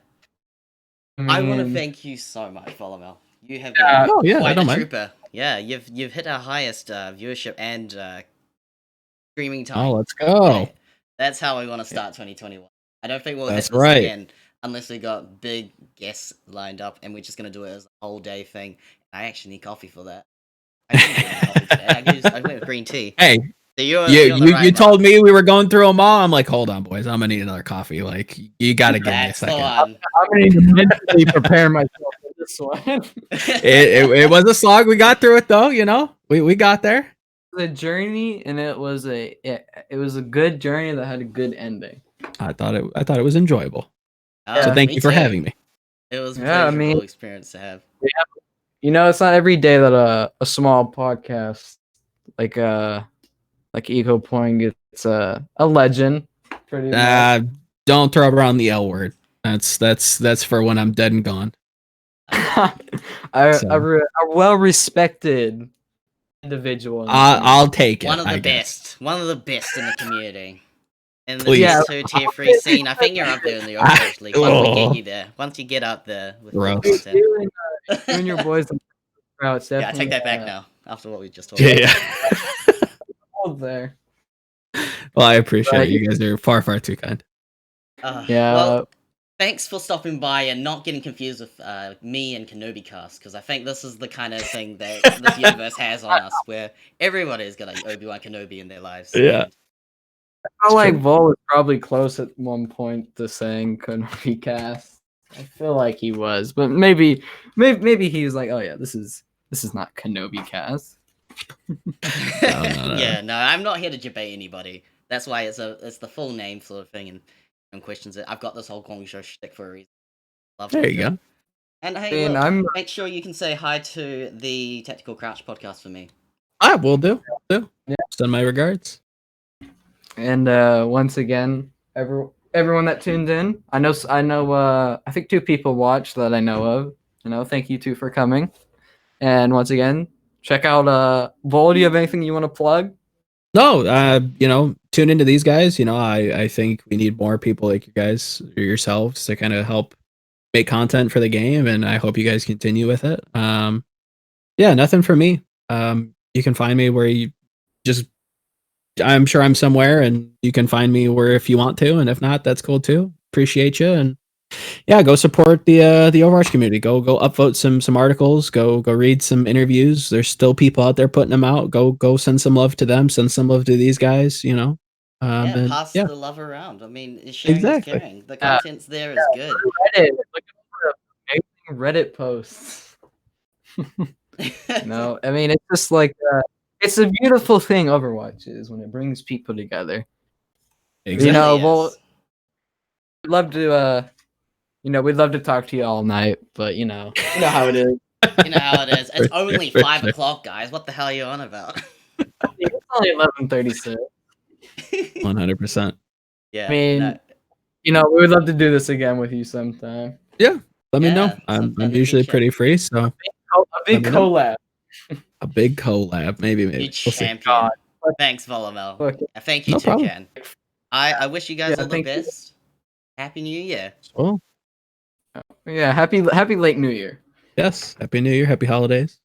I want to thank you so much, Volamel. You have been quite a trooper. Yeah, you've hit our highest viewership and streaming time. Oh, let's go. That's how we want to start 2021. I don't think we'll hit this again unless we got big guests lined up, and we're just gonna do it as a whole day thing. I actually need coffee for that. I didn't get any coffee today. I went with green tea. Hey. So you told me we were going through them all. I'm like, hold on, boys. I'm gonna need another coffee. Like, you gotta give me a second. I'm gonna need to mentally prepare myself for this one. it was a slog. We got through it though. We got there. The journey, and it was a good journey that had a good ending. I thought it was enjoyable. So thank you for having me. It was a pleasurable experience to have. It's not every day that a small podcast like Ecopoint gets a legend. Pretty much. Don't throw around the L word. That's for when I'm dead and gone. A well-respected individual. I'll take it. One of the best in the community. In the tier 2, tier 3 scene, I think you're up there in the Overwatch League. Once we get you there, once you get up there with content. You and your boys. Yeah, I take that back now. After what we just talked about. Yeah. There. Well, I appreciate it. You guys are far, far too kind. Well, thanks for stopping by and not getting confused with me and Kenobi Cast, because I think this is the kind of thing that this universe has on us, where everybody's got like Obiwankenobi in their lives. Yeah. I feel like Vol was probably close at one point to saying Kenobi Cast. I feel like he was, but maybe he was like, oh yeah, this is not Kenobi Cast. No. Yeah, no, I'm not here to debate anybody. That's why it's the full name sort of thing and questions it. I've got this whole Guangzhou shtick for a reason. There you go. And hey, mean, look, I'm make sure you can say hi to the Tactical Crouch podcast for me. I will do. Yeah. Send my regards. and once again, everyone that tuned in, I know I think 2 people watched that I know of. Thank you 2 for coming. And once again, check out Vol, do you have anything you want to plug? No, tune into these guys. I think we need more people like you guys or yourselves to kind of help make content for the game, and I hope you guys continue with it. Yeah, nothing for me. You can find me where you just. I'm sure I'm somewhere, and you can find me where if you want to, and if not, that's cool too. Appreciate you, and yeah, go support the Overwatch community. Go upvote some articles. Go read some interviews. There's still people out there putting them out. Go send some love to them. Send some love to these guys. Pass the love around. I mean, sharing Exactly. is caring. The content's there is good. Reddit. Look at the amazing Reddit posts. No, I mean it's just like it's a beautiful thing. Overwatch is when it brings people together. Exactly. Yes. We'd love to we'd love to talk to you all night, but you know how it is. You know how it is. It's For only sure, 5 for sure. o'clock, guys. What the hell are you on about? It's only 11:36. 100%. Yeah. I mean, no. we would love to do this again with you sometime. Yeah, let me know. Yeah, I'm that'd be usually shit. pretty free, so A big Let me know. collab. a big collab, maybe. You We'll see. champion. God. Thanks, Volamel. Okay. Thank you, No problem. Toucan. I wish you guys Yeah, all the thank you. best. Happy New Year. Well, Yeah, happy late New Year. yes. Happy New Year. Happy holidays.